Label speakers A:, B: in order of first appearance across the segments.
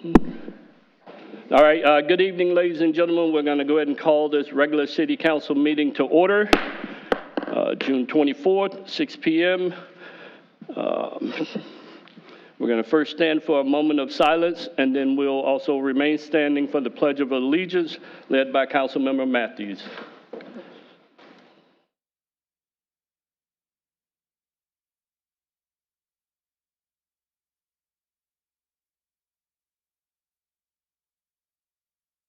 A: All right, good evening, ladies and gentlemen. We're going to go ahead and call this regular city council meeting to order. June 24th, 6 p.m. We're going to first stand for a moment of silence, and then we'll also remain standing for the Pledge of Allegiance, led by Councilmember Matthews.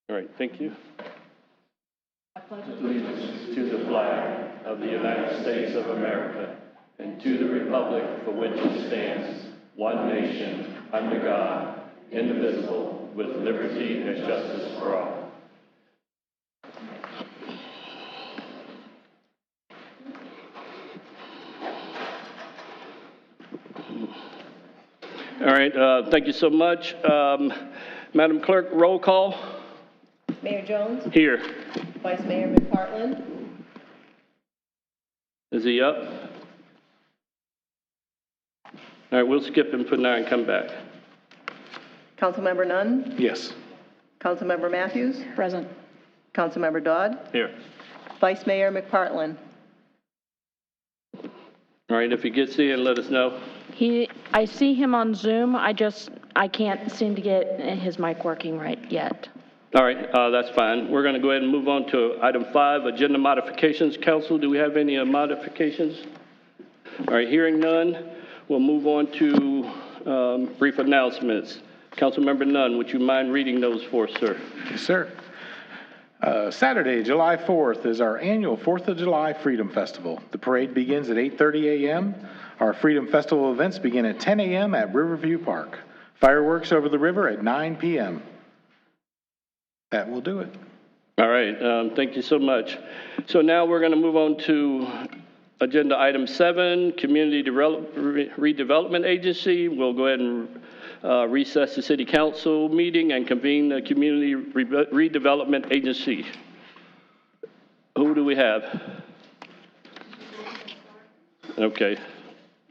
A: All right, thank you. I pledge allegiance to the flag of the United States of America and to the republic for which it stands, one nation, under God, indivisible, with liberty and justice for all. All right, thank you so much. Madam Clerk, roll call.
B: Mayor Jones?
A: Here.
B: Vice Mayor McPartland?
A: Is he up? All right, we'll skip him for now and come back.
B: Councilmember Nunn?
C: Yes.
B: Councilmember Matthews?
D: Present.
B: Councilmember Dodd?
A: Here.
B: Vice Mayor McPartland?
A: All right, if he gets in, let us know.
D: I see him on Zoom. I can't seem to get his mic working right yet.
A: All right, that's fine. We're going to go ahead and move on to item 5, agenda modifications. Council, do we have any modifications? All right, hearing none, we'll move on to brief announcements. Councilmember Nunn, would you mind reading those for us, sir?
C: Yes, sir. Saturday, July 4th is our annual 4th of July Freedom Festival. The parade begins at 8:30 a.m. Our Freedom Festival events begin at 10 a.m. at Riverview Park. Fireworks over the river at 9 p.m. That will do it.
A: All right, thank you so much. So now we're going to move on to agenda item 7, Community Redevelopment Agency. We'll go ahead and recess the City Council meeting and convene the Community Redevelopment Agency. Who do we have? Okay.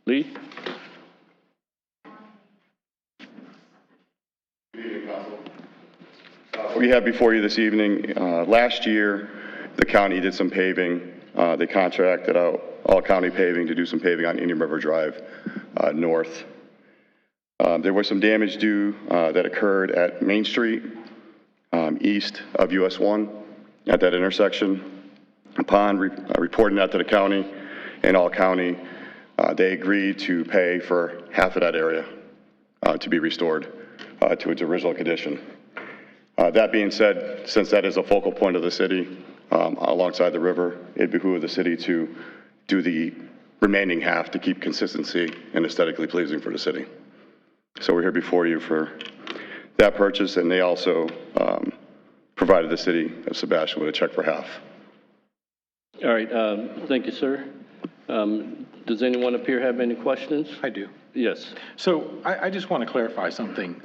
A: Lee?
E: Good evening, Council. We have before you this evening, last year, the county did some paving. They contracted out all county paving to do some paving on Indian River Drive north. There was some damage due that occurred at Main Street, east of US 1 at that intersection. Upon reporting that to the county and all county, they agreed to pay for half of that area to be restored to its original condition. That being said, since that is a focal point of the city alongside the river, it behooved the city to do the remaining half to keep consistency and aesthetically pleasing for the city. So we're here before you for that purchase, and they also provided the city of Sebastian with a check for half. All right,
A: Thank you, sir. Does anyone up here have any questions?
C: I do.
A: Yes.
C: So I just want to clarify something.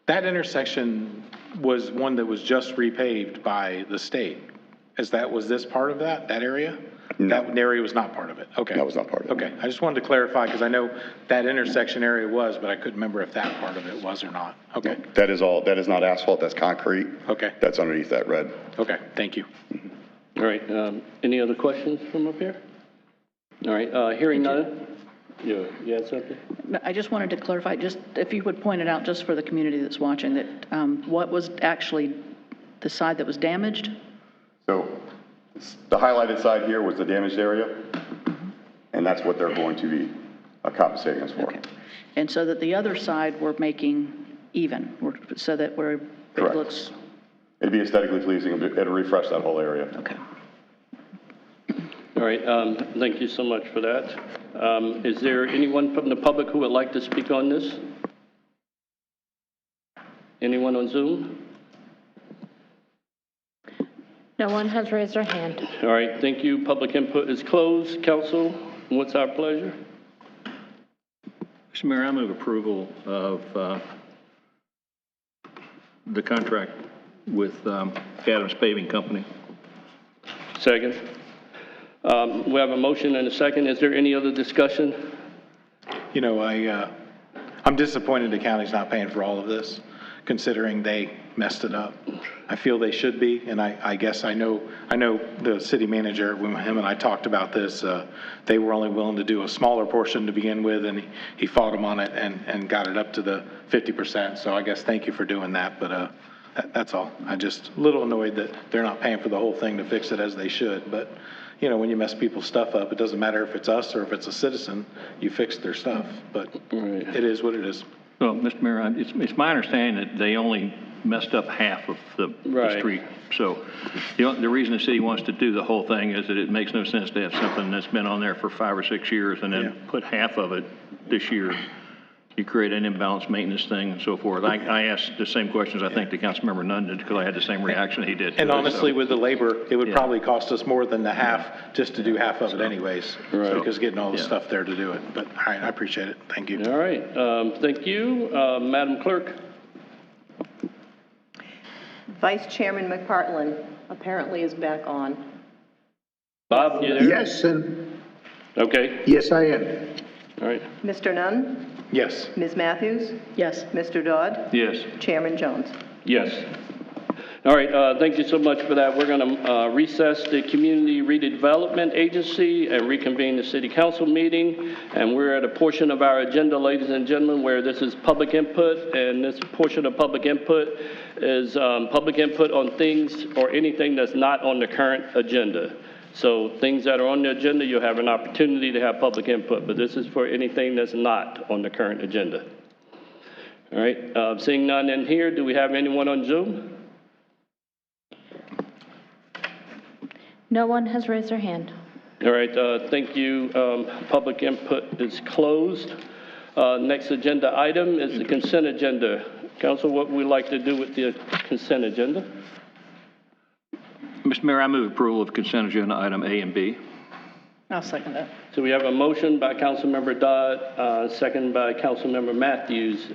C: That intersection was one that was just repaved by the state. Was this part of that area?
E: No.
C: That area was not part of it? Okay.
E: That was not part of it.
C: Okay, I just wanted to clarify because I know that intersection area was, but I couldn't remember if that part of it was or not. Okay.
E: That is not asphalt, that's concrete.
C: Okay.
E: That's underneath that red.
C: Okay, thank you.
A: All right, any other questions from up here? All right, hearing none. You had something?
F: I just wanted to clarify, just if you would point it out just for the community that's watching, that what was actually the side that was damaged?
E: So the highlighted side here was the damaged area, and that's what they're going to be compensating us for.
F: Okay. And so that the other side we're making even, so that it looks...
E: It'd be aesthetically pleasing, it'll refresh that whole area.
F: Okay.
A: All right, thank you so much for that. Is there anyone from the public who would like to speak on this? Anyone on Zoom?
D: No one has raised their hand.
A: All right, thank you. Public input is closed. Council, what's our pleasure?
G: Mr. Mayor, I move approval of the contract with Adams Paving Company.
A: Second. We have a motion and a second. Is there any other discussion?
C: You know, I'm disappointed the county's not paying for all of this, considering they messed it up. I feel they should be, and I guess I know the city manager, when him and I talked about this, they were only willing to do a smaller portion to begin with, and he fought him on it and got it up to the 50%. So I guess thank you for doing that, but that's all. I'm just a little annoyed that they're not paying for the whole thing to fix it as they should, but you know, when you mess people's stuff up, it doesn't matter if it's us or if it's a citizen, you fix their stuff, but it is what it is.
G: Well, Mr. Mayor, it's my understanding that they only messed up half of the
A: Right.
G: street. So the reason the city wants to do the whole thing is that it makes no sense to have something that's been on there for 5 or 6 years and then put half of it this year. You create an imbalanced maintenance thing and so forth. I asked the same questions, I think, to Councilmember Nunn did, because I had the same reaction he did.
C: And
G: to it,
C: honestly,
G: so.
C: with the labor, it would
G: Yeah.
C: probably cost us more than the half just to do half of it anyways.
A: Right.
C: Because getting all the
G: Yeah.
C: stuff there to do it. But, all right, I appreciate it. Thank you.
A: All right, thank you. Madam Clerk?
B: Vice Chairman McPartlin apparently is back on.
A: Bob, you there?
H: Yes, and
A: Okay,
H: yes, I am.
A: all right.
B: Mr. Nunn?
C: Yes.
B: Ms. Matthews?
F: Yes.
B: Mr. Dodd?
G: Yes.
B: Chairman Jones?
A: Yes. All right, thank you so much for that. We're going to recess the Community Redevelopment Agency and reconvene the City Council meeting. And we're at a portion of our agenda, ladies and gentlemen, where this is public input. And this portion of public input is public input on things or anything that's not on the current agenda. So things that are on the agenda, you'll have an opportunity to have public input. But this is for anything that's not on the current agenda. All right, seeing none in here, do we have anyone on Zoom?
D: No one has raised their hand.
A: All right, thank you. Public input is closed. Next agenda item is the consent agenda. Council, what would we like to do with the consent agenda?
G: Mr. Mayor, I move approval of consent agenda item A and B.
F: I'll second that.
A: So we have a motion by Councilmember Dodd, second by Councilmember Matthews.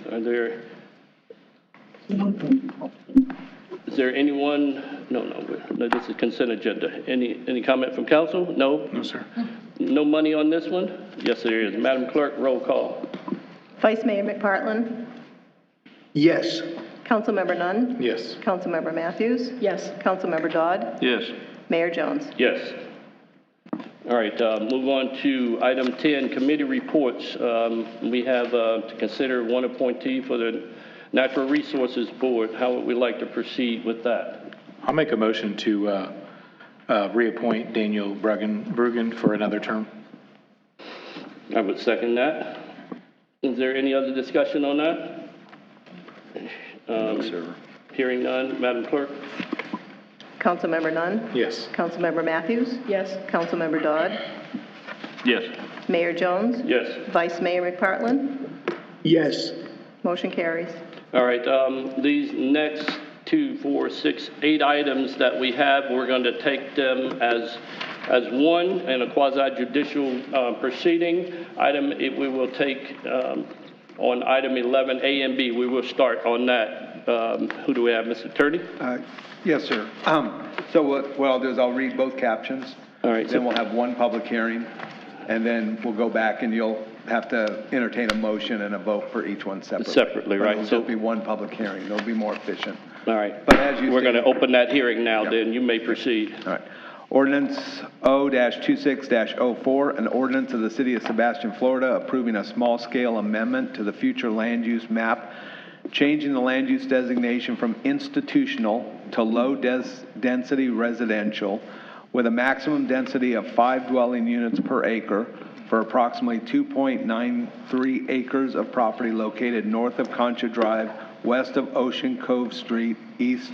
A: Is there anyone? No, this is consent agenda. Any comment from council? No?
C: No, sir.
A: No money on this one? Yes, there is. Madam Clerk, roll call.
B: Vice Mayor McPartlin?
H: Yes,
B: Councilmember Nunn?
C: Yes.
B: Councilmember Matthews?
F: Yes.
B: Councilmember Dodd?
G: Yes.
B: Mayor Jones?
A: Yes. All right, move on to item 10, committee reports. We have to consider one appointee for the Natural Resources Board. How would we like to proceed with that?
C: I'll make a motion to reappoint Daniel Brugan for another term.
A: I would second that. Is there any other discussion on that? Hearing none, Madam Clerk?
B: Councilmember Nunn?
C: Yes.
B: Councilmember Matthews?
F: Yes.
B: Councilmember Dodd?
G: Yes.
B: Mayor Jones?
A: Yes.
B: Vice Mayor McPartlin?
H: yes,
B: Motion carries.
A: All right, these next 2, 4, 6, 8 items that we have, we're going to take them as one in a quasi-judicial proceeding. We will take on item 11, A and B. We will start on that. Who do we have, Mr. Attorney?
I: Yes, sir. So what I'll do is I'll read both captions.
A: All right.
I: Then we'll have one public hearing, and then we'll go back and you'll have to entertain a motion and a vote for each one separately.
A: Separately, right.
I: But it'll just be one public hearing. It'll be more efficient.
A: All right.
I: But as you
A: We're going to
I: stated-
A: open that hearing now,
I: Yep.
A: then. You may proceed.
I: All right. Ordinance O-26-04, an ordinance of the City of Sebastian, Florida, approving a small-scale amendment to the future land use map, changing the land use designation from institutional to low-density residential with a maximum density of 5 dwelling units per acre for approximately 2.93 acres of property located north of Concha Drive, west of Ocean Cove Street, east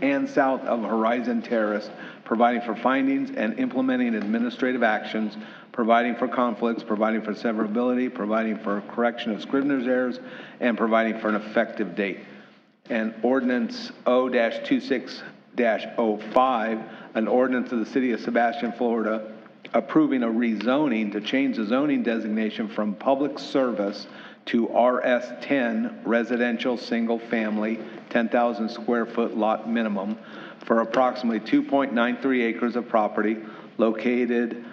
I: and south of Horizon Terrace, providing for findings and implementing administrative actions, providing for conflicts, providing for severability, providing for correction of scrivener's errors, and providing for an effective date. And ordinance O-26-05, an ordinance of the City of Sebastian, Florida, approving a rezoning to change the zoning designation from public service to RS10 residential single family 10,000 square foot lot minimum for approximately 2.93 acres of property located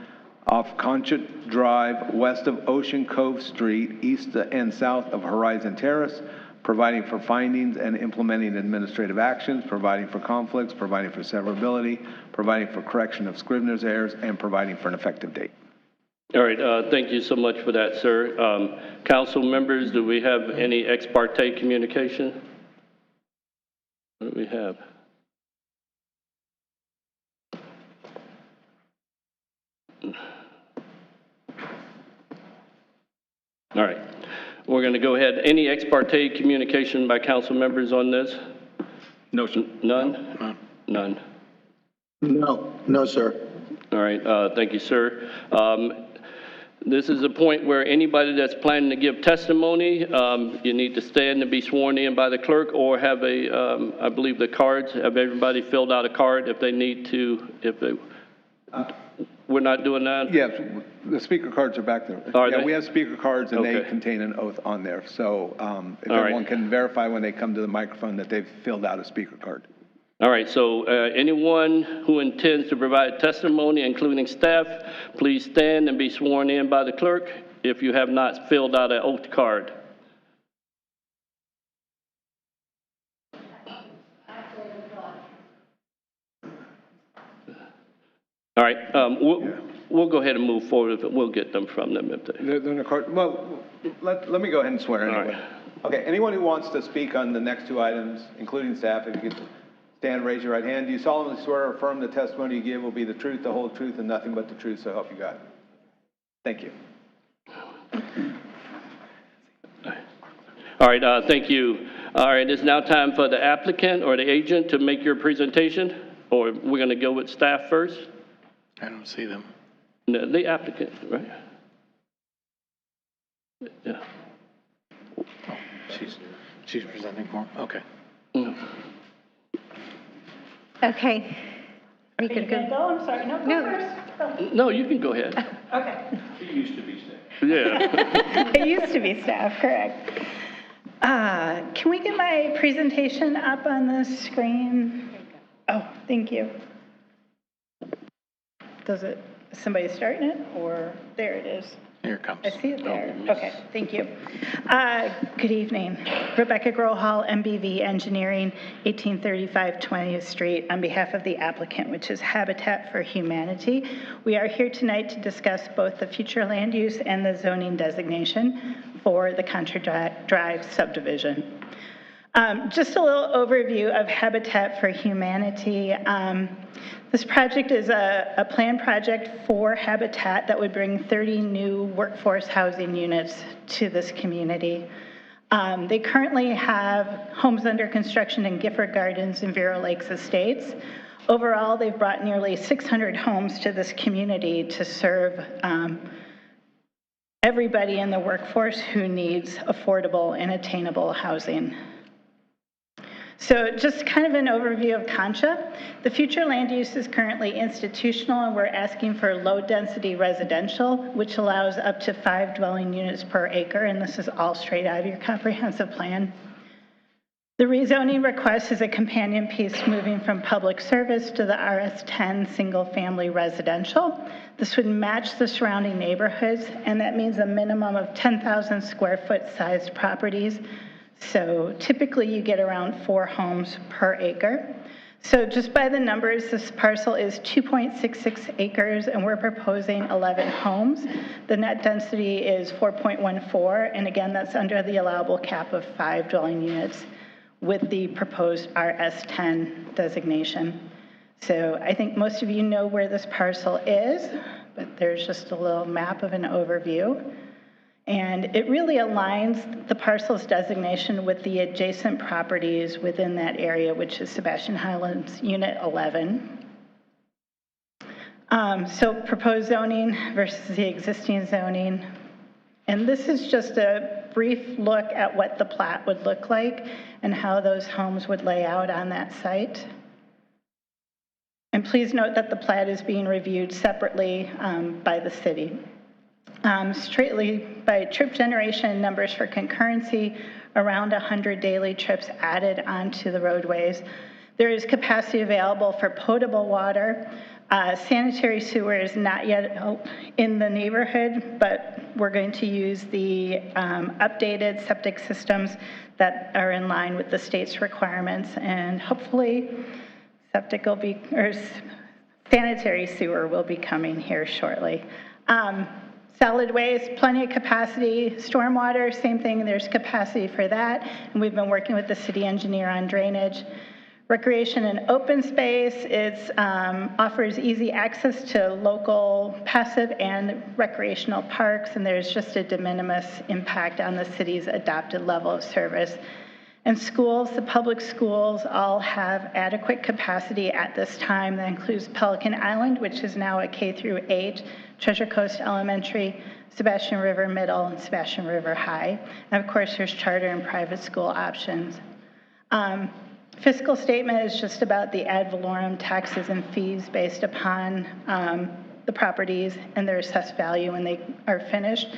I: off Concha Drive, west of Ocean Cove Street, east and south of Horizon Terrace, providing for findings and implementing administrative actions, providing for conflicts, providing for severability, providing for correction of Scrivener's errors, and providing for an effective date.
A: All right, thank you so much for that, sir. Council members, do we have any ex parte communication? What do we have? All right, we're going to go ahead. Any ex parte communication by council members on this?
G: No, sir.
A: None? None.
H: No, sir.
A: All right, thank you, sir. This is a point where anybody that's planning to give testimony, you need to stand and be sworn in by the clerk or have a, I believe the cards, have everybody filled out a card if they need to, if they, we're not doing that?
I: Yes, the speaker cards are back there.
A: Are
I: Yeah,
A: they?
I: we have speaker cards and they
A: Okay.
I: contain an oath on there. So if
A: All right.
I: everyone can verify when they come to the microphone that they've filled out a speaker card.
A: All right, so anyone who intends to provide testimony, including staff, please stand and be sworn in by the clerk if you have not filled out an oath card. All right, we'll go ahead and move forward. We'll get them from them if they.
I: They're in the card. Well, let me go ahead and swear
A: All
I: anyway.
A: right.
I: Okay, anyone who wants to speak on the next two items, including staff, if you could stand and raise your right hand. Do you solemnly swear or affirm the testimony you give will be the truth, the whole truth, and nothing but the truth, so help you God? Thank you.
A: All right, thank you. All right, it's now time for the applicant or the agent to make your presentation, or we're going to go with staff first?
C: I don't see them.
A: No, the applicant, right? Yeah.
C: Oh, she's presenting for him. Okay.
B: Okay.
J: Are you going to go? I'm sorry. No, go first. Go.
A: No, you can go ahead.
J: Okay.
G: She used to be staff.
A: Yeah.
J: It used to be staff, correct. Can we get my presentation up on the screen? Oh, thank you. Is somebody starting it, or there it is?
C: Here it comes.
J: I see it there. Okay, thank you. Good evening. Rebecca Grohall, MBV Engineering, 1835 20th Street, on behalf of the applicant, which is Habitat for Humanity. We are here tonight to discuss both the future land use and the zoning designation for the Contra Drive subdivision. Just a little overview of Habitat for Humanity. This project is a planned project for Habitat that would bring 30 new workforce housing units to this community. They currently have homes under construction in Gifford Gardens and Vero Lakes Estates. Overall, they've brought nearly 600 homes to this community to serve everybody in the workforce who needs affordable and attainable housing. So just kind of an overview of Concha. The future land use is currently institutional, and we're asking for low-density residential, which allows up to 5 dwelling units per acre, and this is all straight out of your comprehensive plan. The rezoning request is a companion piece moving from public service to the RS10 single-family residential. This would match the surrounding neighborhoods, and that means a minimum of 10,000 square foot sized properties. So typically you get around 4 homes per acre. So just by the numbers, this parcel is 2.66 acres and we're proposing 11 homes. The net density is 4.14, and again, that's under the allowable cap of 5 dwelling units with the proposed RS10 designation. So I think most of you know where this parcel is, but there's just a little map of an overview. And it really aligns the parcel's designation with the adjacent properties within that area, which is Sebastian Highlands Unit 11. So proposed zoning versus the existing zoning. And this is just a brief look at what the plat would look like and how those homes would lay out on that site. And please note that the plat is being reviewed separately by the city. Straightly by trip generation numbers for concurrency, around 100 daily trips added onto the roadways. There is capacity available for potable water, Sanitary sewer is not yet in the neighborhood, but we're going to use the updated septic systems that are in line with the state's requirements, and hopefully septic will be, or sanitary sewer will be coming here shortly. Solid waste, plenty of capacity. Stormwater, same thing, there's capacity for that, and we've been working with the city engineer on drainage. Recreation and open space, it offers easy access to local passive and recreational parks, and there's just a de minimis impact on the city's adopted level of service. And schools, the public schools all have adequate capacity at this time. That includes Pelican Island, which is now a K through 8, Treasure Coast Elementary, Sebastian River Middle, and Sebastian River High. And of course, there's charter and private school options. Fiscal statement is just about the ad valorem taxes and fees based upon the properties and their assessed value when they are finished.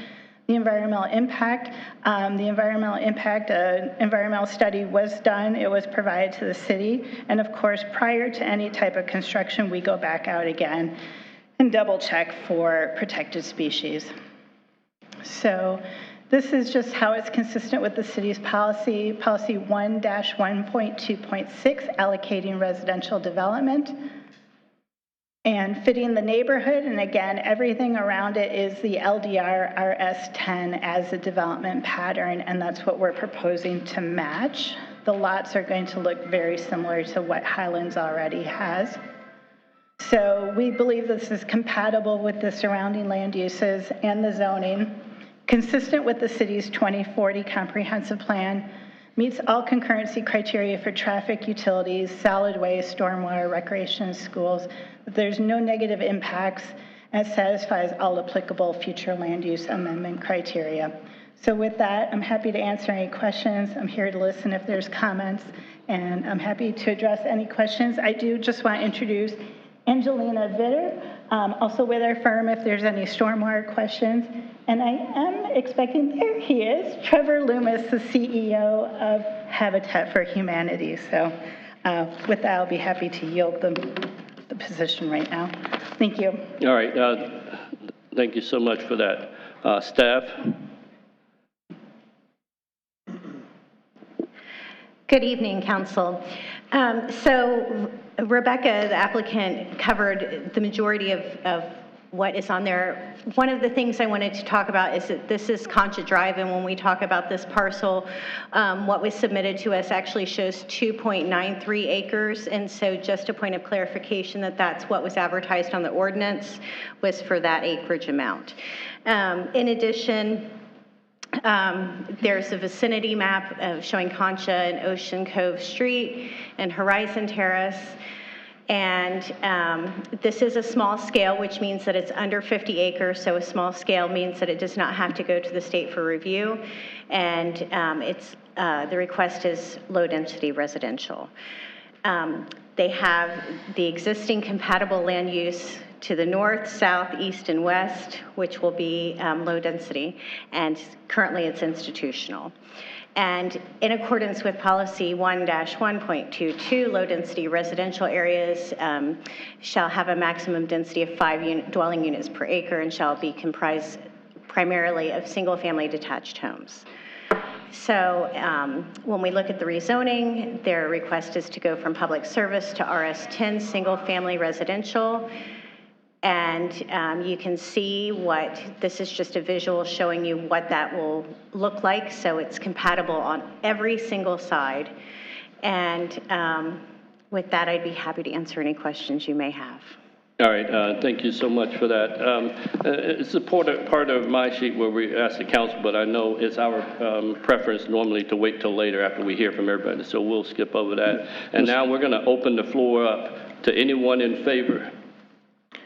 J: The environmental impact, environmental study was done. It was provided to the city. And of course, prior to any type of construction, we go back out again and double check for protected species. So this is just how it's consistent with the city's policy, policy 1-1.2.6, allocating residential development and fitting the neighborhood. And again, everything around it is the LDR RS10 as a development pattern, and that's what we're proposing to match. The lots are going to look very similar to what Highlands already has. So we believe this is compatible with the surrounding land uses and the zoning, consistent with the city's 2040 comprehensive plan, meets all concurrency criteria for traffic, utilities, solid waste, stormwater, recreation, and schools. There's no negative impacts, and satisfies all applicable future land use amendment criteria. So with that, I'm happy to answer any questions. I'm here to listen if there's comments, and I'm happy to address any questions. I do just want to introduce Angelina Vitter, also with our firm if there's any stormwater questions. And I am expecting, there he is, Trevor Loomis, the CEO of Habitat for Humanity. So with that, I'll be happy to yield the position right now. Thank you.
A: All right. Thank you so much for that. Staff?
B: Good evening, Council. So Rebecca, the applicant, covered the majority of what is on there. One of the things I wanted to talk about is that this is Concha Drive, and when we talk about this parcel, what was submitted to us actually shows 2.93 acres, and so just a point of clarification that that's what was advertised on the ordinance was for that acreage amount. In addition, there's a vicinity map showing Concha and Ocean Cove Street and Horizon Terrace. And this is a small scale, which means that it's under 50 acres. So a small scale means that it does not have to go to the state for review. And the request is low density residential. They have the existing compatible land use to the north, south, east, and west, which will be low density, and currently it's institutional. And in accordance with policy 1-1.22, low density residential areas shall have a maximum density of 5 dwelling units per acre and shall be comprised primarily of single family detached homes. So when we look at the rezoning, their request is to go from public service to RS10 single family residential. And you can see this is just a visual showing you what that will look like. So it's compatible on every single side. And with that, I'd be happy to answer any questions you may have.
A: All right, thank you so much for that. It's a part of my sheet where we ask the council, but I know it's our preference normally to wait till later after we hear from everybody, so we'll skip over that. And now we're gonna open the floor up to anyone in favor.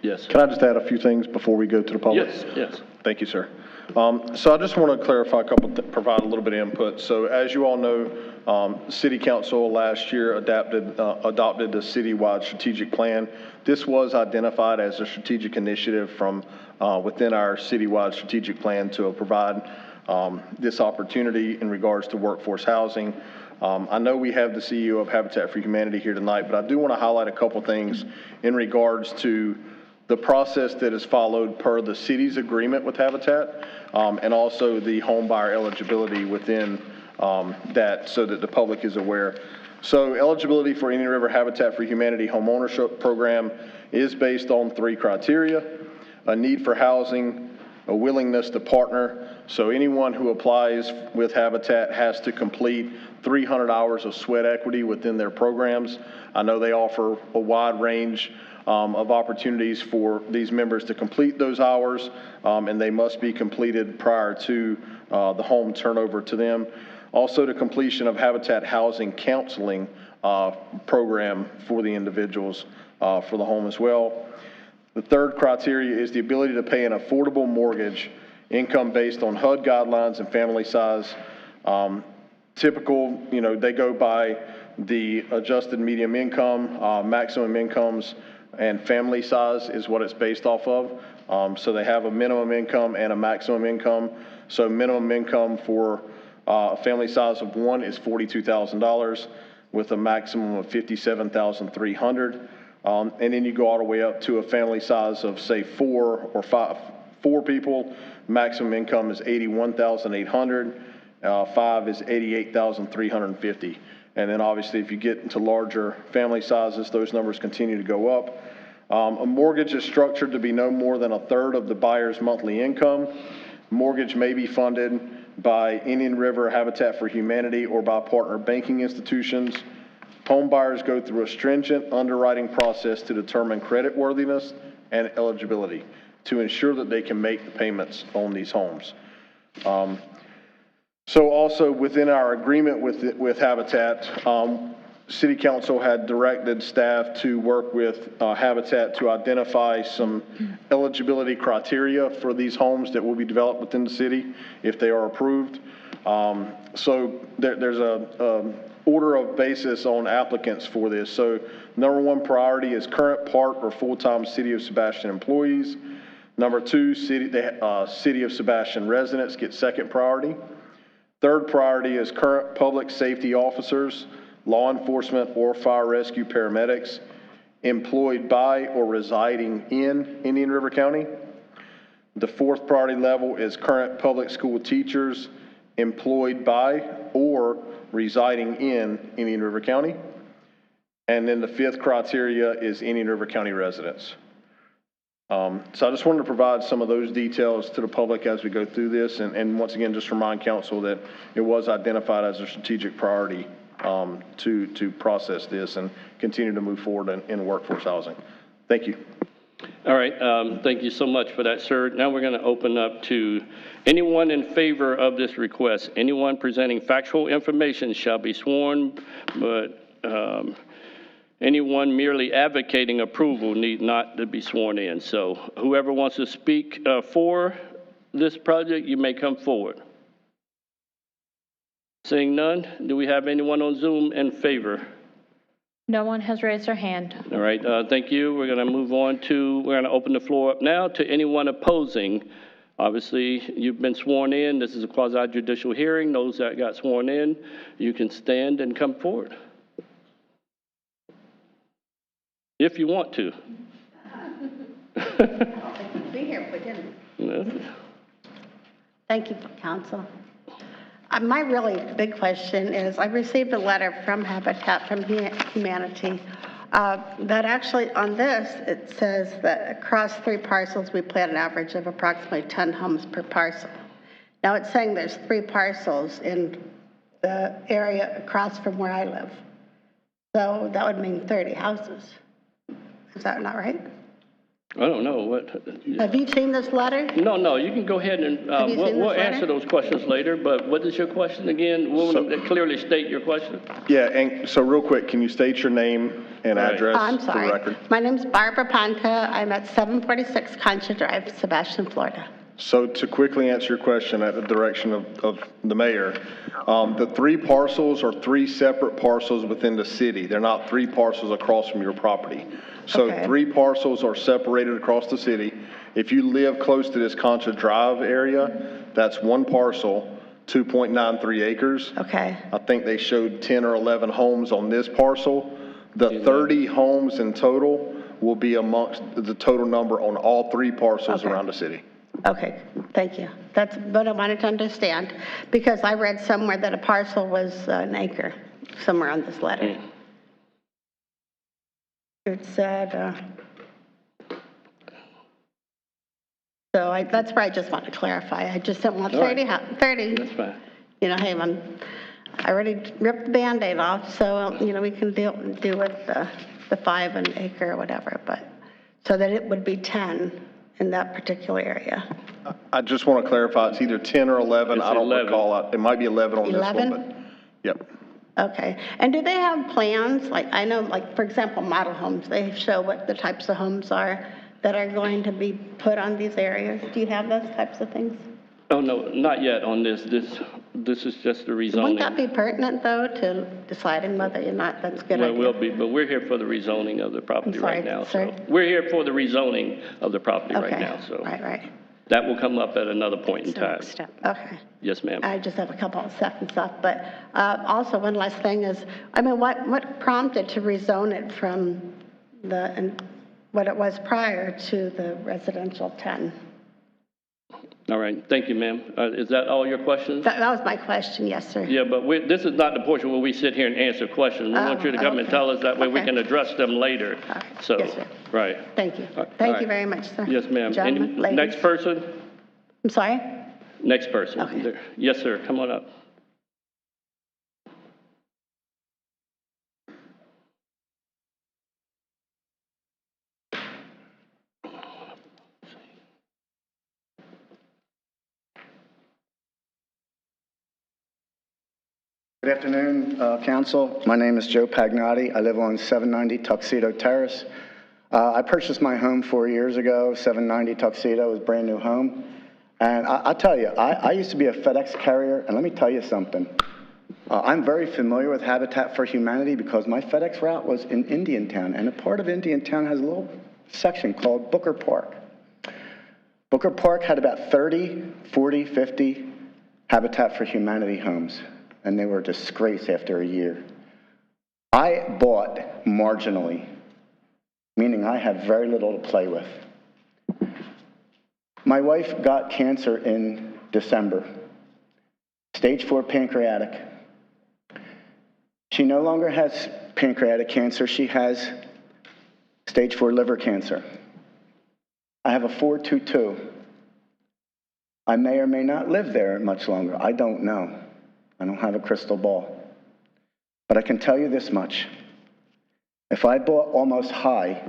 A: Yes.
K: Can I just add a few things before we go to the public?
A: Yes, yes.
K: Thank you, sir. So I just want to clarify provide a little bit of input. So as you all know, City Council last year adopted the citywide strategic plan. This was identified as a strategic initiative from within our citywide strategic plan to provide this opportunity in regards to workforce housing. I know we have the CEO of Habitat for Humanity here tonight, but I do want to highlight a couple things in regards to the process that is followed per the city's agreement with Habitat, and also the home buyer eligibility within that, so that the public is aware. So eligibility for Indian River Habitat for Humanity home ownership program is based on 3 criteria: a need for housing, a willingness to partner. So anyone who applies with Habitat has to complete 300 hours of sweat equity within their programs. I know they offer a wide range of opportunities for these members to complete those hours, and they must be completed prior to the home turnover to them. Also, the completion of Habitat housing counseling program for the individuals for the home as well. The 3rd criteria is the ability to pay an affordable mortgage, income based on HUD guidelines and family size. Typical, they go by the adjusted medium income, maximum incomes, and family size is what it's based off of. So they have a minimum income and a maximum income. So minimum income for a family size of 1 is $42,000 with a maximum of $57,300. And then you go all the way up to a family size of, say, 4 or 4 people. Maximum income is $81,800. 5 is $88,350. And then obviously if you get into larger family sizes, those numbers continue to go up. A mortgage is structured to be no more than 1/3 of the buyer's monthly income. Mortgage may be funded by Indian River Habitat for Humanity or by partner banking institutions. Home buyers go through a stringent underwriting process to determine creditworthiness and eligibility to ensure that they can make the payments on these homes. So also within our agreement with Habitat, City Council had directed staff to work with Habitat to identify some eligibility criteria for these homes that will be developed within the city if they are approved. So there's a order of basis on applicants for this. So number 1 priority is current part or full-time City of Sebastian employees. Number 2, City of Sebastian residents get 2nd priority. 3rd priority is current public safety officers, law enforcement, or fire rescue paramedics employed by or residing in Indian River County. The 4th priority level is current public school teachers employed by or residing in Indian River County. And then the 5th criteria is Indian River County residents. So I just wanted to provide some of those details to the public as we go through this. And once again, just remind council that it was identified as a strategic priority to process this and continue to move forward in workforce housing. Thank you.
A: All right. Thank you so much for that, sir. Now we're going to open up to anyone in favor of this request. Anyone presenting factual information shall be sworn, but anyone merely advocating approval need not to be sworn in. So whoever wants to speak for this project, you may come forward. Seeing none, do we have anyone on Zoom in favor?
D: No one has raised their hand.
A: All right, thank you. We're going to move on to, we're going to open the floor up now to anyone opposing. Obviously, you've been sworn in. This is a quasi-judicial hearing. Those that got sworn in, you can stand and come forward if you want to.
L: Be here if we didn't.
A: No.
L: Thank you, council. My really big question is, I received a letter from Habitat for Humanity that actually on this, it says that across 3 parcels, we plan an average of approximately 10 homes per parcel. Now it's saying there's 3 parcels in the area across from where I live. So that would mean 30 houses. Is that not right?
A: I don't know what.
L: Have you seen this letter?
A: No, you can go ahead and we'll answer those questions later, but what is your question again? We'll clearly state your question.
K: Yeah, and so real quick, can you state your name and address
L: I'm
K: for
L: sorry.
K: the record?
L: My name's Barbara Ponta. I'm at 746 Concha Drive, Sebastian, Florida.
K: So to quickly answer your question at the direction of the mayor, the 3 parcels are 3 separate parcels within the city. They're not 3 parcels across from your property. So
L: Okay.
K: 3 parcels are separated across the city. If you live close to this Concha Drive area, that's 1 parcel 2.93 acres.
L: Okay,
K: I think they showed 10 or 11 homes on this parcel. The 30 homes in total will be amongst the total number on all 3 parcels
L: Okay.
K: around the city.
L: okay, thank you. That's what I wanted to understand, because I read somewhere that a parcel was an acre, somewhere on this letter. It said, that's where I just want to clarify. I just don't want
A: All right.
L: 30,
A: That's fine.
L: you know, hey, I already ripped the Band-Aid off, so, you know, we can do with the 5 an acre or whatever, but, so that it would be 10 in that particular area.
K: I just want to clarify, it's either 10 or 11.
A: It's
K: I don't
A: 11.
K: recall. It might be 11 on this
L: 11?
K: one, but, yep.
L: Okay, and do they have plans, like, I know, like, for example, model homes, they show what the types of homes are that are going to be put on these areas? Do you have those types of things?
A: Oh, no, not yet on this. This is just the rezoning.
L: Wouldn't that be pertinent, though, to deciding whether or not that's a good
A: Well,
L: idea?
A: it will be, but we're here for the rezoning of the property
L: I'm sorry,
A: right now.
L: sir?
A: So we're here for the rezoning of the property right
L: Okay,
A: now, so.
L: right.
A: That will come up at another point in time.
L: Okay.
A: Yes, ma'am.
L: I just have a couple of second stuff, but also one last thing is, I mean, what prompted to rezone it from what it was prior to the residential 10?
A: All right, thank you, ma'am. Is that all your questions?
L: That was my question, yes, sir.
A: Yeah, but this is not the portion where we sit here and answer questions. We want you to come and
L: okay.
A: tell us, that way we
L: Okay.
A: can address them later.
L: All right.
A: So,
L: Yes, sir.
A: right.
L: Thank you.
A: All
L: Thank
A: right.
L: you very much, sir.
A: Yes, ma'am.
L: Gentlemen, ladies.
A: Next person?
L: I'm sorry?
A: Next person.
L: Okay.
A: There. Yes, sir, come on up.
H: Good afternoon, council. My name is Joe Pagnotti. I live on 790 Tuxedo Terrace. I purchased my home 4 years ago. 790 Tuxedo was a brand new home. And I'll tell you, I used to be a FedEx carrier, and let me tell you something. I'm very familiar with Habitat for Humanity because my FedEx route was in Indiantown, and a part of Indiantown has a little section called Booker Park. Booker Park had about 30, 40, 50 Habitat for Humanity homes, and they were a disgrace after a year. I bought marginally, meaning I had very little to play with. My wife got cancer in December, stage 4 pancreatic. She no longer has pancreatic cancer, she has stage 4 liver cancer. I have a 422. I may or may not live there much longer, I don't know. I don't have a crystal ball. But I can tell you this much. If I bought almost high,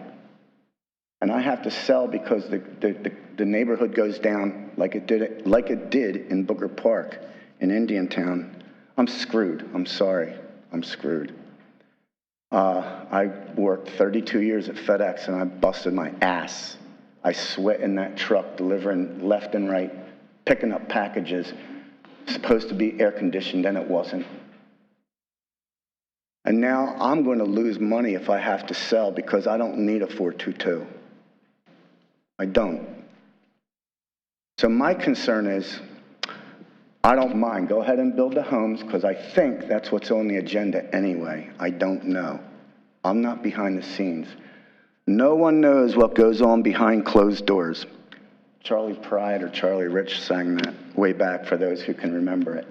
H: and I have to sell because the neighborhood goes down like it did in Booker Park in Indiantown, I'm screwed. I'm sorry. I'm screwed. I worked 32 years at FedEx, and I busted my ass. I sweat in that truck, delivering left and right, picking up packages. Supposed to be air conditioned, and it wasn't. And now I'm going to lose money if I have to sell because I don't need a 422. I don't. So my concern is, I don't mind. Go ahead and build the homes because I think that's what's on the agenda anyway. I don't know. I'm not behind the scenes. No one knows what goes on behind closed doors. Charlie Pride or Charlie Rich sang that way back for those who can remember it.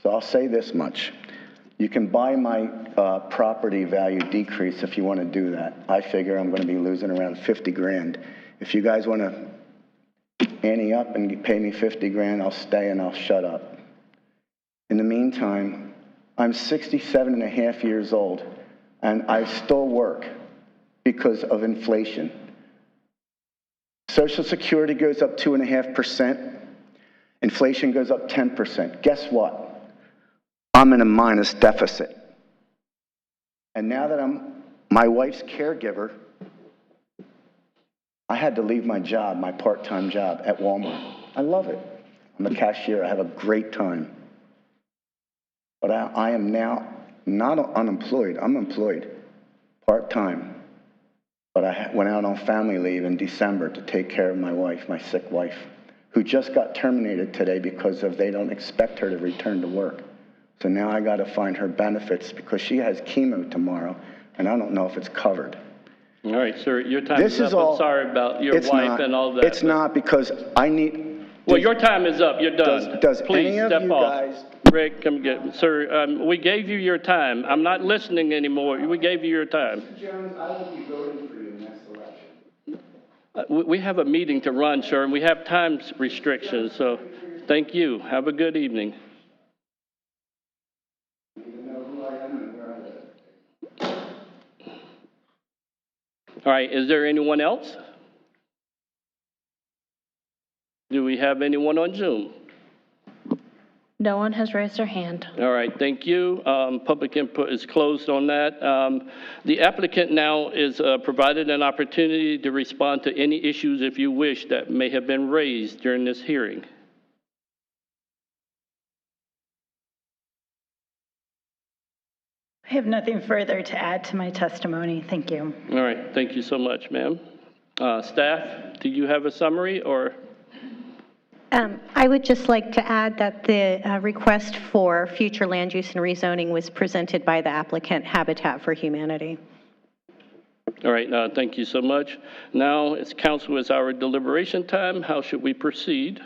H: So I'll say this much. You can buy my property value decrease if you want to do that. I figure I'm going to be losing around 50 grand. If you guys want to ante up and pay me 50 grand, I'll stay and I'll shut up. In the meantime, I'm 67 and a half years old, and I still work because of inflation. Social Security goes up 2.5%. Inflation goes up 10%. Guess what? I'm in a minus deficit. And now that I'm my wife's caregiver, I had to leave my job, my part-time job at Walmart. I love it. I'm a cashier. I have a great time. But I am now not unemployed. I'm employed part-time. But I went out on family leave in December to take care of my wife, my sick wife, who just got terminated today because of they don't expect her to return to work. So now I got to find her benefits because she has chemo tomorrow, and I don't know if it's covered.
A: All right, sir, your time
H: This
A: is
H: is
A: up.
H: all.
A: I'm sorry about your
H: It's
A: wife
H: not.
A: and all that.
H: It's not, because I need.
A: Well, your time is up. You're done.
H: Does
A: Please
H: any of
A: step
H: you
A: off.
H: guys?
A: Rick, come get, sir, we gave you your time. I'm not listening anymore. We gave you your time.
H: Mr. Jones, I will be voting for you next election.
A: We have a meeting to run, sir, and we have time restrictions, so thank you. Have a good evening. All right, is there anyone else? Do we have anyone on Zoom?
D: No one has raised their hand.
A: All right, thank you. Public input is closed on that. The applicant now is provided an opportunity to respond to any issues, if you wish, that may have been raised during this hearing.
J: I have nothing further to add to my testimony. Thank you.
A: All right, thank you so much, ma'am. Staff, do you have a summary or?
B: I would just like to add that the request for future land use and rezoning was presented by the applicant, Habitat for Humanity.
A: All right, thank you so much. Now, it's council, it's our deliberation time. How should we proceed?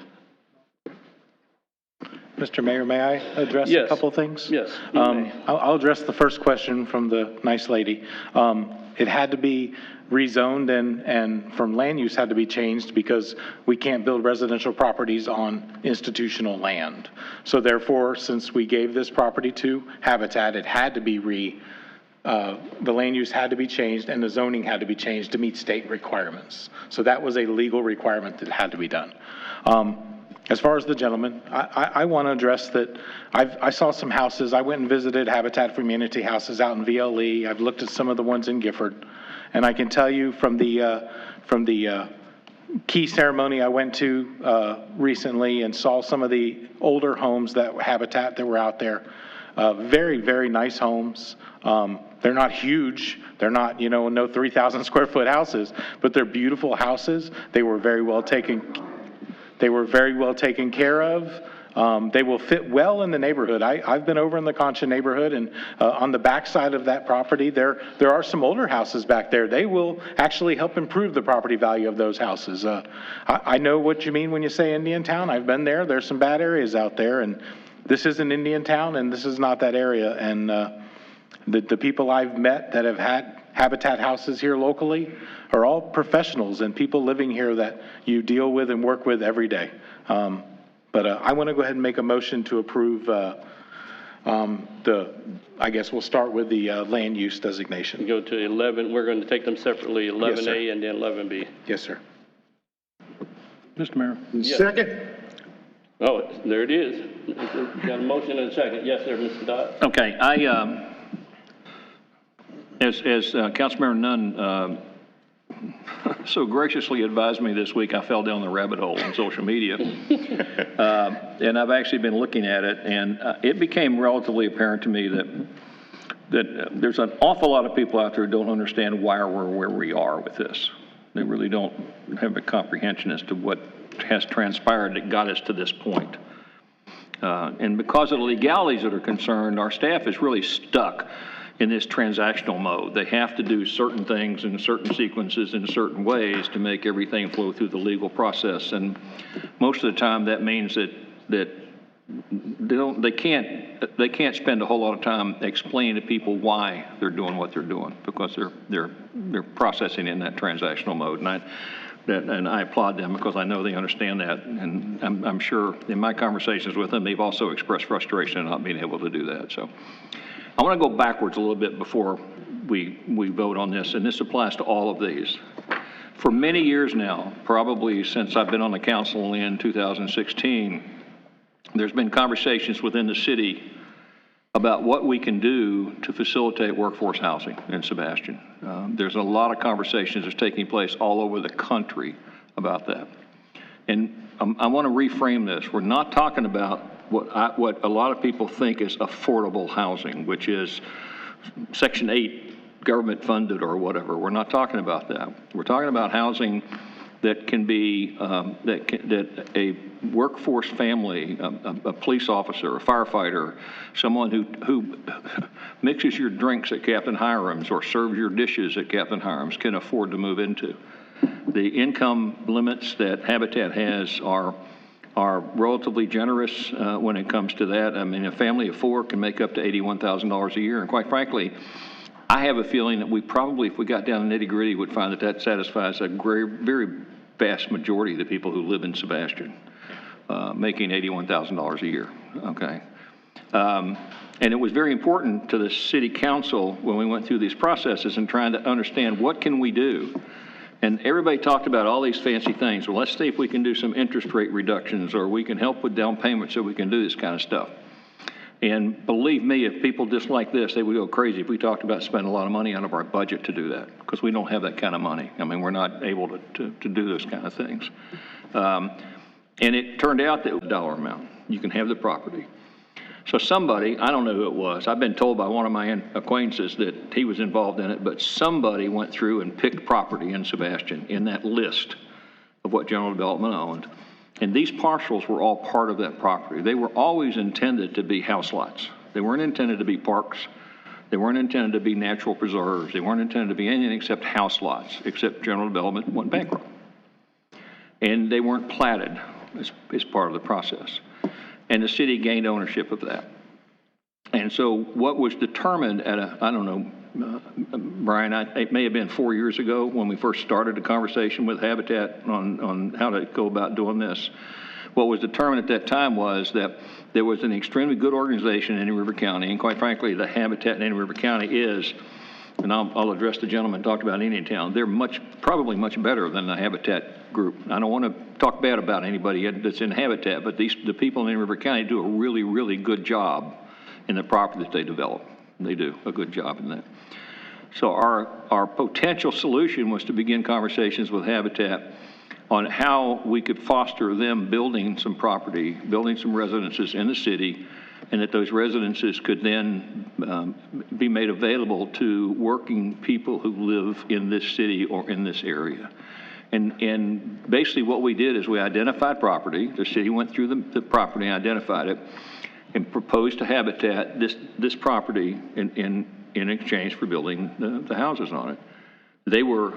C: Mr. Mayor, may I address
A: Yes.
C: a couple things?
A: Yes, you may.
C: I'll address the first question from the nice lady. It had to be rezoned and from land use had to be changed because we can't build residential properties on institutional land. So therefore, since we gave this property to Habitat, it had to be the land use had to be changed and the zoning had to be changed to meet state requirements. So that was a legal requirement that had to be done. As far as the gentleman, I want to address that I saw some houses. I went and visited Habitat for Humanity houses out in VLE. I've looked at some of the ones in Gifford. And I can tell you from the key ceremony I went to recently and saw some of the older homes that Habitat that were out there. Very, very nice homes. They're not huge. They're not, no 3,000 square foot houses, but they're beautiful houses. They were very well taken care of. They will fit well in the neighborhood. I've been over in the Concha neighborhood, and on the backside of that property, there are some older houses back there. They will actually help improve the property value of those houses. I know what you mean when you say Indian Town. I've been there. There's some bad areas out there, and this is an Indian Town, and this is not that area. And the people I've met that have had Habitat houses here locally are all professionals and people living here that you deal with and work with every day. But I want to go ahead and make a motion to approve I guess we'll start with the land use designation.
A: Go to 11. We're going to take them separately, 11A and then 11B.
C: Yes, sir.
G: Mr. Mayor.
A: Yes.
K: Second.
A: Oh, there it is. Got a motion and a second. Yes, sir, Mr. Dodd.
G: Okay, as Councilmember Nunn so graciously advised me this week, I fell down the rabbit hole on social media. And I've actually been looking at it, and it became relatively apparent to me that there's an awful lot of people out there who don't understand why we're where we are with this. They really don't have a comprehension as to what has transpired that got us to this point. And because of the legalities that are concerned, our staff is really stuck in this transactional mode. They have to do certain things in certain sequences in certain ways to make everything flow through the legal process. And most of the time that means that they can't spend a whole lot of time explaining to people why they're doing what they're doing because they're processing in that transactional mode. And I applaud them because I know they understand that. And I'm sure in my conversations with them, they've also expressed frustration in not being able to do that. So I want to go backwards a little bit before we vote on this, and this applies to all of these. For many years now, probably since I've been on the council in 2016, there's been conversations within the city about what we can do to facilitate workforce housing in Sebastian. There's a lot of conversations that's taking place all over the country about that. And I want to reframe this. We're not talking about what a lot of people think is affordable housing, which is Section 8 government funded or whatever. We're not talking about that. We're talking about housing that can be, that a workforce family, a police officer, a firefighter, someone who mixes your drinks at Captain Hiram's or serves your dishes at Captain Hiram's can afford to move into. The income limits that Habitat has are relatively generous when it comes to that. I mean, a family of 4 can make up to $81,000 a year, and quite frankly, I have a feeling that we probably, if we got down to nitty-gritty, would find that that satisfies a very vast majority of the people who live in Sebastian, making $81,000 a year, okay? And it was very important to the city council when we went through these processes and trying to understand what can we do. And everybody talked about all these fancy things. Well, let's see if we can do some interest rate reductions, or we can help with down payments, so we can do this kind of stuff. And believe me, if people just like this, they would go crazy if we talked about spending a lot of money out of our budget to do that, because we don't have that kind of money. I mean, we're not able to do those kind of things. And it turned out that dollar amount, you can have the property. So somebody, I don't know who it was, I've been told by one of my acquaintances that he was involved in it, but somebody went through and picked property in Sebastian in that list of what general development owned. And these parcels were all part of that property. They were always intended to be house lots. They weren't intended to be parks. They weren't intended to be natural preserves. They weren't intended to be anything except house lots, except general development went bankrupt. And they weren't platted as part of the process. And the city gained ownership of that. And so what was determined at I don't know, Brian, it may have been 4 years ago when we first started a conversation with Habitat on how to go about doing this. What was determined at that time was that there was an extremely good organization in Indian River County, and quite frankly, the Habitat in Indian River County is, and I'll address the gentleman who talked about Indiantown, they're probably much better than the Habitat group. I don't want to talk bad about anybody that's in Habitat, but the people in Indian River County do a really good job in the property that they develop. They do a good job in that. So our potential solution was to begin conversations with Habitat on how we could foster them building some property, building some residences in the city, and that those residences could then be made available to working people who live in this city or in this area. And basically what we did is we identified property. The city went through the property and identified it and proposed to Habitat this property in exchange for building the houses on it. They were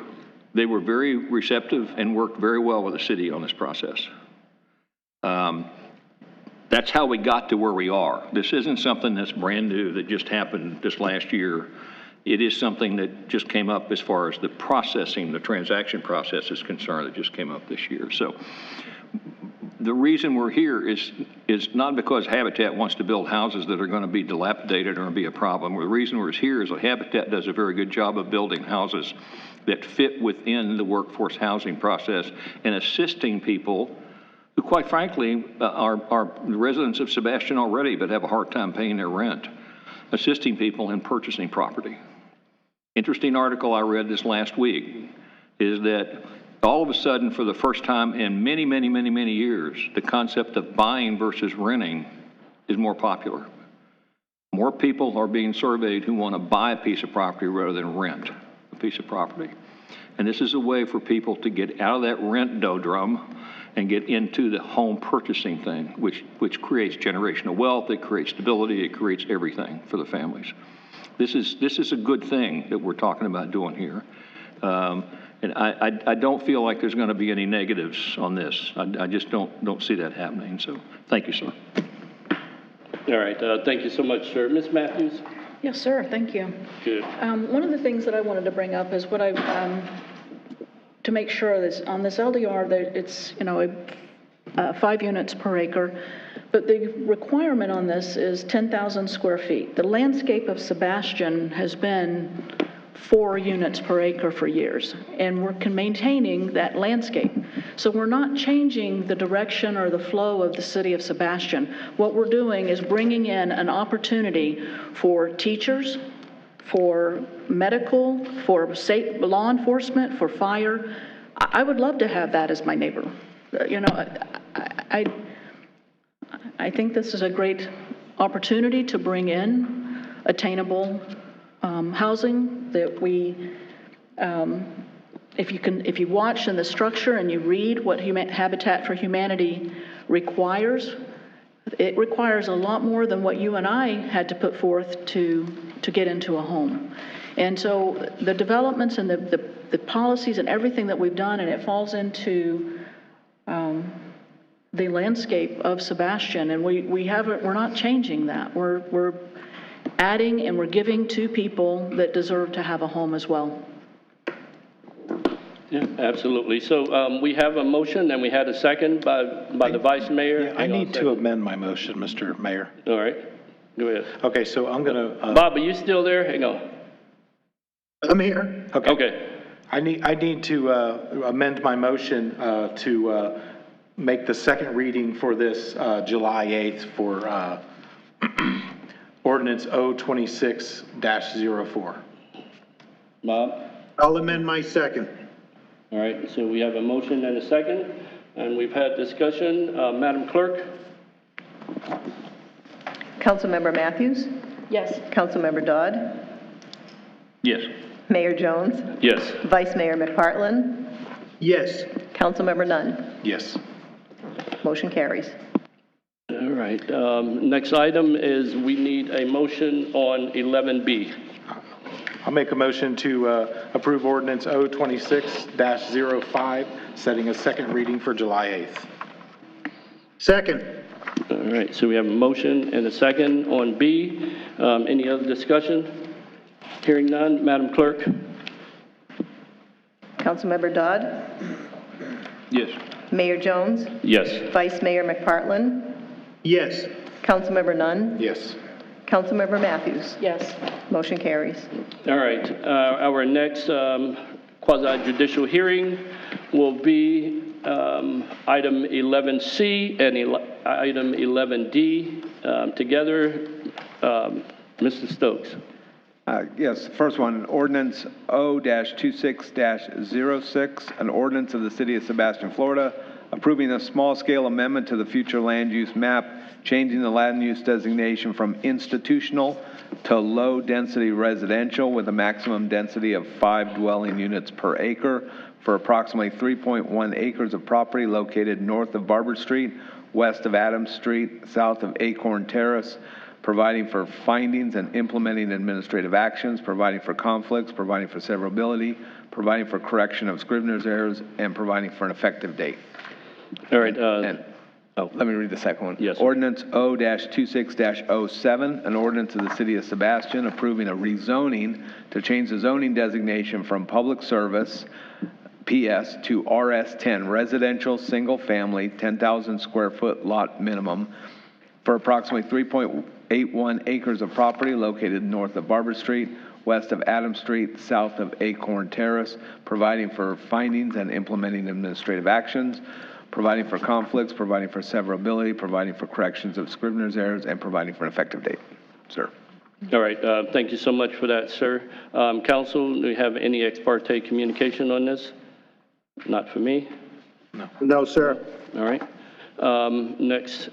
G: very receptive and worked very well with the city on this process. That's how we got to where we are. This isn't something that's brand new that just happened this last year. It is something that just came up as far as the processing, the transaction process is concerned, that just came up this year. So the reason we're here is not because Habitat wants to build houses that are going to be dilapidated or be a problem. The reason we're here is that Habitat does a very good job of building houses that fit within the workforce housing process and assisting people who, quite frankly, are residents of Sebastian already but have a hard time paying their rent, assisting people in purchasing property. Interesting article I read this last week is that all of a sudden, for the first time in many years, the concept of buying versus renting is more popular. More people are being surveyed who want to buy a piece of property rather than rent a piece of property. And this is a way for people to get out of that rent doldrum and get into the home purchasing thing, which creates generational wealth, it creates stability, it creates everything for the families. This is a good thing that we're talking about doing here. And I don't feel like there's going to be any negatives on this. I just don't see that happening. So thank you, sir.
A: All right. Thank you so much, sir. Ms. Matthews?
F: Yes, sir. Thank you.
A: Good.
F: One of the things that I wanted to bring up is what to make sure that on this LDR that it's 5 units per acre, but the requirement on this is 10,000 square feet. The landscape of Sebastian has been 4 units per acre for years, and we're maintaining that landscape. So we're not changing the direction or the flow of the city of Sebastian. What we're doing is bringing in an opportunity for teachers, for medical, for law enforcement, for fire. I would love to have that as my neighbor. I think this is a great opportunity to bring in attainable housing that we if you watch in the structure and you read what Habitat for Humanity requires, it requires a lot more than what you and I had to put forth to get into a home. And so the developments and the policies and everything that we've done, and it falls into the landscape of Sebastian, and we're not changing that. We're adding and we're giving to people that deserve to have a home as well.
A: Yeah, absolutely. So we have a motion, and we had a second by the vice mayor.
C: Yeah, I need to amend my motion, Mr. Mayor.
A: All right, go ahead.
C: Okay, so I'm going to...
A: Bob, are you still there? Hang on.
C: I'm here. Okay. I need to amend my motion to make the second reading for this July 8th for ordinance 026-04.
A: Bob?
M: I'll amend my second.
A: All right, so we have a motion and a second, and we've had discussion. Madam Clerk?
N: Councilmember Matthews?
F: Yes.
N: Councilmember Dodd?
G: Yes.
N: Mayor Jones?
A: Yes.
N: Vice Mayor McPartlin?
M: Yes.
N: Councilmember Nunn?
C: Yes.
N: Motion carries.
A: All right, next item is we need a motion on 11B.
C: I'll make a motion to approve ordinance 026-05, setting a second reading for July 8th.
M: Second.
A: All right, so we have a motion and a second on B. Any other discussion? Hearing none, Madam Clerk?
N: Councilmember Dodd?
G: Yes.
N: Mayor Jones?
A: Yes.
N: Vice Mayor McPartlin?
M: Yes.
N: Councilmember Nunn?
C: Yes.
N: Councilmember Matthews?
F: Yes.
N: Motion carries.
A: All right, our next quasi-judicial hearing will be item 11C and item 11D together. Mr. Stokes.
I: Yes, first one, ordinance O-26-06, an ordinance of the City of Sebastian, Florida, approving a small-scale amendment to the future land use map, changing the land use designation from institutional to low-density residential with a maximum density of 5 dwelling units per acre for approximately 3.1 acres of property located north of Barber Street, west of Adams Street, south of Acorn Terrace, providing for findings and implementing administrative actions, providing for conflicts, providing for severability, providing for correction of Scrivener's errors, and providing for an effective date.
A: All right.
I: Let me read the second one.
A: Yes.
I: Ordinance O-26-07, an ordinance of the City of Sebastian approving a rezoning to change the zoning designation from public service, PS, to RS10, residential, single-family, 10,000 square foot lot minimum for approximately 3.81 acres of property located north of Barber Street, west of Adams Street, south of Acorn Terrace, providing for findings and implementing administrative actions, providing for conflicts, providing for severability, providing for corrections of Scrivener's errors, and providing for an effective date. Sir.
A: All right, thank you so much for that, sir. Council, do you have any ex parte communication on this? Not for me?
M: No. No, sir.
A: All right. Next,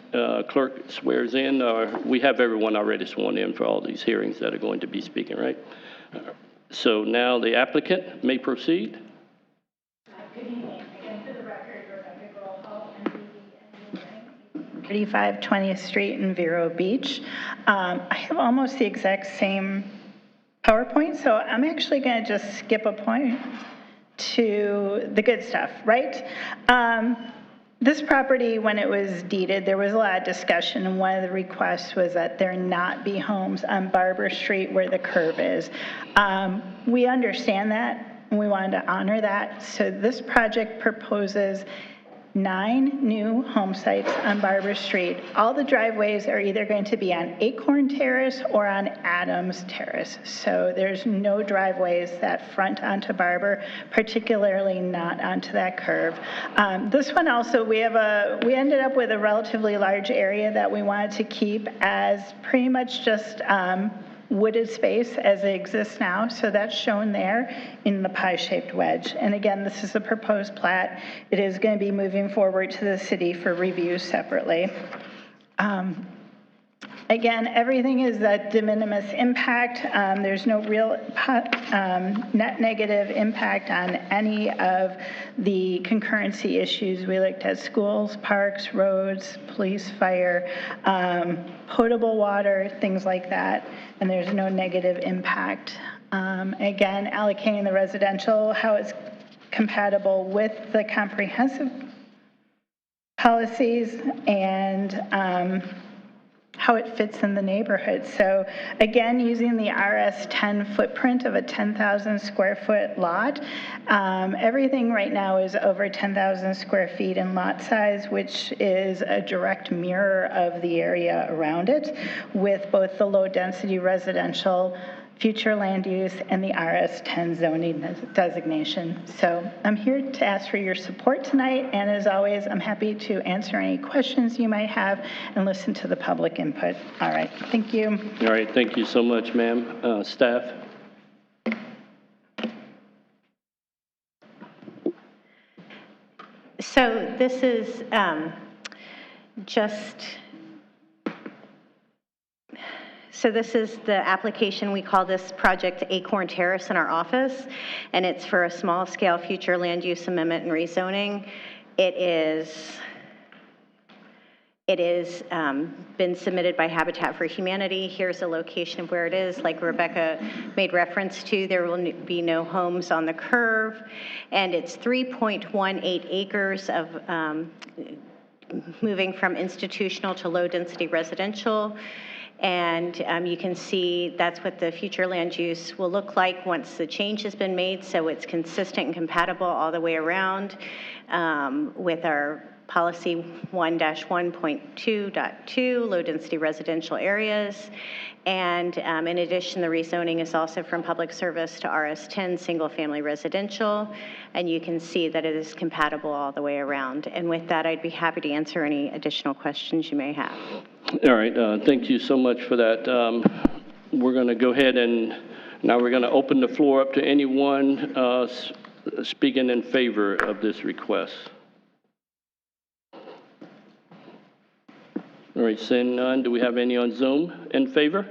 A: clerk swears in. We have everyone already sworn in for all these hearings that are going to be speaking, right? So now the applicant may proceed.
J: Good evening. Again, for the record, Rebecca Girlhoff, MBE, 35 20th Street in Vero Beach. I have almost the exact same PowerPoint, so I'm actually going to just skip a point to the good stuff, right? This property, when it was deeded, there was a lot of discussion, and one of the requests was that there not be homes on Barber Street where the curve is. We understand that, and we wanted to honor that. So this project proposes 9 new home sites on Barber Street. All the driveways are either going to be on Acorn Terrace or on Adams Terrace. So there's no driveways that front onto Barber, particularly not onto that curve. This one also, we ended up with a relatively large area that we wanted to keep as pretty much just wooded space as it exists now. So that's shown there in the pie-shaped wedge. And again, this is a proposed plat. It is going to be moving forward to the city for review separately. Again, everything is a de minimis impact. There's no real net negative impact on any of the concurrency issues. We looked at schools, parks, roads, police, fire, potable water, things like that, and there's no negative impact. Again, allocating the residential, how it's compatible with the comprehensive policies, and how it fits in the neighborhood. So again, using the RS10 footprint of a 10,000 square foot lot, everything right now is over 10,000 square feet in lot size, which is a direct mirror of the area around it, with both the low density residential, future land use, and the RS10 zoning designation. So I'm here to ask for your support tonight, and as always, I'm happy to answer any questions you might have and listen to the public input. All right, thank you.
A: All right, thank you so much, ma'am. Staff?
B: So this is So this is the application. We call this project Acorn Terrace in our office, and it's for a small-scale future land use amendment and rezoning. It is been submitted by Habitat for Humanity. Here's a location of where it is. Like Rebecca made reference to, there will be no homes on the curve, and it's 3.18 acres of moving from institutional to low-density residential. And you can see that's what the future land use will look like once the change has been made, so it's consistent and compatible all the way around with our policy 1-1.2.2, low-density residential areas. And in addition, the rezoning is also from public service to RS10, single-family residential. And you can see that it is compatible all the way around. And with that, I'd be happy to answer any additional questions you may have.
A: All right, thank you so much for that. We're going to go ahead and now we're going to open the floor up to anyone speaking in favor of this request. All right, seeing none, do we have any on Zoom in favor?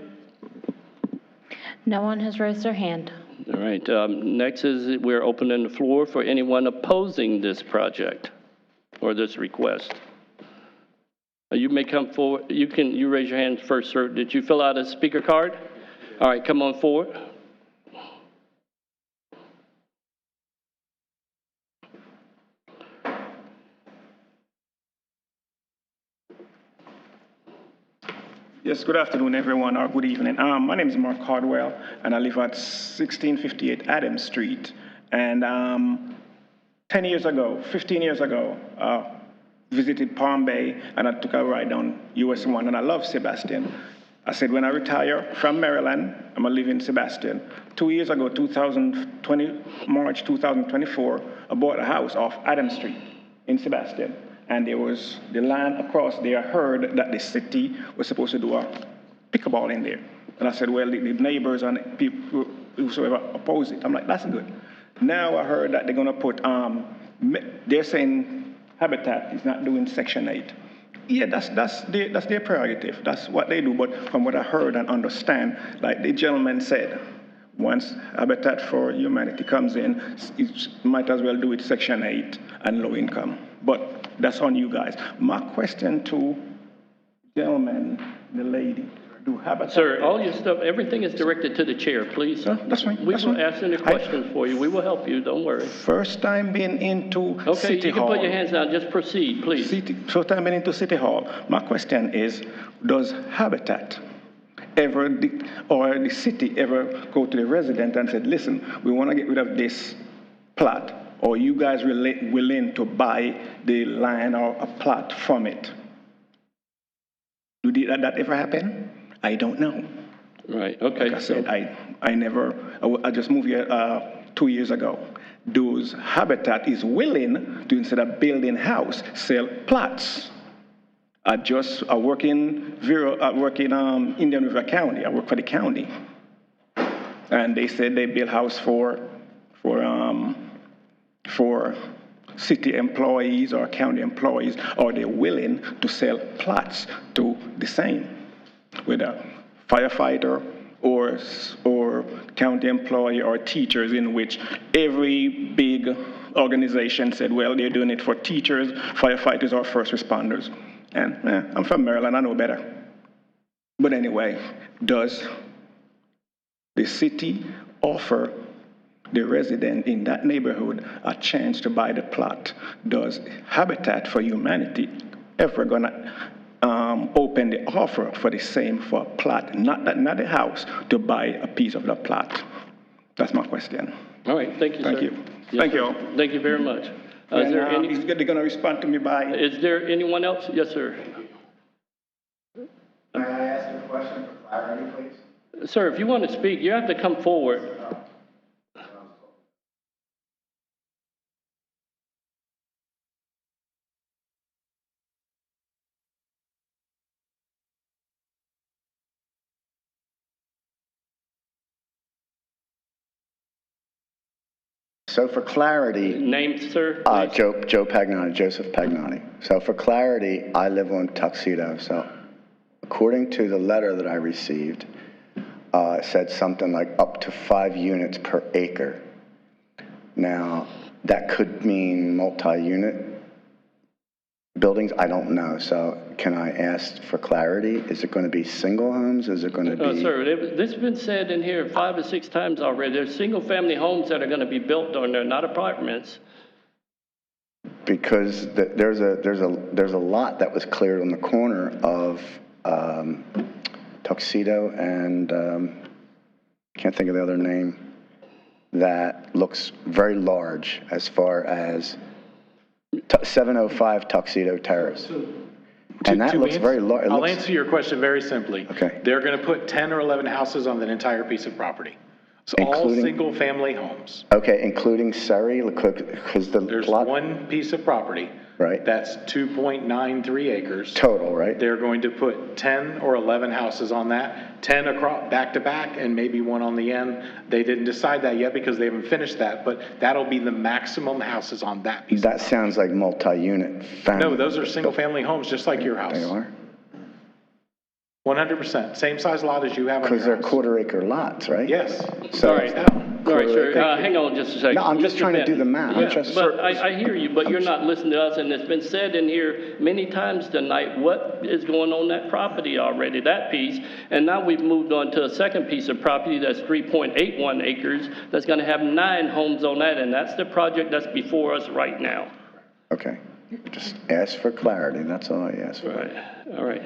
D: No one has raised their hand.
A: All right, next is we're opening the floor for anyone opposing this project or this request. You may come forward. You raise your hand first, sir. Did you fill out a speaker card? All right, come on forward.
O: Yes, good afternoon, everyone, or good evening. My name is Mark Cardwell, and I live at 1658 Adams Street. And 15 years ago, visited Palm Bay, and I took a ride down US 1, and I love Sebastian. I said, when I retire from Maryland, I'm gonna live in Sebastian. 2 years ago, March 2024, I bought a house off Adams Street in Sebastian. And there was the land across there. I heard that the city was supposed to do a pickleball in there. And I said, well, the neighbors and people whosoever oppose it. I'm like, that's good. Now I heard that they're gonna put, they're saying Habitat is not doing Section 8. Yeah, that's their prerogative. That's what they do. But from what I heard and understand, like the gentleman said, once Habitat for Humanity comes in, it might as well do it Section 8 and low income. But that's on you guys. My question to gentleman, the lady, do Habitat...
A: Sir, all your stuff, everything is directed to the chair, please.
O: That's fine.
A: We will ask any questions for you. We will help you, don't worry.
O: First time being into City Hall.
A: Okay, you can put your hands down. Just proceed, please.
O: First time being into City Hall. My question is, does Habitat ever, or the city ever go to the resident and said, listen, we want to get rid of this plot, or you guys willing to buy the land or a plot from it? Did that ever happen? I don't know.
A: Right, okay.
O: Like I said, I just moved here 2 years ago. Those Habitat is willing to, instead of building house, sell plots. I work in Indian River County. I work for the county. And they said they build house for city employees or county employees, or they're willing to sell plots to the same. with a firefighter or county employee or teachers, in which every big organization said, well, they're doing it for teachers, firefighters, or first responders. And I'm from Maryland, I know better. But anyway, does the city offer the resident in that neighborhood a chance to buy the plot? Does Habitat for Humanity ever gonna open the offer for the same for a plot, not a house, to buy a piece of the plot? That's my question.
A: All right, thank you, sir.
O: Thank you.
A: Yes,
O: Thank
A: sir.
O: you all.
A: Thank you very much. Is
O: And,
A: there any?
O: they're gonna respond to me by.
A: Is there anyone else? Yes, sir.
H: May I ask a question for clarity, please?
A: Sir, if you want to speak, you have to come forward.
H: So for clarity,
A: Name, sir?
H: Joe Pagnotti, Joseph Pagnotti. So for clarity, I live on Tuxedo. So according to the letter that I received, it said something like up to 5 units per acre. Now, that could mean multi-unit buildings. I don't know. So can I ask for clarity? Is it going to be single homes? Is it going to be?
A: Sir, this has been said in here 5 or 6 times already. There's single-family homes that are going to be built on there, not apartments.
H: Because there's a lot that was cleared on the corner of Tuxedo and can't think of the other name, that looks very large as far as 705 Tuxedo Terrace. And that looks very large.
C: I'll answer your question very simply.
H: Okay.
C: They're going to put 10 or 11 houses on that entire piece of property. So all single-family homes.
H: Okay, including Surrey, because the
C: There's
H: plot.
C: one piece of property.
H: Right.
C: That's 2.93 acres.
H: Total, right?
C: They're going to put 10 or 11 houses on that, 10 across, back to back, and maybe one on the end. They didn't decide that yet because they haven't finished that, but that'll be the maximum houses on that piece.
H: That sounds like multi-unit family.
C: No, those are single-family homes, just like your house.
H: They are?
C: 100%. Same size lot as you have on your
H: Because they're
C: house.
H: quarter-acre lots, right?
C: Yes.
H: So,
A: All right, sir, hang on just a second.
H: No, I'm just
A: Mr.
H: trying to
A: Benton.
H: do the math.
A: Yeah, but I hear you, but you're not listening to us, and it's been said in here many times tonight, what is going on that property already, that piece, and now we've moved on to a second piece of property that's 3.81 acres, that's gonna have 9 homes on that, and that's the project that's before us right now.
H: Okay. Just ask for clarity. That's all I ask for.
A: Right, all right.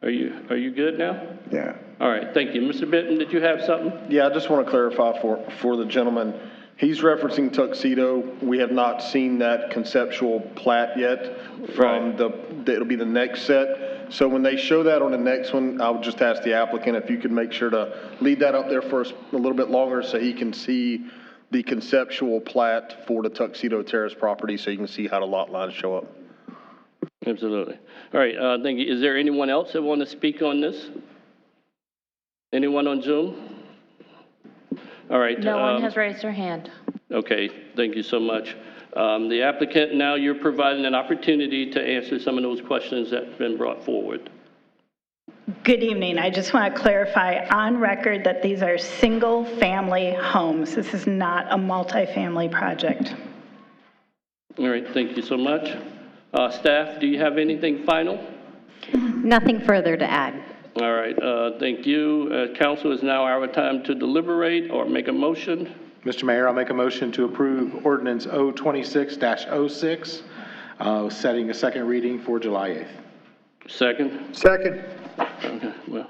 A: Are you good now?
H: Yeah.
A: All right, thank you. Mr. Benton, did you have something?
K: Yeah, I just want to clarify for the gentleman. He's referencing Tuxedo. We have not seen that conceptual plat yet from it'll be the next set. So when they show that on the next one, I would just ask the applicant if you could make sure to leave that up there for us a little bit longer so he can see the conceptual plat for the Tuxedo Terrace property so you can see how the lot lines show up.
A: Absolutely. All right, thank you. Is there anyone else that want to speak on this? Anyone on Zoom? All right.
D: No one has raised their hand.
A: Okay, thank you so much. The applicant, now you're providing an opportunity to answer some of those questions that have been brought forward.
J: Good evening. I just want to clarify on record that these are single-family homes. This is not a multifamily project.
A: All right, thank you so much. Staff, do you have anything final?
B: Nothing further to add.
A: All right, thank you. Council, is now our time to deliberate or make a motion.
C: Mr. Mayor, I'll make a motion to approve ordinance 026-06, setting a second reading for July 8th.
A: Second?
M: Second.
A: Okay, well,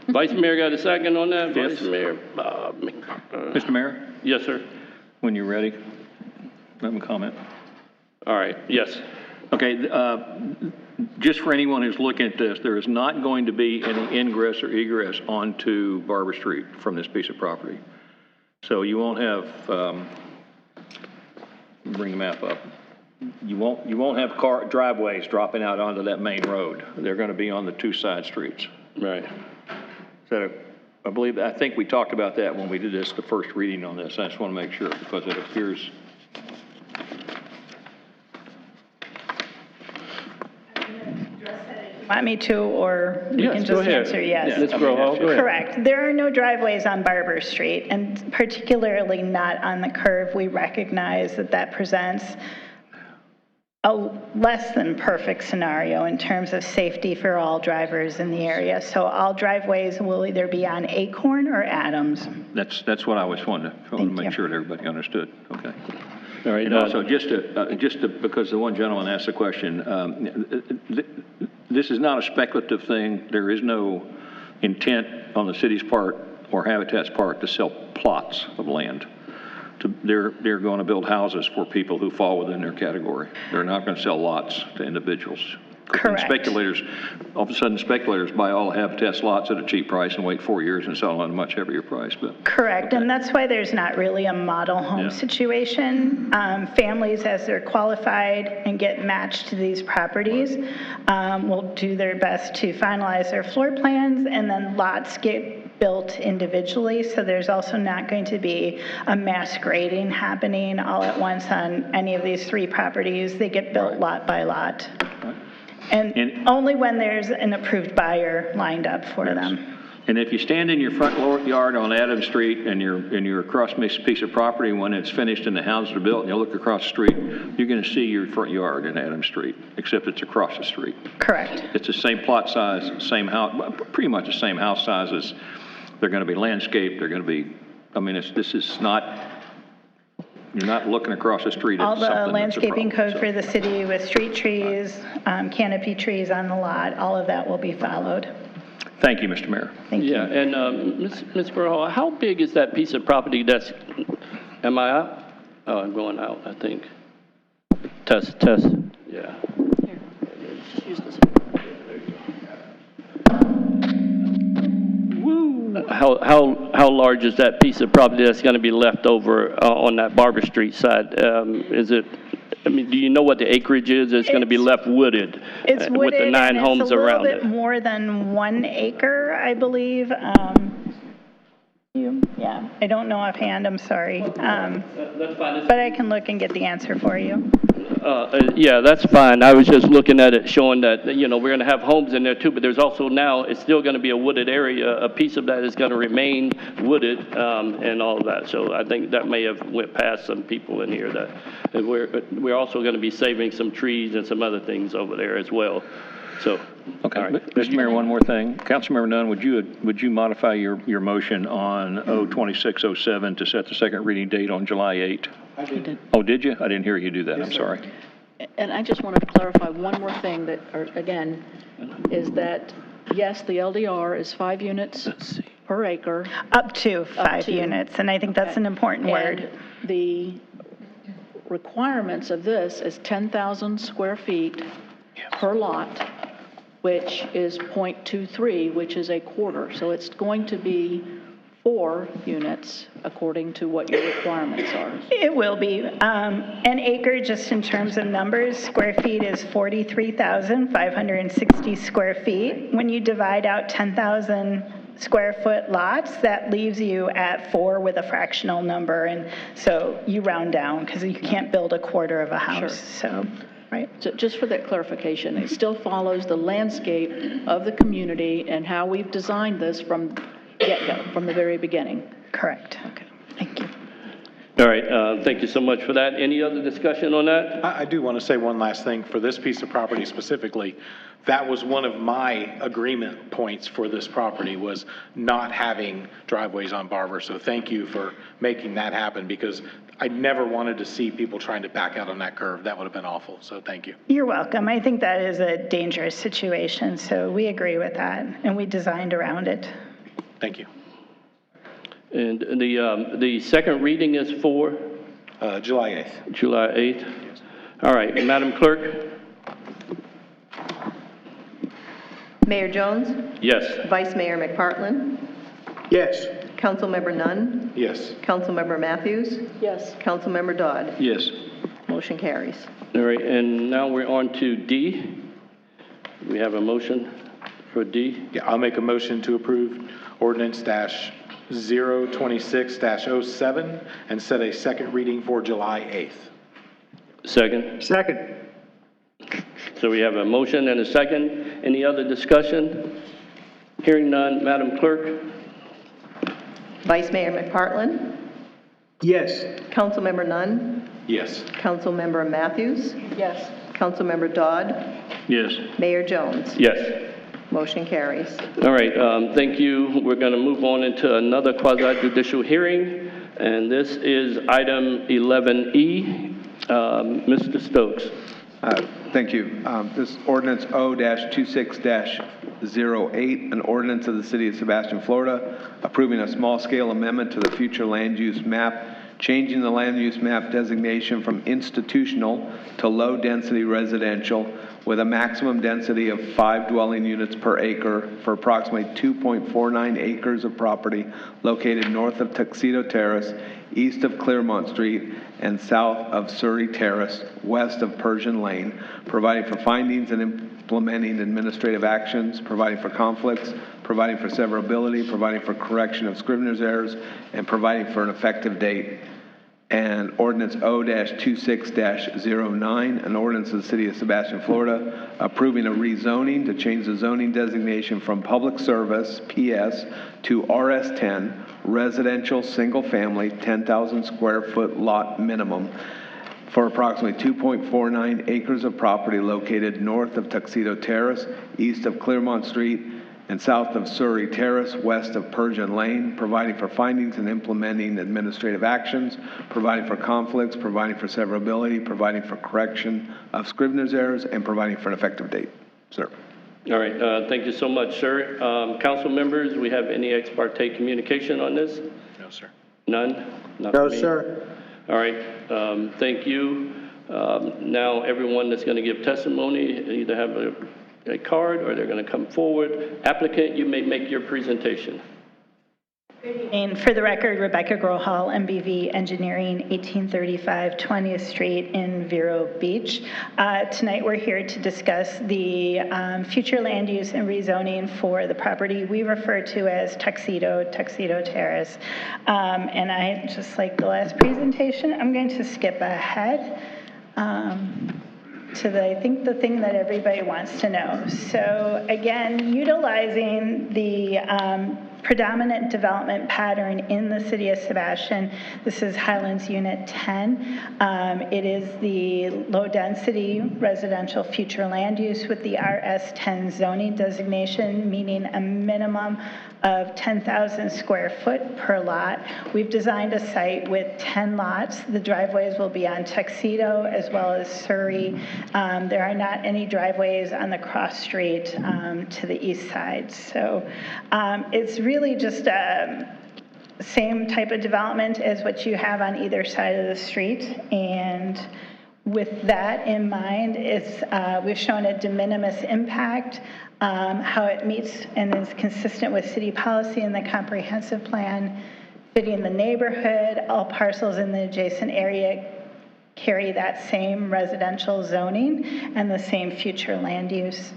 A: Vice Mayor got a second on that?
G: Yes.
A: Vice Mayor,
G: Mr. Mayor,
A: yes, sir.
G: when you're ready, let me comment.
A: All right, yes.
G: Okay, just for anyone who's looking at this, there is not going to be any ingress or egress onto Barber Street from this piece of property. So you won't have, bring the map up. You won't have driveways dropping out onto that main road. They're going to be on the 2 side streets.
A: Right.
G: So I think we talked about that when we did this, the first reading on this. I just want to make sure because it appears.
J: Want me to, or we
A: Yes,
J: can
A: go
J: just
A: ahead.
J: answer yes?
A: Ms. Grohol, go ahead.
J: Correct. There are no driveways on Barber Street, and particularly not on the curve. We recognize that that presents a less than perfect scenario in terms of safety for all drivers in the area. So all driveways will either be on Acorn or Adams.
G: That's what I was wanting to make sure that everybody understood. Okay.
A: All right.
G: And also, just to, because the one gentleman asked the question, this is not a speculative thing. There is no intent on the city's part or Habitat's part to sell plots of land. They're going to build houses for people who fall within their category. They're not going to sell lots to individuals.
J: Correct.
G: And speculators, all of a sudden speculators buy all Habitat's lots at a cheap price and wait 4 years and sell them at a much heavier price. But
J: Correct, and that's why there's not really a model home situation. Families, as they're qualified and get matched to these properties, will do their best to finalize their floor plans, and then lots get built individually, so there's also not going to be a mass grading happening all at once on any of these 3 properties. They get built lot by lot. And only when there's an approved buyer lined up for them.
G: And if you stand in your front yard on Adams Street and you're across this piece of property, when it's finished and the houses are built and you look across the street, you're going to see your front yard in Adams Street, except it's across the street.
J: Correct.
G: It's the same plot size, same house, pretty much the same house sizes. They're going to be landscaped. They're going to be, I mean, this is not, you're not looking across the street at
J: All
G: something
J: the
G: that's a
J: landscaping
G: problem,
J: code for the city with street trees, canopy trees on the lot, all of that will be followed.
G: Thank you, Mr. Mayor.
J: Thank you.
A: Yeah, and Ms. Grohol, how big is that piece of property that's, am I out? Oh, I'm going out, I think. Test, yeah. How large is that piece of property that's going to be left over on that Barber Street side? Is it, I mean, do you know what the acreage is? It's going to be left wooded.
J: It's wooded,
A: with the 9 homes around
J: and it's a little bit
A: it.
J: more than 1 acre, I believe. Yeah, I don't know offhand, I'm sorry.
A: That's fine.
J: But I can look and get the answer for you.
A: Yeah, that's fine. I was just looking at it, showing that, you know, we're going to have homes in there too, but there's also now, it's still going to be a wooded area. A piece of that is going to remain wooded and all of that. So I think that may have went past some people in here that we're also going to be saving some trees and some other things over there as well. So,
G: Okay,
A: all right.
G: Mr. Mayor, one more thing. Councilmember Nunn, would you modify your motion on 02607 to set the second reading date on July 8?
F: I did.
G: Oh, did you? I didn't hear you do that. I'm sorry.
F: And I just wanted to clarify one more thing that, again, is that, yes, the LDR is 5 units per acre.
J: Up to 5 units, and I think that's an important word.
F: And the requirements of this is 10,000 square feet per lot, which is 0.23, which is a quarter. So it's going to be 4 units according to what your requirements are.
J: It will be. An acre, just in terms of numbers, square feet is 43,560 square feet. When you divide out 10,000 square foot lots, that leaves you at 4 with a fractional number. And so you round down because you can't build a quarter of a house.
F: Sure.
J: So, right.
F: So just for that clarification, it still follows the landscape of the community and how we've designed this from get-go, from the very beginning.
J: Correct.
F: Okay.
J: Thank you.
A: All right, thank you so much for that. Any other discussion on that?
C: I do want to say one last thing for this piece of property specifically. That was one of my agreement points for this property, was not having driveways on Barber. So thank you for making that happen, because I never wanted to see people trying to back out on that curve. That would have been awful. So thank you.
J: You're welcome. I think that is a dangerous situation, so we agree with that, and we designed around it.
C: Thank you.
A: And the second reading is for?
C: July 8th.
A: July 8th. All right, Madam Clerk?
N: Mayor Jones?
A: Yes.
N: Vice Mayor McPartlin?
M: Yes.
N: Councilmember Nunn?
C: Yes.
N: Councilmember Matthews?
F: Yes.
N: Councilmember Dodd?
G: Yes.
N: Motion carries.
A: All right, and now we're on to D. We have a motion for D.
C: Yeah, I'll make a motion to approve ordinance -026-07 and set a second reading for July 8th.
A: Second.
M: Second.
A: So we have a motion and a second. Any other discussion? Hearing none, Madam Clerk?
N: Vice Mayor McPartlin?
M: Yes.
N: Councilmember Nunn?
C: Yes.
N: Councilmember Matthews?
F: Yes.
N: Councilmember Dodd?
G: Yes.
N: Mayor Jones?
A: Yes.
N: Motion carries.
A: All right, thank you. We're going to move on into another quasi-judicial hearing, and this is item 11E. Mr. Stokes.
I: Thank you. This ordinance O-26-08, an ordinance of the City of Sebastian, Florida, approving a small-scale amendment to the future land use map, changing the land use map designation from institutional to low-density residential with a maximum density of 5 dwelling units per acre for approximately 2.49 acres of property located north of Tuxedo Terrace, east of Clearmont Street, and south of Surrey Terrace, west of Persian Lane, providing for findings and implementing administrative actions, providing for conflicts, providing for severability, providing for correction of scrivener's errors, and providing for an effective date. And ordinance O-26-09, an ordinance of the City of Sebastian, Florida, approving a rezoning to change the zoning designation from Public Service, PS, to RS10, residential single-family, 10,000 square foot lot minimum, for approximately 2.49 acres of property located north of Tuxedo Terrace, east of Clearmont Street, and south of Surrey Terrace, west of Persian Lane, providing for findings and implementing administrative actions, providing for conflicts, providing for severability, providing for correction of scrivener's errors, and providing for an effective date. Sir.
A: All right, thank you so much, sir. Council members, we have any ex parte communication on this?
C: No, sir.
A: None? Not
M: No,
A: for me?
M: sir.
A: All right, thank you. Now, everyone that's going to give testimony either have a card or they're going to come forward. Applicant, you may make your presentation.
J: And for the record, Rebecca Grohall, MBV Engineering, 1835 20th Street in Vero Beach. Tonight we're here to discuss the future land use and rezoning for the property we refer to as Tuxedo Terrace. And I, just like the last presentation, I'm going to skip ahead to I think the thing that everybody wants to know. So again, utilizing the predominant development pattern in the City of Sebastian. This is Highlands Unit 10. It is the low-density residential future land use with the RS10 zoning designation, meaning a minimum of 10,000 square foot per lot. We've designed a site with 10 lots. The driveways will be on Tuxedo as well as Surrey. There are not any driveways on the cross street to the east side. So it's really just same type of development as what you have on either side of the street. And with that in mind, we've shown a de minimis impact, how it meets and is consistent with city policy and the comprehensive plan, fitting the neighborhood. All parcels in the adjacent area carry that same residential zoning and the same future land use.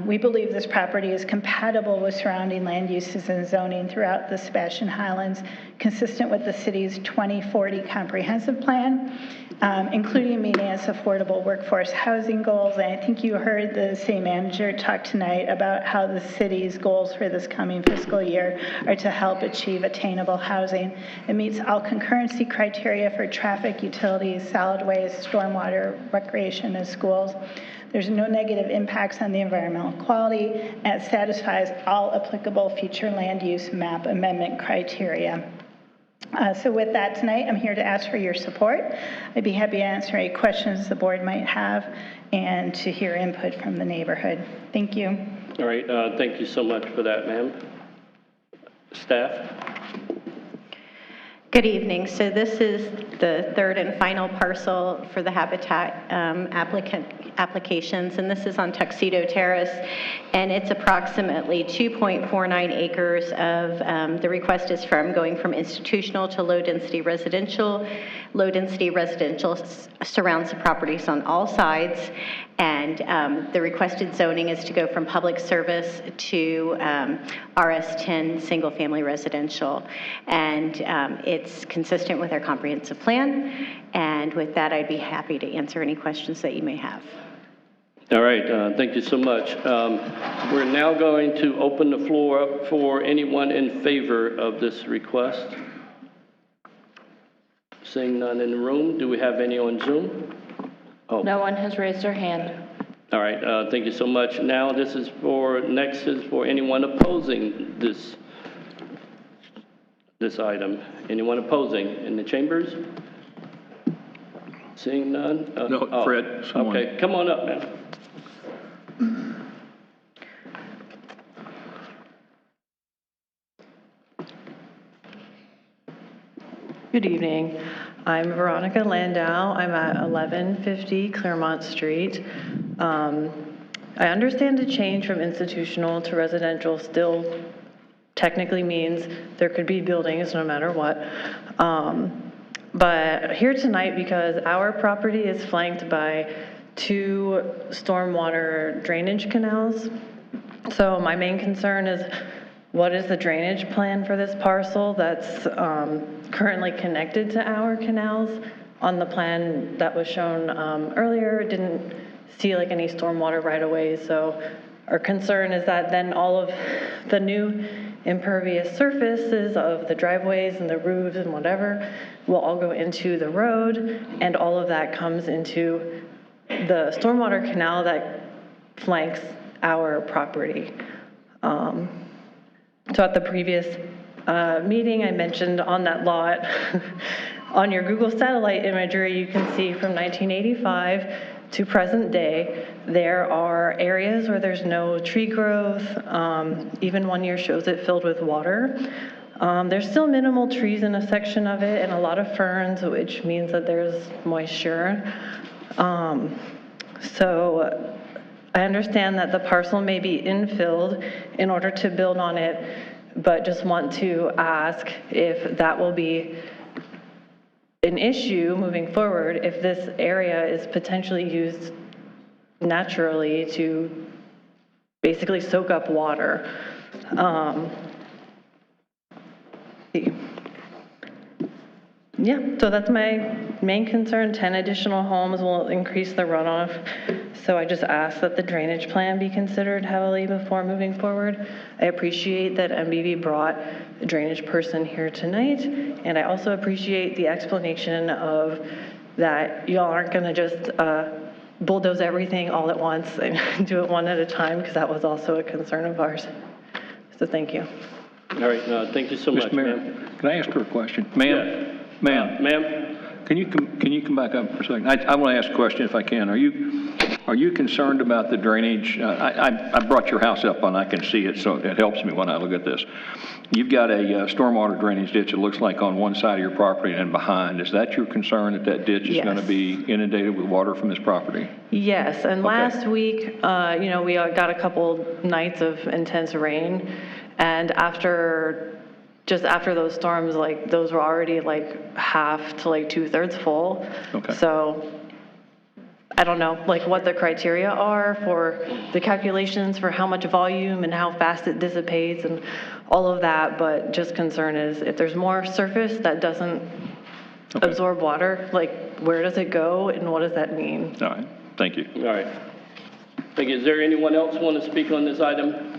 J: We believe this property is compatible with surrounding land uses and zoning throughout the Sebastian Highlands, consistent with the city's 2040 comprehensive plan, including meeting its affordable workforce housing goals. And I think you heard the city manager talk tonight about how the city's goals for this coming fiscal year are to help achieve attainable housing. It meets all concurrency criteria for traffic, utilities, solid waste, stormwater, recreation, and schools. There's no negative impacts on the environmental quality, and it satisfies all applicable future land use map amendment criteria. So with that tonight, I'm here to ask for your support. I'd be happy to answer any questions the board might have and to hear input from the neighborhood. Thank you.
A: All right, thank you so much for that, ma'am. Staff?
B: Good evening. So this is the third and final parcel for the Habitat applications, and this is on Tuxedo Terrace, and it's approximately 2.49 acres of, the request is going from institutional to low-density residential. Low-density residential surrounds the properties on all sides, and the requested zoning is to go from public service to RS10 single-family residential, and it's consistent with our comprehensive plan. And with that, I'd be happy to answer any questions that you may have.
A: All right, thank you so much. We're now going to open the floor up for anyone in favor of this request. Seeing none in the room, do we have any on Zoom? Oh.
D: No one has raised their hand.
A: All right, thank you so much. Now next is for anyone opposing this item. Anyone opposing in the chambers? Seeing none?
G: No, Fred, someone.
A: Okay, come on up, man.
N: Good evening. I'm Veronica Landau. I'm at 1150 Claremont Street. I understand the change from institutional to residential still technically means there could be buildings no matter what. But here tonight, because our property is flanked by 2 stormwater drainage canals, so my main concern is what is the drainage plan for this parcel that's currently connected to our canals? On the plan that was shown earlier, didn't see like any stormwater right away. So our concern is that then all of the new impervious surfaces of the driveways and the roofs and whatever will all go into the road, and all of that comes into the stormwater canal that flanks our property. So at the previous meeting, I mentioned on that lot, on your Google satellite imagery, you can see from 1985 to present day, there are areas where there's no tree growth. Even one year shows it filled with water. There's still minimal trees in a section of it and a lot of ferns, which means that there's moisture. So I understand that the parcel may be infilled in order to build on it, but just want to ask if that will be an issue moving forward if this area is potentially used naturally to basically soak up water. Yeah, so that's my main concern. 10 additional homes will increase the runoff. So I just ask that the drainage plan be considered heavily before moving forward. I appreciate that MBV brought a drainage person here tonight. And I also appreciate the explanation of that y'all aren't gonna just bulldoze everything all at once and do it one at a time, because that was also a concern of ours. So thank you.
A: All right, thank you so much,
G: Mr. Mayor,
A: ma'am.
G: can I ask her a question? Ma'am?
A: Yeah.
G: Ma'am?
A: Ma'am?
G: Can you come back up for a second? I want to ask a question if I can. Are you concerned about the drainage? I brought your house up and I can see it, so it helps me when I look at this. You've got a stormwater drainage ditch, it looks like, on one side of your property and behind. Is that your concern, that that ditch is going to be inundated with water from this property?
N: Yes, and last week, we got a couple nights of intense rain, and just after those storms, like, those were already like half to like 2/3 full.
G: Okay.
N: So I don't know like what the criteria are for the calculations for how much volume and how fast it dissipates and all of that, but just concern is if there's more surface that doesn't absorb water, like, where does it go and what does that mean?
G: All right, thank you.
A: All right. Thank you. Is there anyone else want to speak on this item?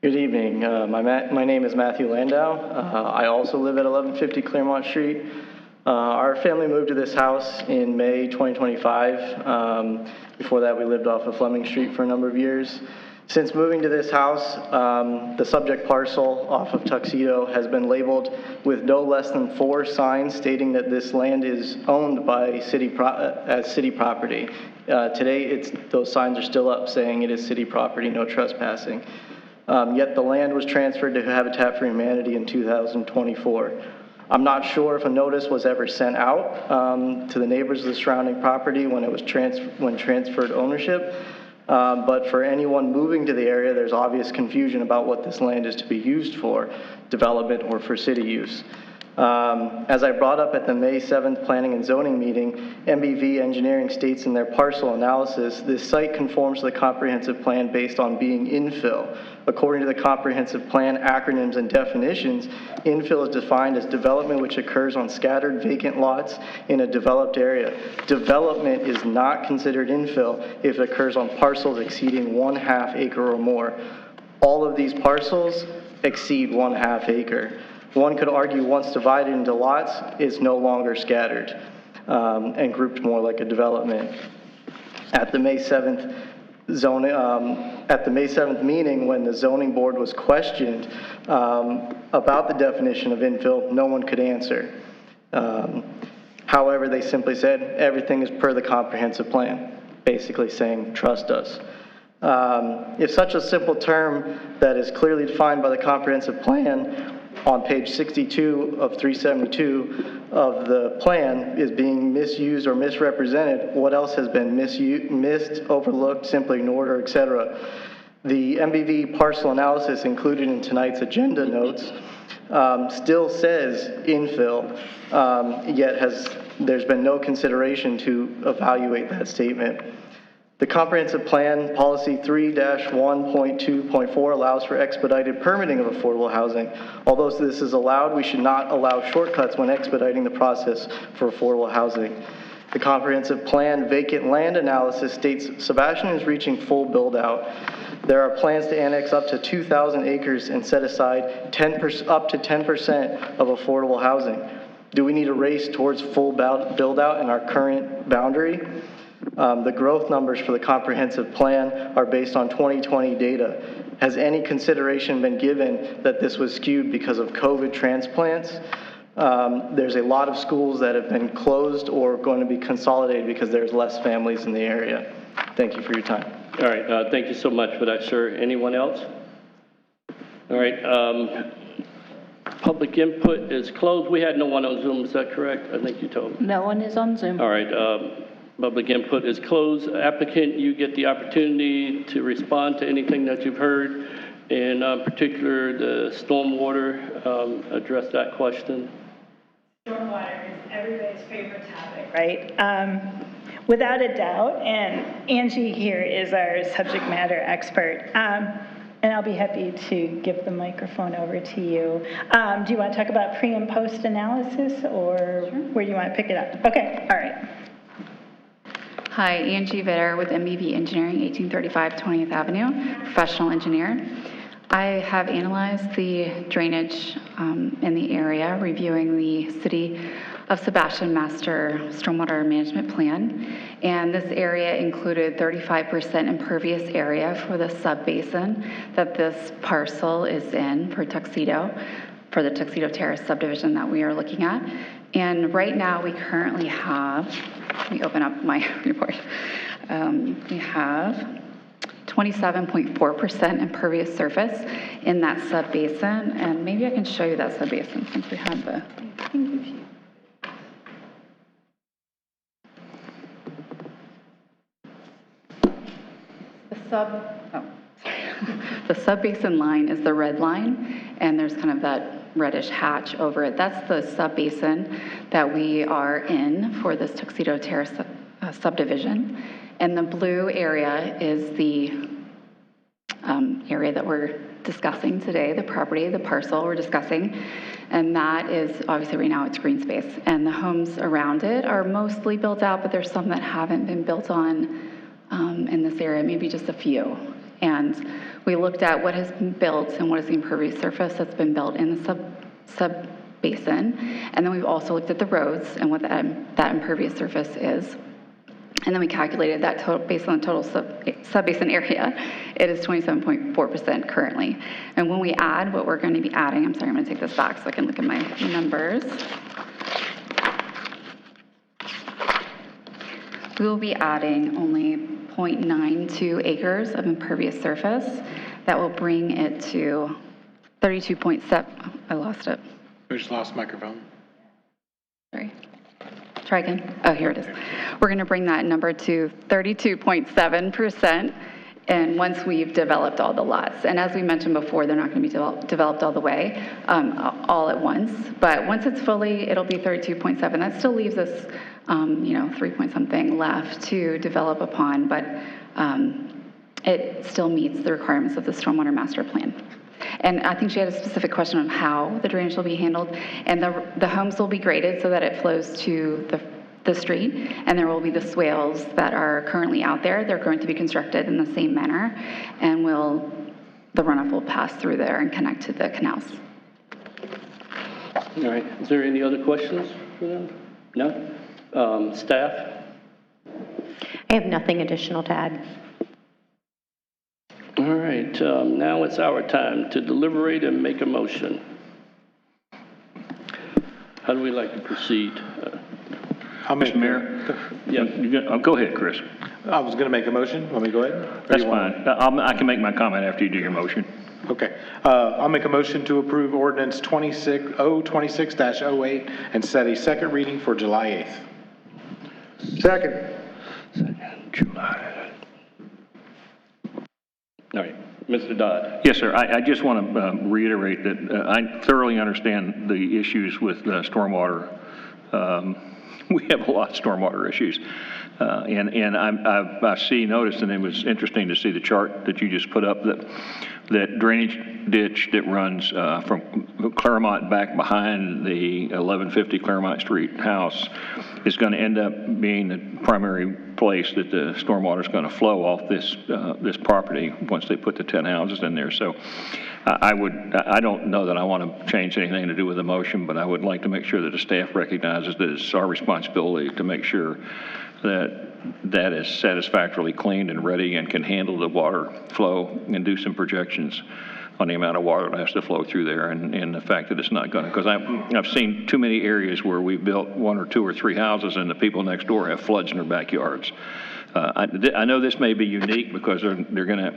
P: Good evening. My name is Matthew Landau. I also live at 1150 Claremont Street. Our family moved to this house in May 2025. Before that, we lived off of Fleming Street for a number of years. Since moving to this house, the subject parcel off of Tuxedo has been labeled with no less than 4 signs stating that this land is owned by as city property. Today, those signs are still up saying it is city property, no trespassing. Yet the land was transferred to Habitat for Humanity in 2024. I'm not sure if a notice was ever sent out to the neighbors of the surrounding property when it was transferred ownership. But for anyone moving to the area, there's obvious confusion about what this land is to be used for, development or for city use. As I brought up at the May 7th Planning and Zoning meeting, MBV Engineering states in their parcel analysis, this site conforms to the comprehensive plan based on being infill. According to the comprehensive plan acronyms and definitions, infill is defined as development which occurs on scattered vacant lots in a developed area. Development is not considered infill if it occurs on parcels exceeding 1/2 acre or more. All of these parcels exceed 1/2 acre. One could argue once divided into lots, it's no longer scattered and grouped more like a development. At the May 7th meeting, when the zoning board was questioned about the definition of infill, no one could answer. However, they simply said everything is per the comprehensive plan, basically saying trust us. If such a simple term that is clearly defined by the comprehensive plan on page 62 of 372 of the plan is being misused or misrepresented, what else has been missed, overlooked, simply ignored, or et cetera? The MBV parcel analysis included in tonight's agenda notes still says infill, yet there's been no consideration to evaluate that statement. The comprehensive plan policy 3-1.2.4 allows for expedited permitting of affordable housing. Although this is allowed, we should not allow shortcuts when expediting the process for affordable housing. The comprehensive plan vacant land analysis states Sebastian is reaching full build out. There are plans to annex up to 2,000 acres and set aside up to 10% of affordable housing. Do we need a race towards full build out in our current boundary? The growth numbers for the comprehensive plan are based on 2020 data. Has any consideration been given that this was skewed because of COVID transplants? There's a lot of schools that have been closed or going to be consolidated because there's less families in the area. Thank you for your time.
A: All right, thank you so much for that, sir. Anyone else? All right, public input is closed. We had no one on Zoom, is that correct? I think you told me.
D: No one is on Zoom.
A: All right, public input is closed. Applicant, you get the opportunity to respond to anything that you've heard. In particular, the stormwater, address that question.
J: Stormwater is everybody's favorite topic, right? Without a doubt, and Angie here is our subject matter expert. And I'll be happy to give the microphone over to you. Do you want to talk about pre and post analysis, or where do you want to pick it up? Okay, all right.
Q: Hi, Angie Vitter with MBV Engineering, 1835 20th Avenue, professional engineer. I have analyzed the drainage in the area, reviewing the City of Sebastian Master Stormwater Management Plan. And this area included 35% impervious area for the sub-basin that this parcel is in for Tuxedo, for the Tuxedo Terrace subdivision that we are looking at. And right now we currently have, let me open up my report. We have 27.4% impervious surface in that sub-basin. And maybe I can show you that sub-basin since we have the, the sub-basin line is the red line, and there's kind of that reddish hatch over it. That's the sub-basin that we are in for this Tuxedo Terrace subdivision. And the blue area is the area that we're discussing today, the property, the parcel we're discussing. And that is, obviously right now it's green space. And the homes around it are mostly built out, but there's some that haven't been built on in this area, maybe just a few. And we looked at what has been built and what is the impervious surface that's been built in the sub-basin. And then we've also looked at the roads and what that impervious surface is. And then we calculated that total, based on the total sub-basin area, it is 27.4% currently. And when we add what we're going to be adding, I'm sorry, I'm going to take this back so I can look at my numbers. We will be adding only 0.92 acres of impervious surface. That will bring it to 32.7, I lost it.
C: We just lost microphone.
Q: Sorry. Try again. Oh, here it is. We're going to bring that number to 32.7% And once we've developed all the lots, and as we mentioned before, they're not going to be developed all the way, all at once. But once it's fully, it'll be 32.7. That still leaves us, 3 point something left to develop upon, but it still meets the requirements of the Stormwater Master Plan. And I think she had a specific question on how the drainage will be handled. And the homes will be graded so that it flows to the street, and there will be the swales that are currently out there. They're going to be constructed in the same manner, and the runoff will pass through there and connect to the canals.
A: All right, is there any other questions for them? No? Staff?
B: I have nothing additional to add.
A: All right, now it's our time to deliberate and make a motion. How do we like to proceed?
G: Mr. Mayor?
A: Yeah.
G: Go ahead, Chris.
C: I was going to make a motion. Let me go ahead.
G: That's fine. I can make my comment after you do your motion.
C: Okay. I'll make a motion to approve ordinance 26-08 and set a second reading for July 8th.
M: Second.
A: July. All right, Mr. Dodd.
G: Yes, sir. I just want to reiterate that I thoroughly understand the issues with stormwater. We have a lot of stormwater issues. And I noticed, and it was interesting to see the chart that you just put up, that drainage ditch that runs from Claremont back behind the 1150 Claremont Street house is going to end up being the primary place that the stormwater is going to flow off this property once they put the 10 houses in there. So I don't know that I want to change anything to do with the motion, but I would like to make sure that the staff recognizes that it's our responsibility to make sure that is satisfactorily cleaned and ready and can handle the water flow and do some projections on the amount of water that has to flow through there and the fact that it's not going to, because I've seen too many areas where we've built 1 or 2 or 3 houses and the people next door have floods in their backyards. I know this may be unique because they're going to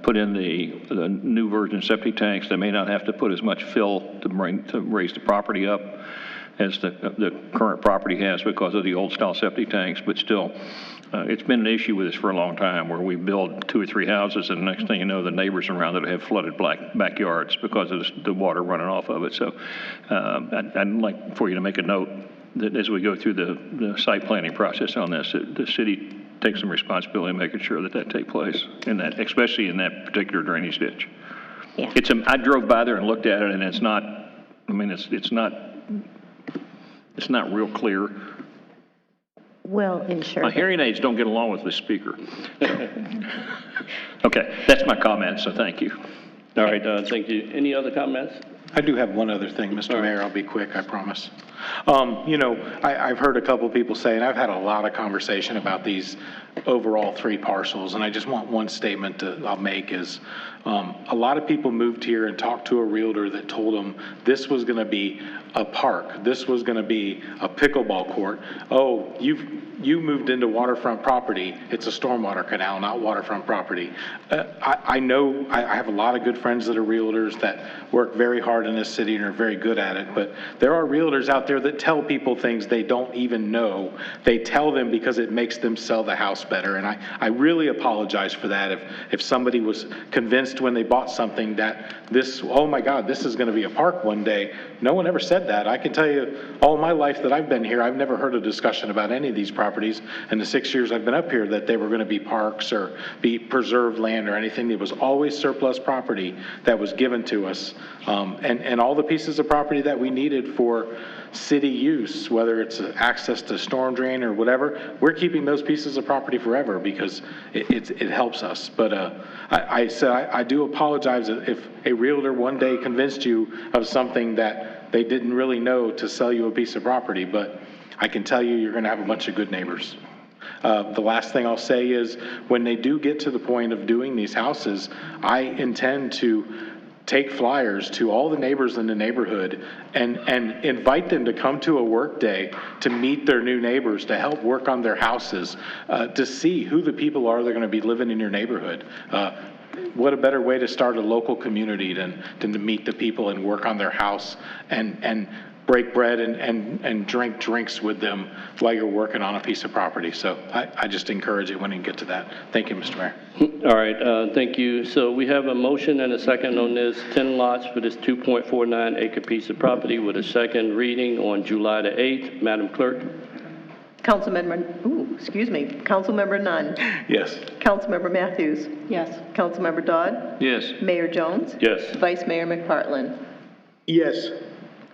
G: put in the new version septic tanks. They may not have to put as much fill to raise the property up as the current property has because of the old style septic tanks, but still, it's been an issue with us for a long time where we build 2 or 3 houses and the next thing you know, the neighbors around it have flooded backyards because of the water running off of it. So I'd like for you to make a note that as we go through the site planning process on this, that the city takes some responsibility in making sure that takes place, especially in that particular drainage ditch.
B: Yeah.
G: I drove by there and looked at it, and it's not real clear.
B: Will ensure.
G: My hearing aids don't get along with this speaker. Okay, that's my comment, so thank you.
A: All right, thank you. Any other comments?
C: I do have one other thing, Mr. Mayor. I'll be quick, I promise. I've heard a couple people say, and I've had a lot of conversation about these overall 3 parcels, and I just want one statement I'll make is a lot of people moved here and talked to a realtor that told them this was going to be a park. This was going to be a pickleball court. Oh, you moved into waterfront property. It's a stormwater canal, not waterfront property. I know I have a lot of good friends that are realtors that work very hard in this city and are very good at it, but there are realtors out there that tell people things they don't even know. They tell them because it makes them sell the house better, and I really apologize for that. If somebody was convinced when they bought something that oh my God, this is going to be a park one day. No one ever said that. I can tell you all my life that I've been here, I've never heard a discussion about any of these properties in the 6 years I've been up here that they were going to be parks or be preserved land or anything. It was always surplus property that was given to us. And all the pieces of property that we needed for city use, whether it's access to storm drain or whatever, we're keeping those pieces of property forever because it helps us. But I do apologize if a realtor one day convinced you of something that they didn't really know to sell you a piece of property, but I can tell you you're going to have a bunch of good neighbors. The last thing I'll say is when they do get to the point of doing these houses, I intend to take flyers to all the neighbors in the neighborhood and invite them to come to a work day to meet their new neighbors, to help work on their houses, to see who the people are that are going to be living in your neighborhood. What a better way to start a local community than to meet the people and work on their house and break bread and drink drinks with them while you're working on a piece of property. So I just encourage you when you get to that. Thank you, Mr. Mayor.
A: All right, thank you. So we have a motion and a second on this 10 lots for this 2.49 acre piece of property with a second reading on July the 8th. Madam Clerk?
R: Councilmember Nunn.
C: Yes.
R: Councilmember Matthews.
F: Yes.
R: Councilmember Dodd.
G: Yes.
R: Mayor Jones.
A: Yes.
R: Vice Mayor McPartlin.
M: Yes.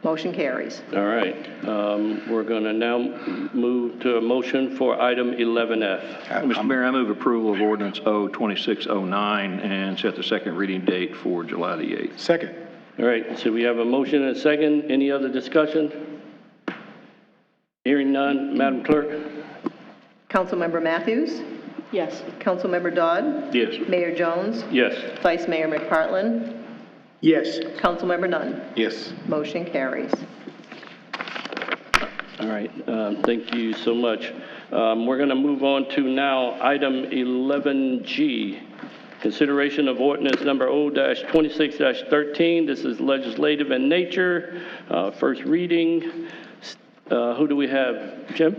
R: Motion carries.
A: All right, we're going to now move to a motion for item 11F.
G: Mr. Mayor, I move approval of ordinance O-2609 and set the second reading date for July the 8th.
C: Second.
A: All right, so we have a motion and a second. Any other discussion? Hearing none, Madam Clerk?
R: Councilmember Matthews.
F: Yes.
R: Councilmember Dodd.
A: Yes.
R: Mayor Jones.
A: Yes.
R: Vice Mayor McPartlin.
M: Yes.
R: Councilmember Nunn.
C: Yes.
R: Motion carries.
A: All right, thank you so much. We're going to move on to now item 11G, consideration of ordinance number O-26-13. This is legislative in nature. First reading. Who do we have? Jim?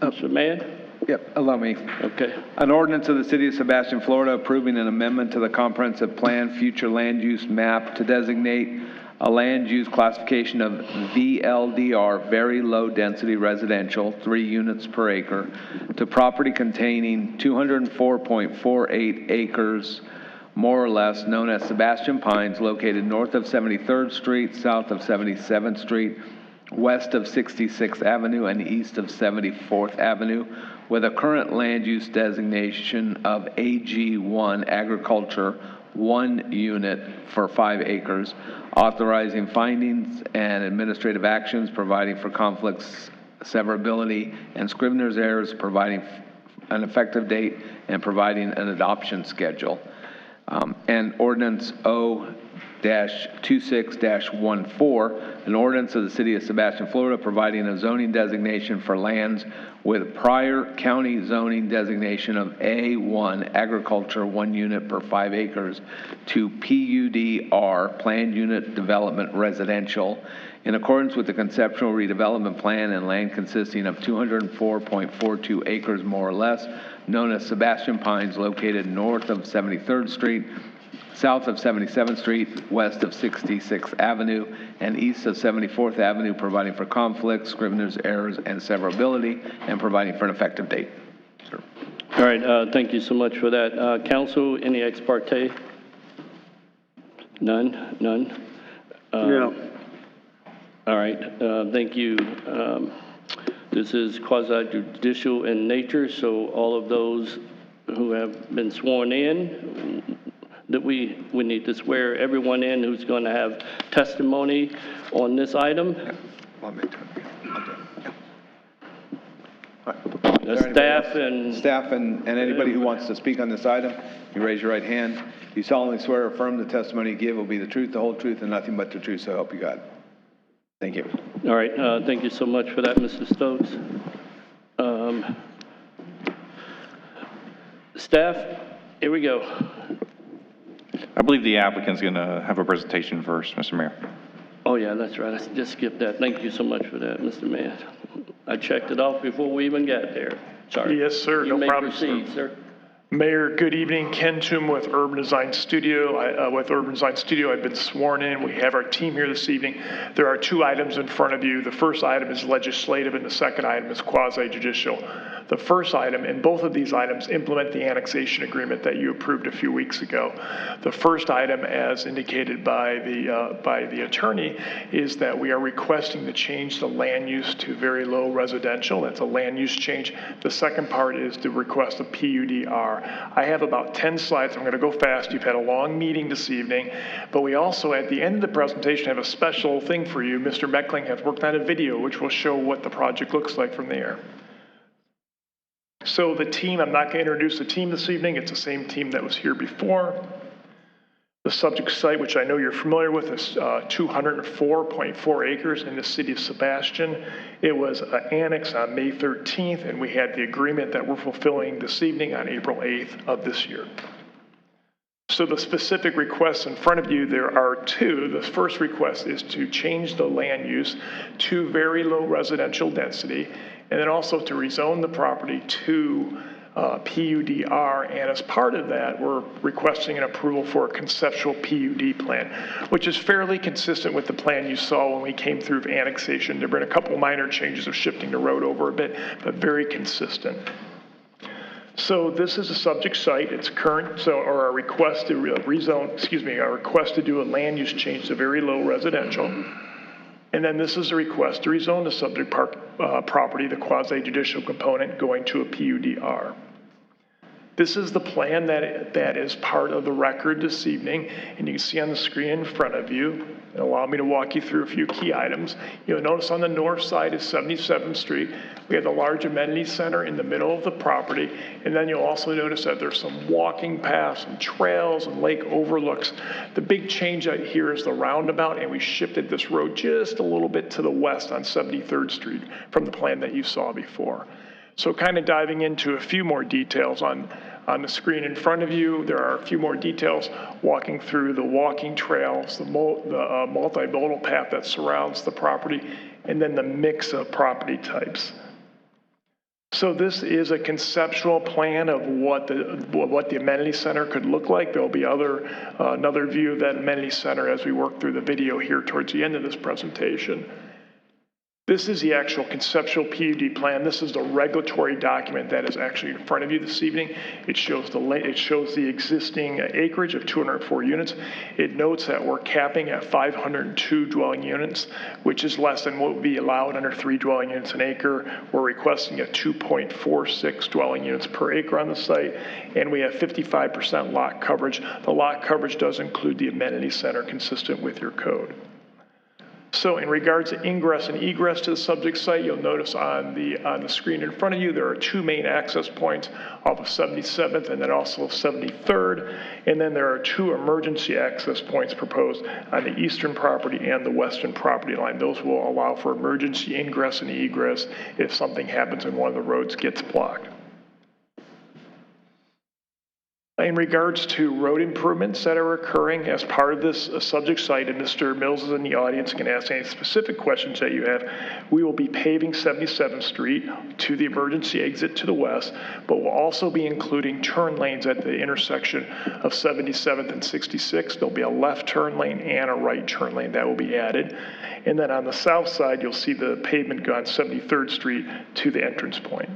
A: Mr. Mann?
I: Yep, allow me.
A: Okay.
I: An ordinance of the City of Sebastian, Florida, approving an amendment to the comprehensive plan future land use map to designate a land use classification of VLDR, very low density residential, 3 units per acre, to property containing 204.48 acres, more or less, known as Sebastian Pines, located north of 73rd Street, south of 77th Street, west of 66th Avenue, and east of 74th Avenue, with a current land use designation of AG1 agriculture, 1 unit for 5 acres, authorizing findings and administrative actions, providing for conflicts, severability, and scrivener's errors, providing an effective date, and providing an adoption schedule. And ordinance O-26-14, an ordinance of the City of Sebastian, Florida, providing a zoning designation for lands with prior county zoning designation of A1 agriculture, 1 unit per 5 acres, to PUDR, planned unit development residential, in accordance with the conceptual redevelopment plan, and land consisting of 204.42 acres more or less, known as Sebastian Pines, located north of 73rd Street, south of 77th Street, west of 66th Avenue, and east of 74th Avenue, providing for conflicts, scrivener's errors, and severability, and providing for an effective date. Sir.
A: All right, thank you so much for that. Council, any ex parte? None? None?
M: No.
A: All right, thank you. This is quasi-judicial in nature, so all of those who have been sworn in, that we need to swear everyone in who's going to have testimony on this item. Staff
I: and anybody who wants to speak on this item, you raise your right hand. You solemnly swear or affirm the testimony you give will be the truth, the whole truth, and nothing but the truth, so help you God. Thank you.
A: All right, thank you so much for that, Mr. Stokes. Staff, here we go.
S: I believe the applicant's going to have a presentation first, Mr. Mayor.
A: Oh, yeah, that's right. I just skipped that. Thank you so much for that, Mr. Mann. I checked it off before we even got there. Sorry.
T: Yes, sir.
A: You
T: No
A: may
T: problem,
A: proceed, sir.
T: Mayor, good evening. Ken Toom with Urban Design Studio. I've been sworn in. We have our team here this evening. There are 2 items in front of you. The first item is legislative and the second item is quasi-judicial. The first item, and both of these items implement the annexation agreement that you approved a few weeks ago. The first item, as indicated by the attorney, is that we are requesting to change the land use to very low residential. That's a land use change. The second part is to request a PUDR. I have about 10 slides. I'm going to go fast. You've had a long meeting this evening, but we also, at the end of the presentation, have a special thing for you. Mr. Meckling has worked on a video which will show what the project looks like from the air. So the team, I'm not going to introduce the team this evening. It's the same team that was here before. The subject site, which I know you're familiar with, is 204.4 acres in the city of Sebastian. It was annexed on May 13th, and we had the agreement that we're fulfilling this evening on April 8th of this year. So the specific requests in front of you, there are two. The first request is to change the land use to very low residential density, and then also to rezone the property to PUDR. And as part of that, we're requesting an approval for a conceptual PUD plan, which is fairly consistent with the plan you saw when we came through annexation. There have been a couple minor changes of shifting the road over a bit, but very consistent. So this is a subject site. It's current, or a request to rezone, a request to do a land use change to very low residential. And then this is a request to rezone the subject property, the quasi-judicial component, going to a PUDR. This is the plan that is part of the record this evening, and you can see on the screen in front of you. And allow me to walk you through a few key items. You'll notice on the north side is 77th Street. We have the large amenity center in the middle of the property, and then you'll also notice that there's some walking paths and trails and lake overlooks. The big change out here is the roundabout, and we shifted this road just a little bit to the west on 73rd Street from the plan that you saw before. So kind of diving into a few more details on the screen in front of you, there are a few more details walking through the walking trails, the multimodal path that surrounds the property, and then the mix of property types. So this is a conceptual plan of what the amenity center could look like. There'll be another view of that amenity center as we work through the video here towards the end of this presentation. This is the actual conceptual PUD plan. This is the regulatory document that is actually in front of you this evening. It shows the existing acreage of 204 units. It notes that we're capping at 502 dwelling units, which is less than what would be allowed under 3 dwelling units an acre. We're requesting a 2.46 dwelling units per acre on the site, and we have 55% lot coverage. The lot coverage does include the amenity center consistent with your code. So in regards to ingress and egress to the subject site, you'll notice on the screen in front of you, there are 2 main access points off of 77th and then also 73rd. And then there are 2 emergency access points proposed on the eastern property and the western property line. Those will allow for emergency ingress and egress if something happens and one of the roads gets blocked. In regards to road improvements that are occurring as part of this subject site, and Mr. Mills is in the audience, can ask any specific questions that you have, we will be paving 77th Street to the emergency exit to the west, but we'll also be including turn lanes at the intersection of 77th and 66. There'll be a left turn lane and a right turn lane that will be added. And then on the south side, you'll see the pavement go on 73rd Street to the entrance point.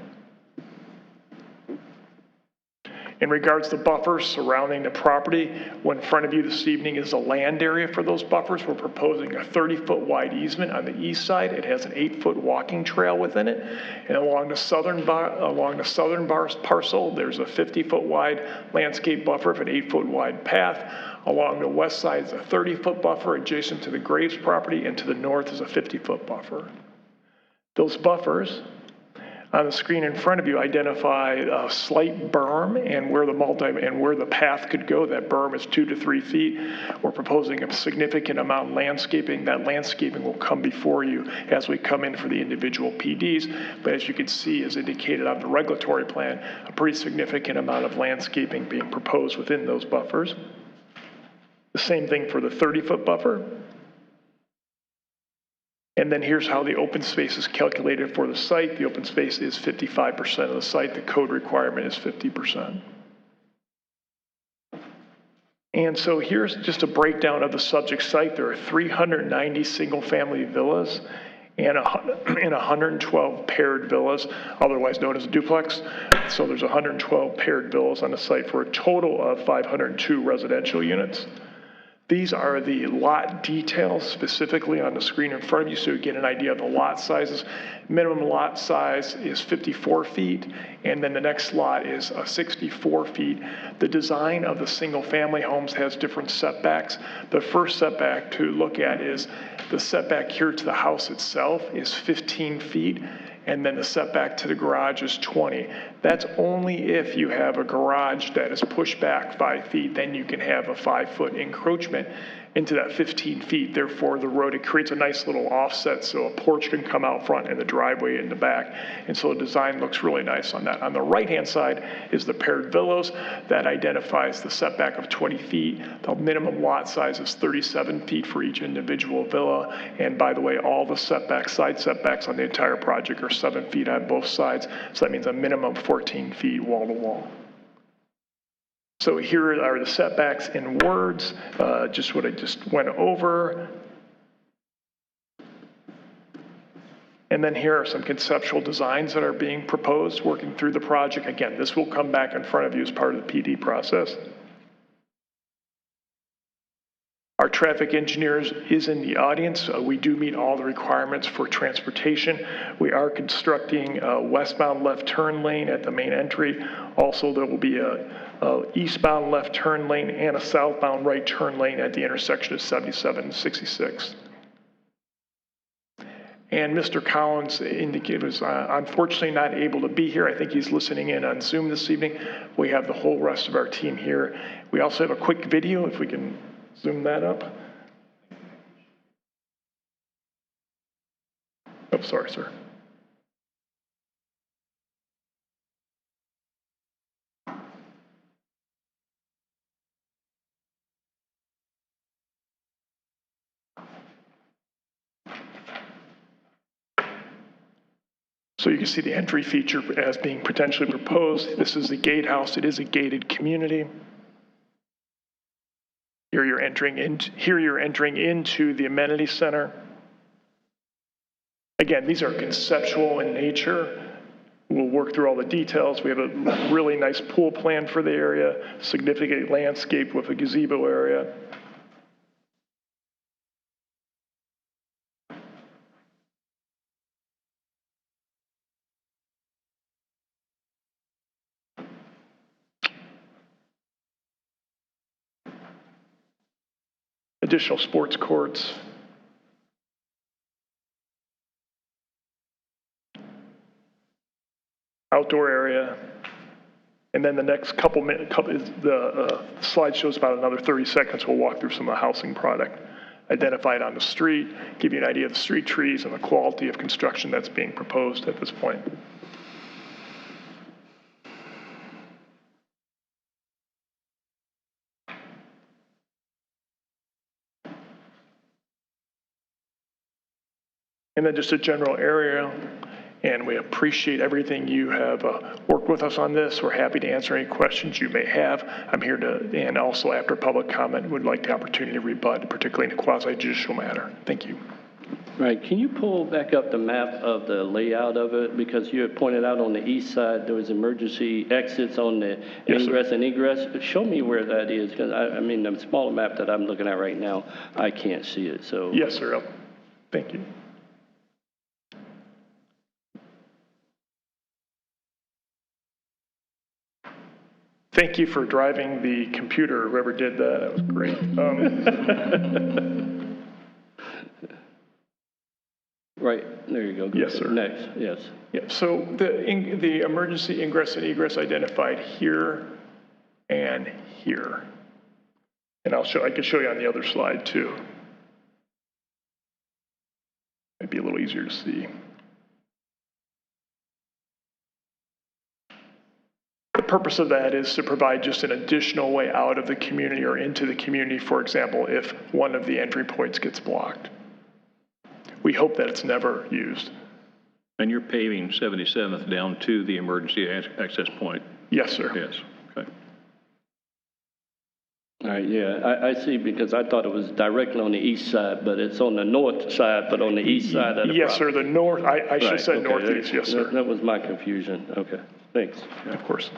T: In regards to buffers surrounding the property, what in front of you this evening is the land area for those buffers. We're proposing a 30-foot wide easement on the east side. It has an 8-foot walking trail within it. And along the southern parcel, there's a 50-foot wide landscape buffer of an 8-foot wide path. Along the west side is a 30-foot buffer adjacent to the Graves property, and to the north is a 50-foot buffer. Those buffers on the screen in front of you identify a slight berm and where the path could go. That berm is 2 to 3 feet. We're proposing a significant amount of landscaping. That landscaping will come before you as we come in for the individual PDs. But as you can see, as indicated on the regulatory plan, a pretty significant amount of landscaping being proposed within those buffers. The same thing for the 30-foot buffer. And then here's how the open space is calculated for the site. The open space is 55% of the site. The code requirement is 50%. And so here's just a breakdown of the subject site. There are 390 single-family villas and 112 paired villas, otherwise known as a duplex. So there's 112 paired villas on the site for a total of 502 residential units. These are the lot details specifically on the screen in front of you, so you get an idea of the lot sizes. Minimum lot size is 54 feet, and then the next lot is 64 feet. The design of the single-family homes has different setbacks. The first setback to look at is the setback here to the house itself is 15 feet, and then the setback to the garage is 20. That's only if you have a garage that is pushed back 5 feet, then you can have a 5-foot encroachment into that 15 feet. Therefore, the road, it creates a nice little offset so a porch can come out front and the driveway in the back. And so the design looks really nice on that. On the right-hand side is the paired villas. That identifies the setback of 20 feet. The minimum lot size is 37 feet for each individual villa. And by the way, all the setbacks, side setbacks on the entire project are 7 feet on both sides. So that means a minimum of 14 feet wall to wall. So here are the setbacks in words, just what I just went over. And then here are some conceptual designs that are being proposed, working through the project. Again, this will come back in front of you as part of the PD process. Our traffic engineers is in the audience. We do meet all the requirements for transportation. We are constructing a westbound left turn lane at the main entry. Also, there will be a eastbound left turn lane and a southbound right turn lane at the intersection of 77 and 66. And Mr. Collins indicated was unfortunately not able to be here. I think he's listening in on Zoom this evening. We have the whole rest of our team here. We also have a quick video, if we can zoom that up. Oh, sorry, sir. So you can see the entry feature as being potentially proposed. This is the gatehouse. It is a gated community. Here you're entering into the amenity center. Again, these are conceptual in nature. We'll work through all the details. We have a really nice pool plan for the area, significant landscape with a gazebo area. Additional sports courts. Outdoor area. And then the next the slide shows about another 30 seconds. We'll walk through some of the housing product identified on the street, give you an idea of the street trees and the quality of construction that's being proposed at this point. And then just a general area, and we appreciate everything you have worked with us on this. We're happy to answer any questions you may have. I'm here and also after public comment, would like the opportunity to rebut, particularly in a quasi-judicial matter. Thank you.
A: Right, can you pull back up the map of the layout of it? Because you had pointed out on the east side, there was emergency exits on the ingress and egress. Show me where that is, because I mean, the smaller map that I'm looking at right now, I can't see it, so.
T: Yes, sir, thank you. Thank you for driving the computer, whoever did that. That was great.
A: Right, there you go.
T: Yes, sir.
A: Next, yes.
T: Yeah, so the emergency ingress and egress identified here and here. And I can show you on the other slide too. Might be a little easier to see. The purpose of that is to provide just an additional way out of the community or into the community, for example, if one of the entry points gets blocked. We hope that it's never used.
G: And you're paving 77th down to the emergency access point?
T: Yes, sir.
G: Yes, okay.
A: All right, yeah, I see, because I thought it was directly on the east side, but it's on the north side, but on the east side of the
T: Yes, sir, the north, I should have said
A: okay.
T: northeast, yes, sir.
A: That was my confusion, okay, thanks.
T: Yeah, of course.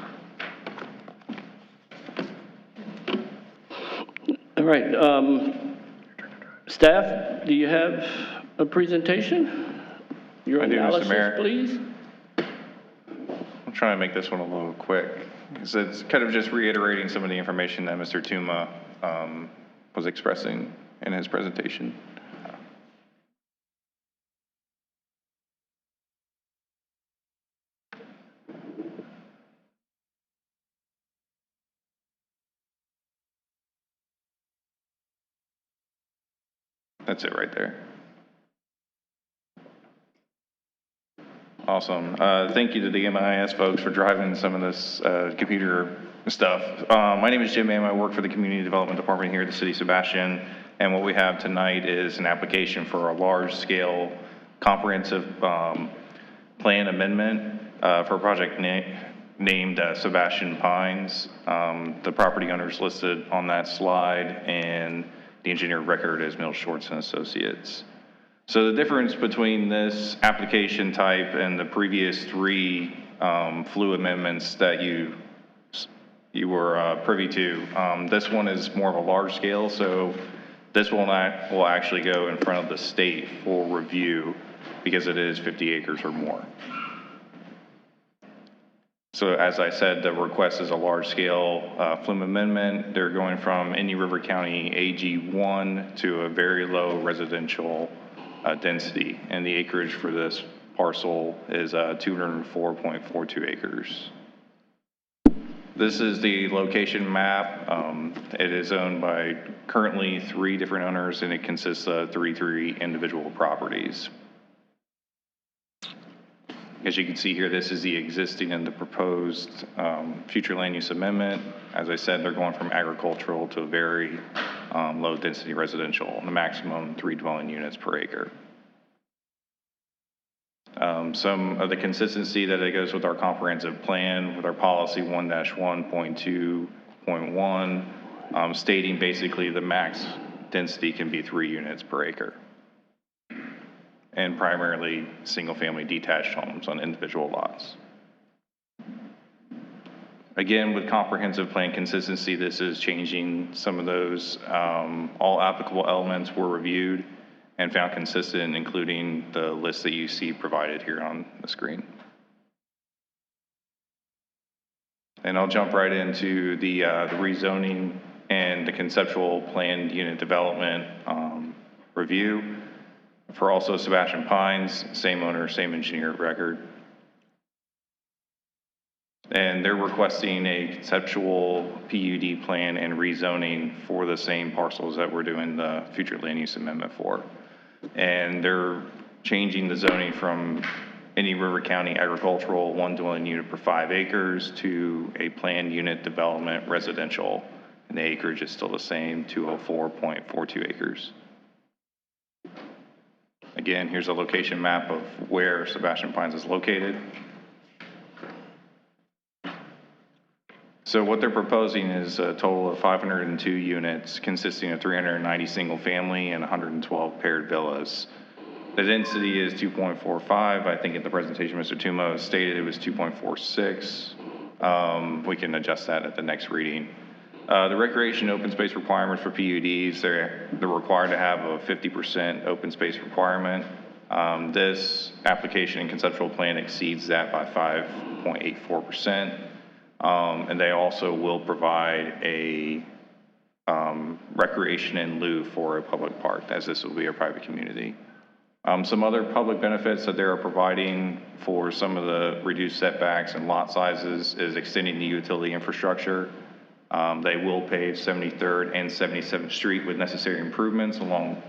A: All right, staff, do you have a presentation? Your
S: I do, Mr.
A: analysis,
S: Mayor.
A: please.
S: I'm trying to make this one a little quick, because it's kind of just reiterating some of the information that Mr. Tuma was expressing in his presentation. That's it right there. Awesome. Thank you to the MIS folks for driving some of this computer stuff. My name is Jim Mam. I work for the Community Development Department here at the City of Sebastian. And what we have tonight is an application for a large-scale comprehensive plan amendment for a project named Sebastian Pines. The property owner's listed on that slide, and the engineer of record is Mills Shorts and Associates. So the difference between this application type and the previous three flu amendments that you were privy to, this one is more of a large scale, so this will actually go in front of the state for review because it is 50 acres or more. So as I said, the request is a large-scale flume amendment. They're going from Indian River County AG1 to a very low residential density, and the acreage for this parcel is 204.42 acres. This is the location map. It is owned by currently 3 different owners, and it consists of 33 individual properties. As you can see here, this is the existing and the proposed future land use amendment. As I said, they're going from agricultural to a very low density residential, the maximum 3 dwelling units per acre. Some of the consistency that it goes with our comprehensive plan, with our policy 1-1.2.1, stating basically the max density can be 3 units per acre, and primarily single-family detached homes on individual lots. Again, with comprehensive plan consistency, this is changing some of those. All applicable elements were reviewed and found consistent, including the list that you see provided here on the screen. And I'll jump right into the rezoning and the conceptual planned unit development review. For also Sebastian Pines, same owner, same engineer of record. And they're requesting a conceptual PUD plan and rezoning for the same parcels that we're doing the future land use amendment for. And they're changing the zoning from Indian River County agricultural 1 dwelling unit per 5 acres to a planned unit development residential. And the acreage is still the same, 204.42 acres. Again, here's a location map of where Sebastian Pines is located. So what they're proposing is a total of 502 units consisting of 390 single family and 112 paired villas. The density is 2.45. I think in the presentation, Mr. Tumo stated it was 2.46. We can adjust that at the next reading. The recreation open space requirements for PUDs, they're required to have a 50% open space requirement. This application and conceptual plan exceeds that by 5.84%. And they also will provide a recreation in lieu for a public park, as this will be a private community. Some other public benefits that they are providing for some of the reduced setbacks and lot sizes is extending the utility infrastructure. They will pave 73rd and 77th Street with necessary improvements along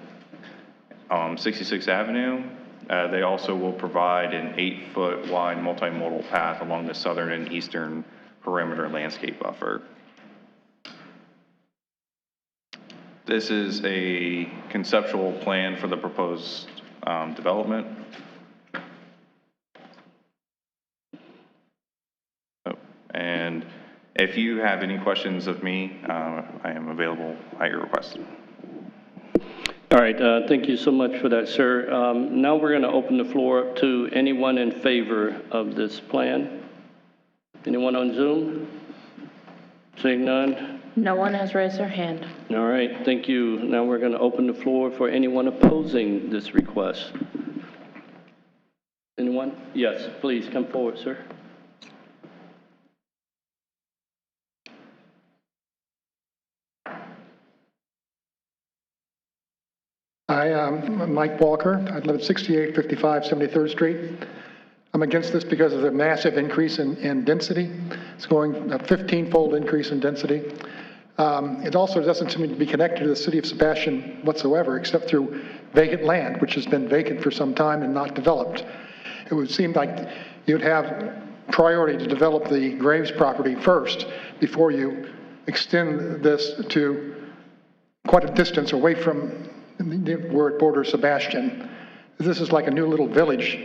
S: 66th Avenue. They also will provide an 8-foot wide multimodal path along the southern and eastern perimeter landscape buffer. This is a conceptual plan for the proposed development. And if you have any questions of me, I am available at your request.
A: All right, thank you so much for that, sir. Now we're going to open the floor up to anyone in favor of this plan. Anyone on Zoom? Seeing none?
D: No one has raised their hand.
A: All right, thank you. Now we're going to open the floor for anyone opposing this request. Anyone? Yes, please come forward, sir.
U: Hi, I'm Mike Walker. I live at 6855 73rd Street. I'm against this because of the massive increase in density. It's going a 15-fold increase in density. It also doesn't seem to be connected to the city of Sebastian whatsoever, except through vacant land, which has been vacant for some time and not developed. It would seem like you'd have priority to develop the Graves property first before you extend this to quite a distance away from where it borders Sebastian. This is like a new little village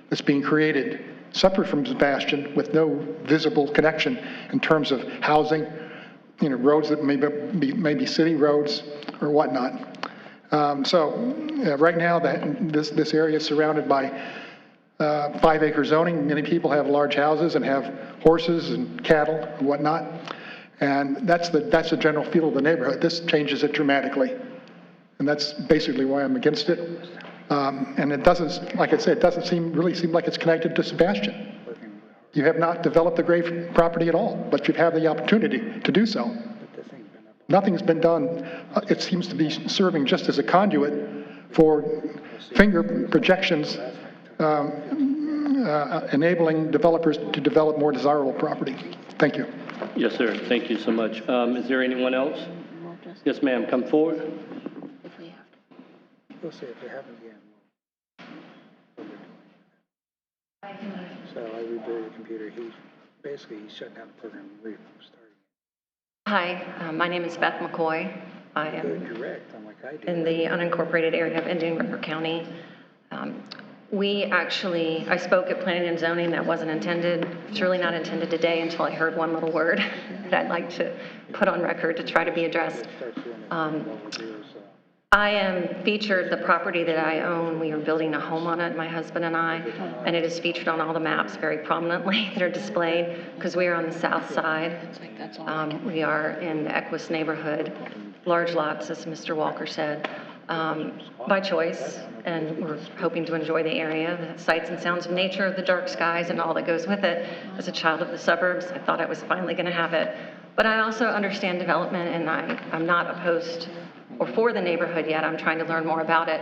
U: that's being created, separate from Sebastian, with no visible connection in terms of housing, roads that may be city roads or whatnot. Right now, this area is surrounded by 5-acre zoning. Many people have large houses and have horses and cattle and whatnot. And that's the general feel of the neighborhood. This changes it dramatically. And that's basically why I'm against it. And it doesn't, like I said, it doesn't really seem like it's connected to Sebastian. You have not developed the Grave property at all, but you have the opportunity to do so. Nothing's been done. It seems to be serving just as a conduit for finger projections, enabling developers to develop more desirable property. Thank you.
A: Yes, sir. Thank you so much. Is there anyone else? Yes, ma'am. Come forward.
M: We'll see if it happens again. So I rebooted the computer. He's shutting down the program and restarting.
E: Hi, my name is Beth McCoy. I am in the unincorporated area of Indian River County. I spoke at Planning and Zoning. That wasn't intended. It's really not intended today until I heard one little word that I'd like to put on record to try to be addressed. I am featured, the property that I own, we are building a home on it, my husband and I, and it is featured on all the maps very prominently that are displayed because we are on the south side. We are in the Equus neighborhood, large lots, as Mr. Walker said, by choice, and we're hoping to enjoy the area, the sights and sounds of nature, the dark skies, and all that goes with it. As a child of the suburbs, I thought I was finally going to have it. But I also understand development, and I'm not opposed or for the neighborhood yet. I'm trying to learn more about it.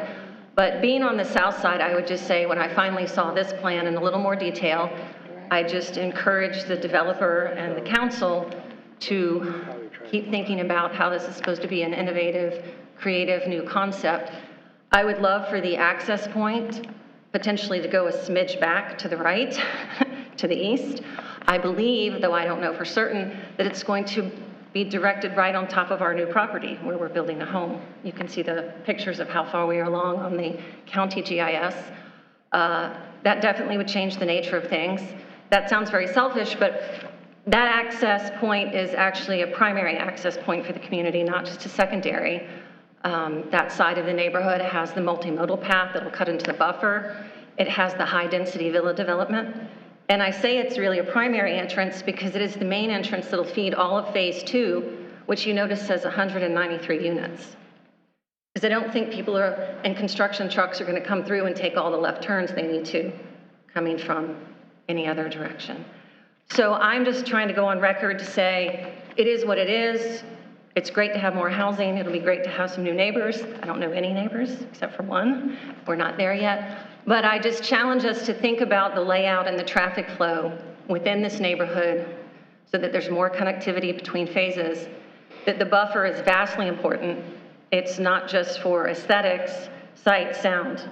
E: But being on the south side, I would just say when I finally saw this plan in a little more detail, I just encourage the developer and the council to keep thinking about how this is supposed to be an innovative, creative new concept. I would love for the access point potentially to go a smidge back to the right, to the east. I believe, though I don't know for certain, that it's going to be directed right on top of our new property where we're building a home. You can see the pictures of how far we are along on the county GIS. That definitely would change the nature of things. That sounds very selfish, but that access point is actually a primary access point for the community, not just a secondary. That side of the neighborhood has the multimodal path that will cut into the buffer. It has the high-density villa development. And I say it's really a primary entrance because it is the main entrance that'll feed all of Phase 2, which you notice says 193 units. Because I don't think people and construction trucks are going to come through and take all the left turns they need to, coming from any other direction. So I'm just trying to go on record to say it is what it is. It's great to have more housing. It'll be great to have some new neighbors. I don't know any neighbors except for one. We're not there yet. But I just challenge us to think about the layout and the traffic flow within this neighborhood so that there's more connectivity between phases, that the buffer is vastly important. It's not just for aesthetics, sight, sound,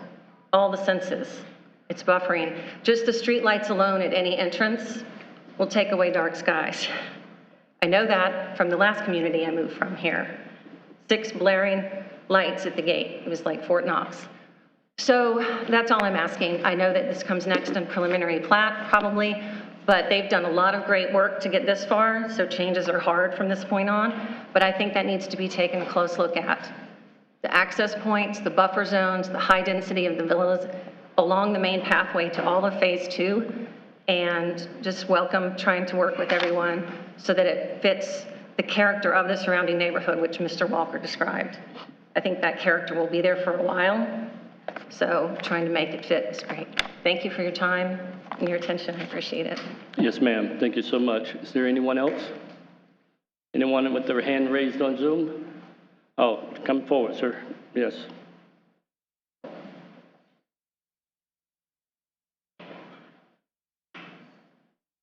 E: all the senses. It's buffering. Just the street lights alone at any entrance will take away dark skies. I know that from the last community I moved from here. 6 blaring lights at the gate. It was like Fort Knox. So that's all I'm asking. I know that this comes next in preliminary plat, probably, but they've done a lot of great work to get this far, so changes are hard from this point on. But I think that needs to be taken a close look at. The access points, the buffer zones, the high density of the villas along the main pathway to all of Phase 2, and just welcome trying to work with everyone so that it fits the character of the surrounding neighborhood, which Mr. Walker described. I think that character will be there for a while. So trying to make it fit is great. Thank you for your time and your attention. I appreciate it.
A: Yes, ma'am. Thank you so much. Is there anyone else? Anyone with their hand raised on Zoom? Oh, come forward, sir. Yes.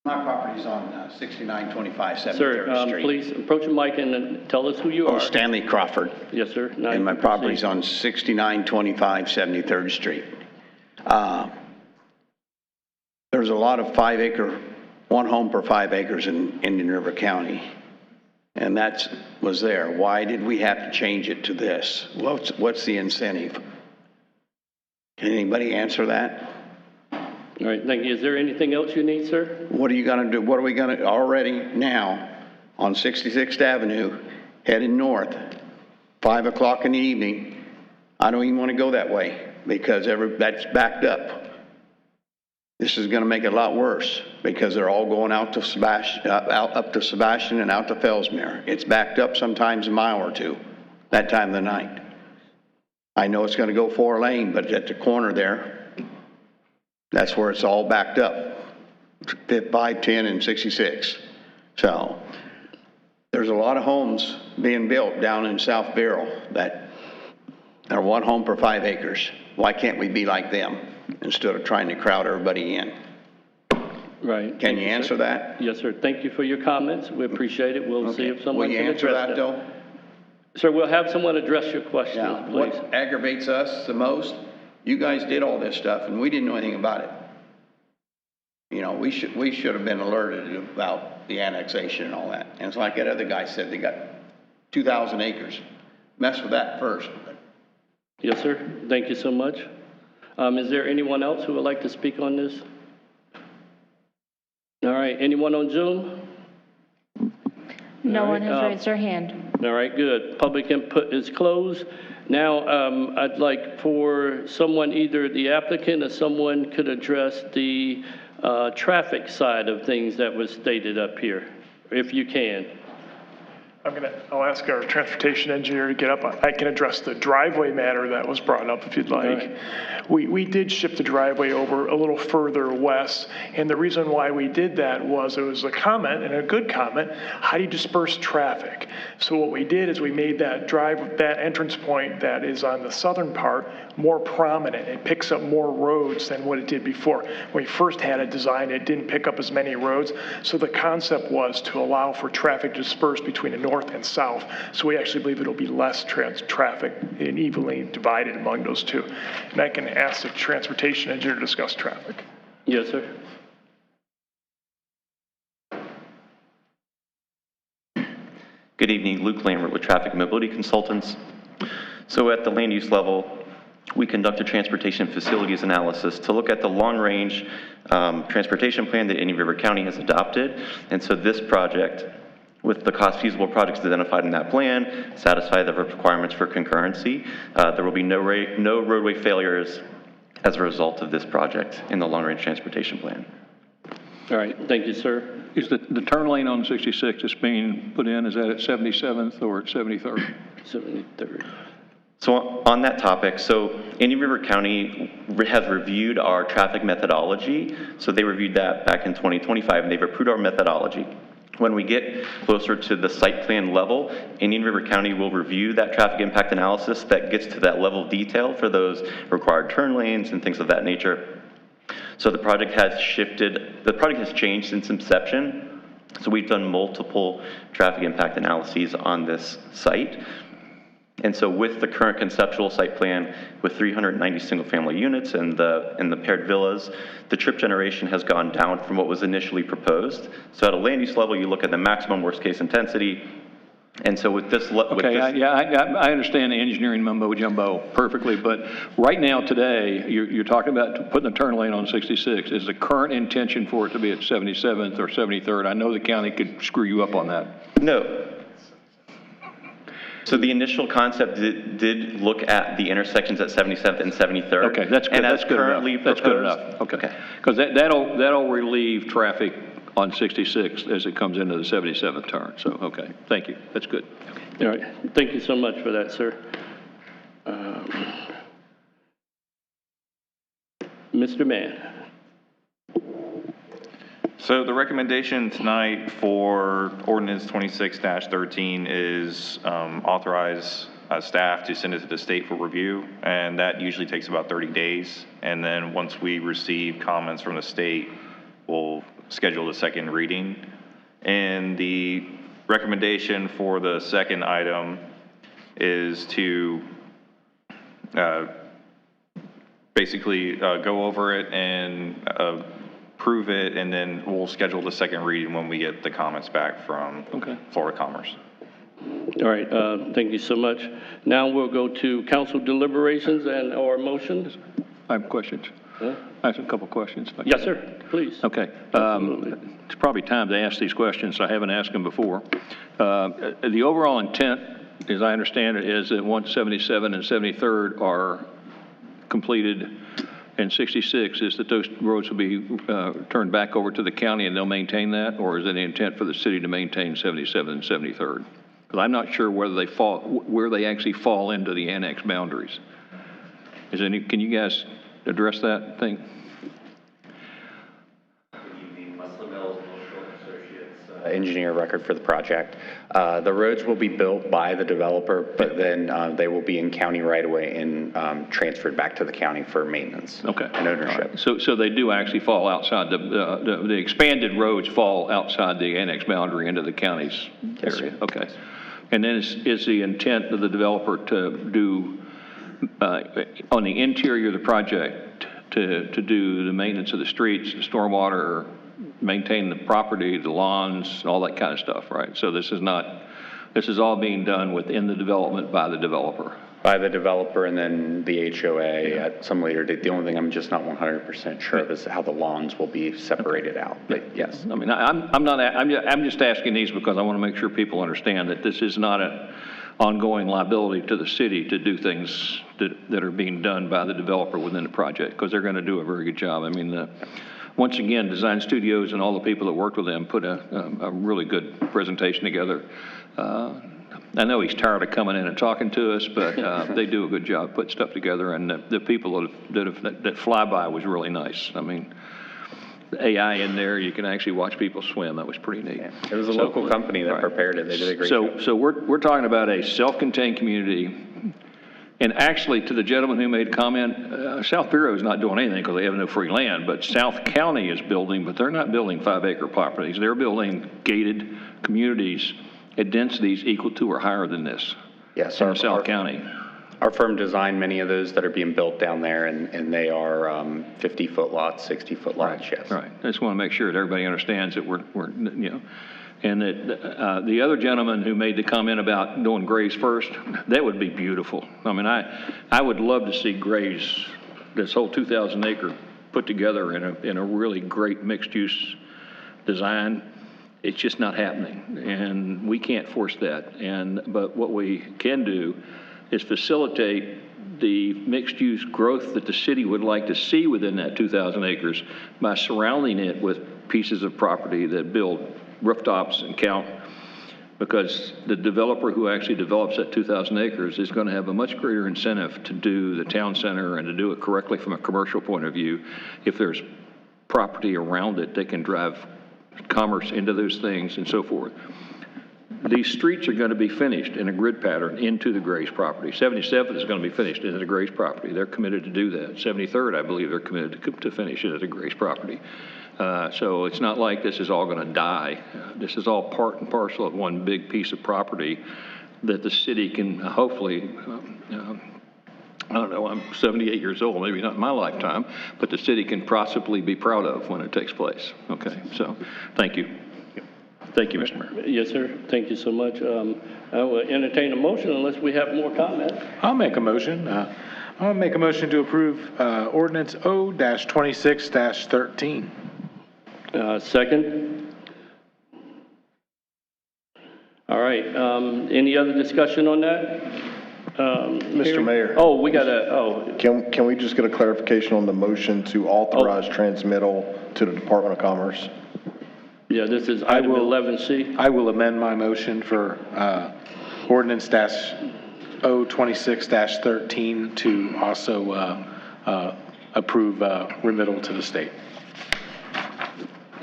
V: My property
L: property's on 6925 73rd
A: Sir,
L: Street.
A: please approach the mic and tell us who you are.
L: Stanley Crawford.
A: Yes, sir. Now
L: And
A: you
L: my
A: can
L: property's
A: proceed.
L: on 6925 73rd Street. There's a lot of 5-acre, one home per 5 acres in Indian River County. And that was there. Why did we have to change it to this? What's the incentive? Can anybody answer that?
A: All right, thank you. Is there anything else you need, sir?
L: What are you going to do? What are we going to, already now on 66th Avenue, heading north, 5 o'clock in the evening, I don't even want to go that way because that's backed up. This is going to make it a lot worse because they're all going out to Sebastian, up to Sebastian and out to Fellsmere. It's backed up sometimes a mile or two that time of the night. I know it's going to go 4-lane, but at the corner there, that's where it's all backed up, 5, 10, and 66. So there's a lot of homes being built down in South Vero that are one home per 5 acres. Why can't we be like them instead of trying to crowd everybody in?
A: Right.
L: Can you answer that?
A: Yes, sir. Thank you for your comments. We appreciate it. We'll see if someone
L: Will you
A: can
L: answer
A: address
L: that,
A: them.
L: though?
A: Sir, we'll have someone address your question,
L: Yeah.
A: please.
L: What aggravates us the most, you guys did all this stuff and we didn't know anything about it. You know, we should have been alerted about the annexation and all that. And it's like that other guy said, they got 2,000 acres. Mess with that first.
A: Yes, sir. Thank you so much. Is there anyone else who would like to speak on this? All right. Anyone on Zoom?
D: No
A: All
D: one
A: right,
D: has raised their hand.
A: All right, good. Public input is closed. Now, I'd like for someone, either the applicant or someone could address the traffic side of things that was stated up here, if you can.
T: I'll ask our transportation engineer to get up. I can address the driveway matter that was brought up if you'd like.
A: Right.
T: We did ship the driveway over a little further west, and the reason why we did that was it was a comment, and a good comment, how do you disperse traffic? So what we did is we made that entrance point that is on the southern part more prominent. It picks up more roads than what it did before. When we first had it designed, it didn't pick up as many roads. So the concept was to allow for traffic to disperse between the north and south. So we actually believe it'll be less traffic and evenly divided among those two. And I can ask the transportation engineer to discuss traffic.
A: Yes, sir.
V: Good evening, Luke Lambert with Traffic and Mobility Consultants. So at the land use level, we conduct a transportation facilities analysis to look at the long-range transportation plan that Indian River County has adopted. And so this project, with the cost feasible projects identified in that plan, satisfy the requirements for concurrency. There will be no roadway failures as a result of this project in the long-range transportation plan.
A: All right, thank you, sir.
G: Is the turn lane on 66 that's being put in, is that at 77th or at 73rd?
A: 73rd.
V: So on that topic, so Indian River County has reviewed our traffic methodology. So they reviewed that back in 2025 and they've approved our methodology. When we get closer to the site plan level, Indian River County will review that traffic impact analysis that gets to that level of detail for those required turn lanes and things of that nature. So the project has changed since inception. So we've done multiple traffic impact analyses on this site. And so with the current conceptual site plan with 390 single-family units and the paired villas, the trip generation has gone down from what was initially proposed. So at a land use level, you look at the maximum worst-case intensity. And so with this...
G: I understand the engineering mumbo jumbo perfectly, but right now today, you're talking about putting a turn lane on 66. Is the current intention for it to be at 77th or 73rd? I know the county could screw you up on that.
V: No. So the initial concept did look at the intersections at 77th and 73rd.
G: Okay, that's good. That's good enough. That's good enough. Okay. Because that'll relieve traffic on 66 as it comes into the 77th turn. So, okay, thank you. That's good.
A: All right, thank you so much for that, sir. Mr. Mann.
S: So the recommendation tonight for ordinance 26-13 is authorize staff to send it to the state for review, and that usually takes about 30 days. And then once we receive comments from the state, we'll schedule the second reading. And the recommendation for the second item is to basically go over it and approve it, and then we'll schedule the second reading when we get the comments back from Florida Commerce.
A: All right, thank you so much. Now we'll go to council deliberations and or motions.
G: I have questions. I have a couple questions.
A: Yes, sir, please.
G: Okay. It's probably time to ask these questions. I haven't asked them before. The overall intent, as I understand it, is that once 77 and 73rd are completed and 66, is that those roads will be turned back over to the county and they'll maintain that? Or is it the intent for the city to maintain 77 and 73rd? Because I'm not sure whether they fall, where they actually fall into the annex boundaries. Can you guys address that thing?
H: Engineer record for the project. The roads will be built by the developer, but then they will be in county right away and transferred back to the county for maintenance and ownership.
G: Right. So they do actually fall outside the expanded roads fall outside the annex boundary into the county's area. Okay. And then is the intent of the developer to do on the interior of the project to do the maintenance of the streets, the stormwater, maintain the property, the lawns, all that kind of stuff, right? So this is all being done within the development by the developer.
H: By the developer and then the HOA at some later date. The only thing I'm just not 100% sure of is how the lawns will be separated out. But yes.
G: I mean, I'm just asking these because I want to make sure people understand that this is not an ongoing liability to the city to do things that are being done by the developer within the project, because they're going to do a very good job. I mean, once again, Design Studios and all the people that worked with them put a really good presentation together. I know he's tired of coming in and talking to us, but they do a good job putting stuff together, and the people that fly by was really nice. I mean, the AI in there, you can actually watch people swim. That was pretty neat. Yeah.
H: It was a local company that prepared it. They did a great job.
G: So we're talking about a self-contained community. And actually, to the gentleman who made a comment, South Bureau is not doing anything because they have no free land, but South County is building, but they're not building 5-acre properties. They're building gated communities at densities equal to or higher than this.
H: Yes,
G: in South County.
H: Our firm designed many of those that are being built down there, and they are 50-foot lots, 60-foot lots, yes.
G: Right. I just want to make sure that everybody understands that we're you know, and that the other gentleman who made the comment about doing Grays first, that would be beautiful. I mean, I would love to see Grays, this whole 2,000 acre put together in a really great mixed use design. It's just not happening, and we can't force that. But what we can do is facilitate the mixed use growth that the city would like to see within that 2,000 acres by surrounding it with pieces of property that build rooftops and count, because the developer who actually develops that 2,000 acres is going to have a much greater incentive to do the town center and to do it correctly from a commercial point of view. If there's property around it, they can drive commerce into those things and so forth. These streets are going to be finished in a grid pattern into the Grays property. 77th is going to be finished into the Grays property. They're committed to do that. 73rd, I believe, they're committed to finish it at the Grays property. So it's not like this is all going to die. This is all part and parcel of one big piece of property that the city can hopefully, I don't know, I'm 78 years old, maybe not in my lifetime, but the city can possibly be proud of when it takes place. Okay, so thank you. Thank you, Mr. Mayor.
A: Yes, sir. Thank you so much. I will entertain a motion unless we have more comments.
C: I'll make a motion. I'll make a motion to approve ordinance O-26-13.
A: Second. All right. Any other discussion on that?
K: Mr. Mayor.
A: Oh, we got to,
K: Can we just get a clarification on the motion to authorize transmittal to the Department of Commerce?
A: Yeah, this is item 11C.
C: I will amend my motion for ordinance O-26-13 to also approve remittal to the state.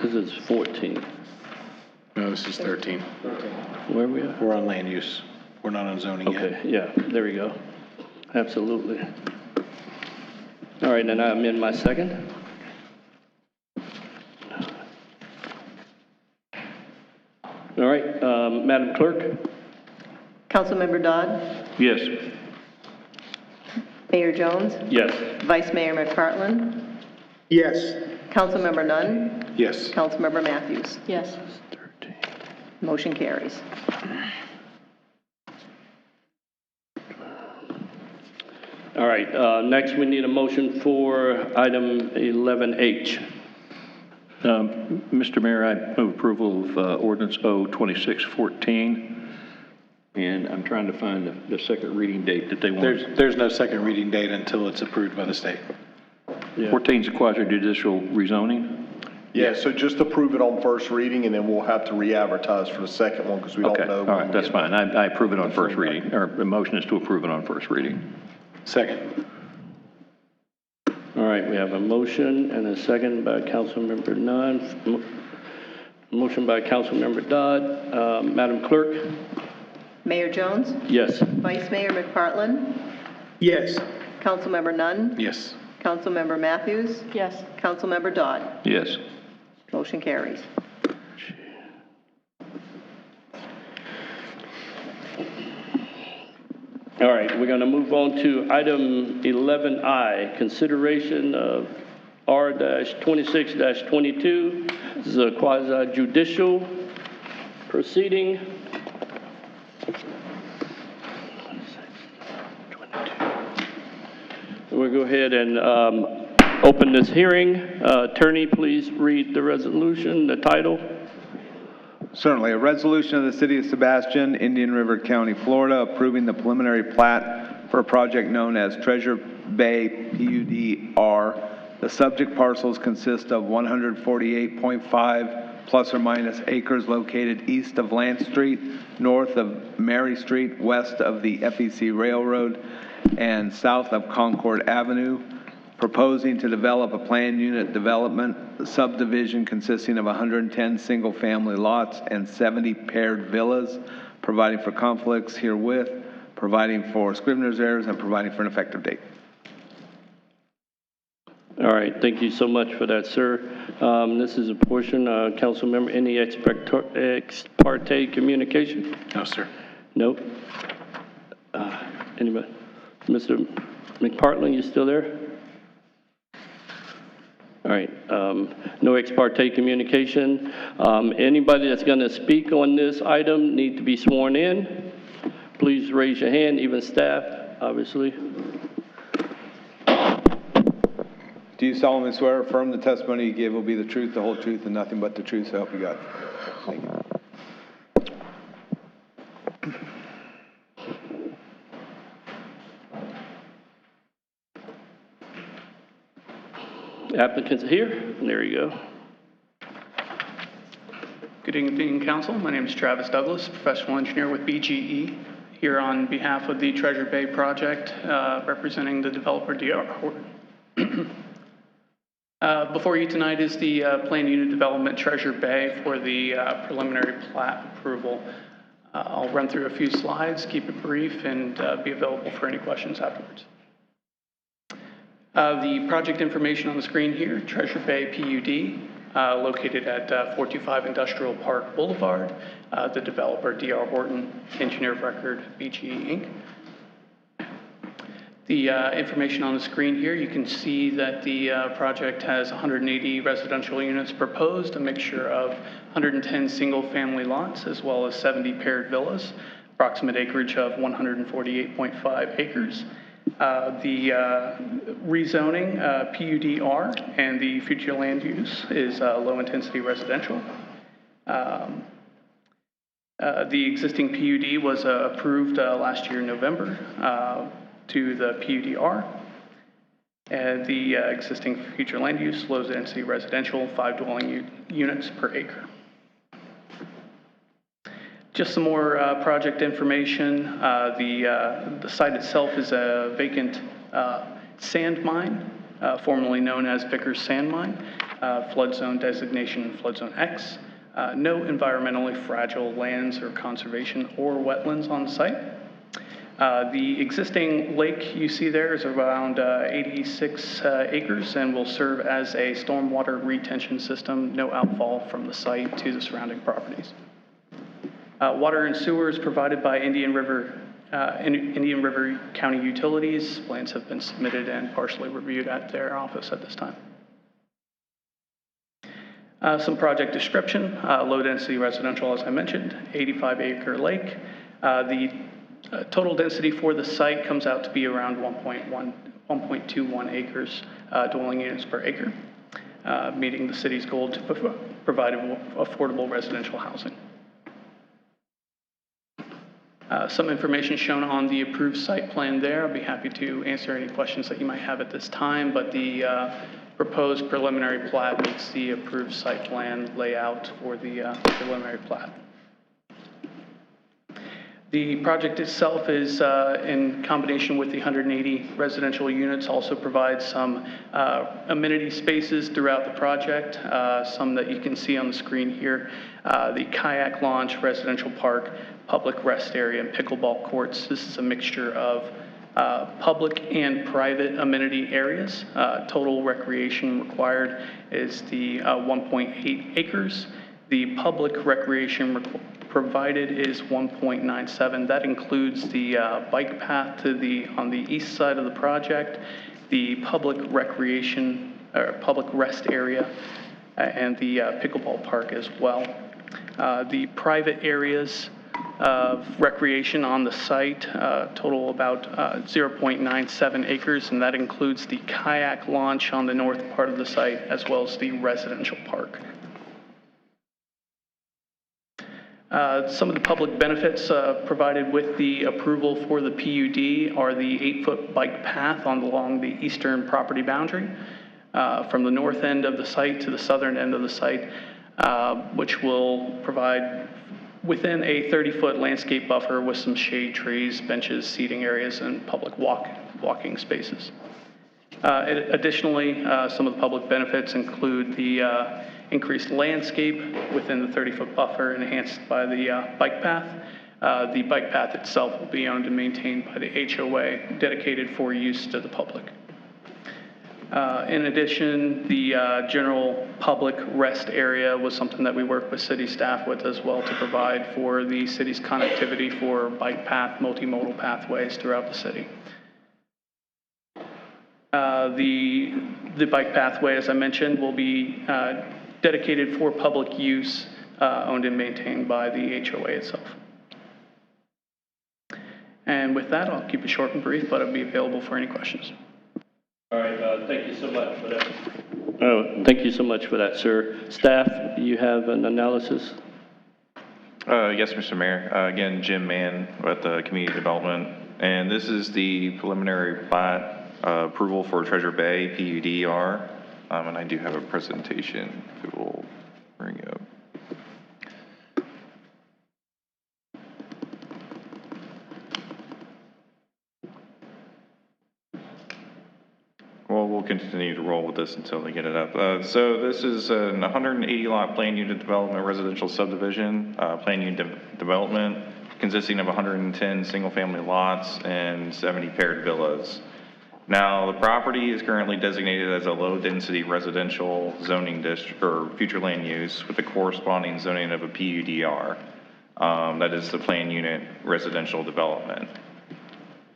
A: This is 14.
C: No, this is 13.
A: Where are we at?
C: We're on land use. We're not on zoning yet.
A: Okay, yeah, there we go. Absolutely. All right, then I amend my second. All right, Madam Clerk?
R: Councilmember Dodd?
G: Yes.
R: Mayor Jones?
A: Yes.
R: Vice Mayor McPartlin?
M: Yes.
R: Councilmember Nunn?
C: Yes.
R: Councilmember Matthews?
F: Yes.
R: Motion carries.
A: All right, next we need a motion for item 11H.
G: Mr. Mayor, I move approval of ordinance O-2614. And I'm trying to find the second reading date that they want.
C: There's no second reading date until it's approved by the state.
G: 14 is a quasi-judicial rezoning?
K: Yeah, so just approve it on first reading, and then we'll have to re-advertise for the second one, because we don't know.
G: All right, that's fine. I approve it on first reading, or the motion is to approve it on first reading.
C: Second.
A: All right, we have a motion and a second by Councilmember Nunn. Motion by Councilmember Dodd. Madam Clerk?
R: Mayor Jones?
A: Yes.
R: Vice Mayor McPartlin?
M: Yes.
R: Councilmember Nunn?
C: Yes.
R: Councilmember Matthews?
F: Yes.
R: Councilmember Dodd?
G: Yes.
R: Motion carries.
A: All right, we're going to move on to item 11I, consideration of R-26-22. This is a quasi-judicial proceeding. We'll go ahead and open this hearing. Attorney, please read the resolution, the title.
I: Certainly. A resolution of the City of Sebastian, Indian River County, Florida, approving the preliminary plat for a project known as Treasure Bay PUD-R. The subject parcels consist of 148.5 plus or minus acres located east of Lance Street, north of Mary Street, west of the FEC Railroad, and south of Concord Avenue, proposing to develop a planned unit development subdivision consisting of 110 single-family lots and 70 paired villas, providing for conflicts herewith, providing for Scrivener's errors, and providing for an effective date.
A: All right, thank you so much for that, sir. This is a portion, council member, any ex parte communication?
C: No, sir.
A: Nope. Anybody? Mr. McPartlin, you still there? All right, no ex parte communication. Anybody that's going to speak on this item need to be sworn in. Please raise your hand, even staff, obviously.
I: Do you solemnly swear or affirm the testimony you give will be the truth, the whole truth, and nothing but the truth, so help you God? Thank you.
A: Applicants here? There you go.
N: Good evening, Council. My name is Travis Douglas, professional engineer with BGE, here on behalf of the Treasure Bay project, representing the developer DR. Before you tonight is the planned unit development Treasure Bay for the preliminary plat approval. I'll run through a few slides, keep it brief, and be available for any questions afterwards. The project information on the screen here, Treasure Bay PUD, located at 425 Industrial Park Boulevard. The developer, DR Horton, engineer of record, BGE Inc. The information on the screen here, you can see that the project has 180 residential units proposed, a mixture of 110 single-family lots, as well as 70 paired villas, approximate acreage of 148.5 acres. The rezoning, PUD-R, and the future land use is low-intensity residential. The existing PUD was approved last year in November to the PUD-R. And the existing future land use, low-density residential, 5 dwelling units per acre. Just some more project information. The site itself is a vacant sand mine, formerly known as Vickers Sand Mine, flood zone designation flood zone X. No environmentally fragile lands or conservation or wetlands on site. The existing lake you see there is around 86 acres and will serve as a stormwater retention system, no outfall from the site to the surrounding properties. Water and sewer is provided by Indian River County Utilities. Plans have been submitted and partially reviewed at their office at this time. Some project description, low-density residential, as I mentioned, 85-acre lake. The total density for the site comes out to be around 1.21 acres dwelling units per acre, meeting the city's goal to provide affordable residential housing. Some information shown on the approved site plan there. I'll be happy to answer any questions that you might have at this time, but the proposed preliminary plat meets the approved site plan layout for the preliminary plat. The project itself is in combination with the 180 residential units, also provides some amenity spaces throughout the project, some that you can see on the screen here. The kayak launch, residential park, public rest area, and pickleball courts. This is a mixture of public and private amenity areas. Total recreation required is the 1.8 acres. The public recreation provided is 1.97. That includes the bike path on the east side of the project, the public recreation or public rest area, and the pickleball park as well. The private areas of recreation on the site total about 0.97 acres, and that includes the kayak launch on the north part of the site as well as the residential park. Some of the public benefits provided with the approval for the PUD are the 8-foot bike path along the eastern property boundary from the north end of the site to the southern end of the site, which will provide within a 30-foot landscape buffer with some shade trees, benches, seating areas, and public walking spaces. Additionally, some of the public benefits include the increased landscape within the 30-foot buffer enhanced by the bike path. The bike path itself will be owned and maintained by the HOA, dedicated for use to the public. In addition, the general public rest area was something that we worked with city staff with as well to provide for the city's connectivity for bike path, multimodal pathways throughout the city. The bike pathway, as I mentioned, will be dedicated for public use, owned and maintained by the HOA itself. And with that, I'll keep it short and brief, but I'll be available for any questions.
A: All right, thank you so much for that. Thank you so much for that, sir. Staff, you have an analysis?
S: Yes, Mr. Mayor. Again, Jim Mann with Community Development. And this is the preliminary plat approval for Treasure Bay PUDR. And I do have a presentation that will bring up. Well, we'll continue to roll with this until they get it up. So this is an 180 lot plan unit development residential subdivision, plan unit development consisting of 110 single family lots and 70 paired villas. Now, the property is currently designated as a low-density residential zoning district or future land use with the corresponding zoning of a PUDR. That is the plan unit residential development.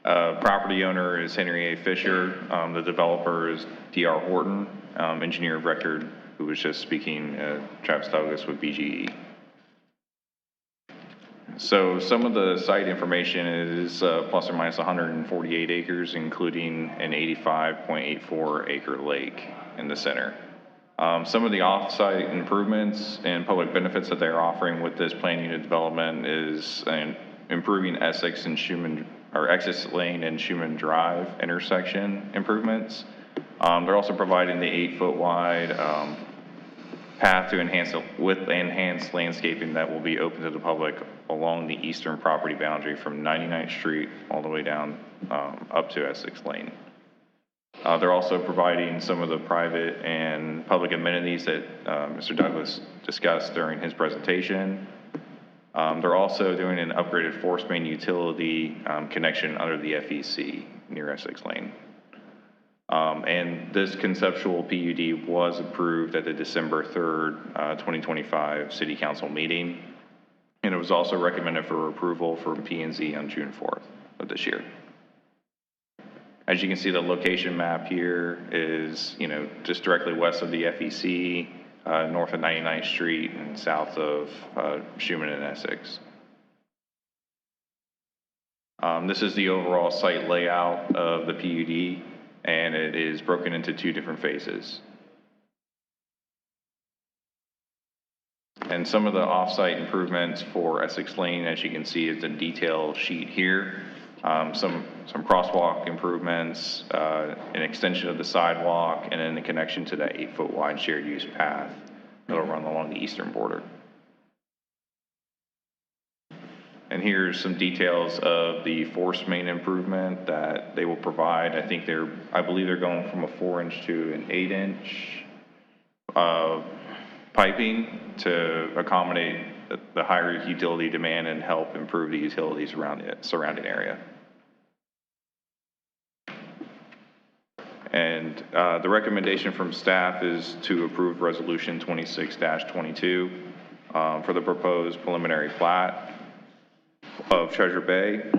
S: Property owner is Henry A. Fisher. The developer is D.R. Horton, engineer of record, who was just speaking, Travis Douglas with BGE. So some of the site information is plus or minus 148 acres, including an 85.84 acre lake in the center. Some of the off-site improvements and public benefits that they're offering with this plan unit development is improving Essex and Schumann, or Essex Lane and Schumann Drive intersection improvements. They're also providing the 8-foot wide path to enhanced landscaping that will be open to the public along the eastern property boundary from 99th Street all the way down up to Essex Lane. They're also providing some of the private and public amenities that Mr. Douglas discussed during his presentation. They're also doing an upgraded force main utility connection under the FEC near Essex Lane. And this conceptual PUD was approved at the December 3rd, 2025 City Council meeting. And it was also recommended for approval from P&Z on June 4th of this year. As you can see, the location map here is, just directly west of the FEC, north of 99th Street and south of Schumann and Essex. This is the overall site layout of the PUD, and it is broken into 2 different phases. And some of the off-site improvements for Essex Lane, as you can see, is a detailed sheet here. Some crosswalk improvements, an extension of the sidewalk, and then the connection to that 8-foot wide shared use path that'll run along the eastern border. And here's some details of the force main improvement that they will provide. I believe they're going from a 4-inch to an 8-inch piping to accommodate the higher utility demand and help improve the utilities around the surrounding area. And the recommendation from staff is to approve Resolution 26-22 for the proposed preliminary plat of Treasure Bay,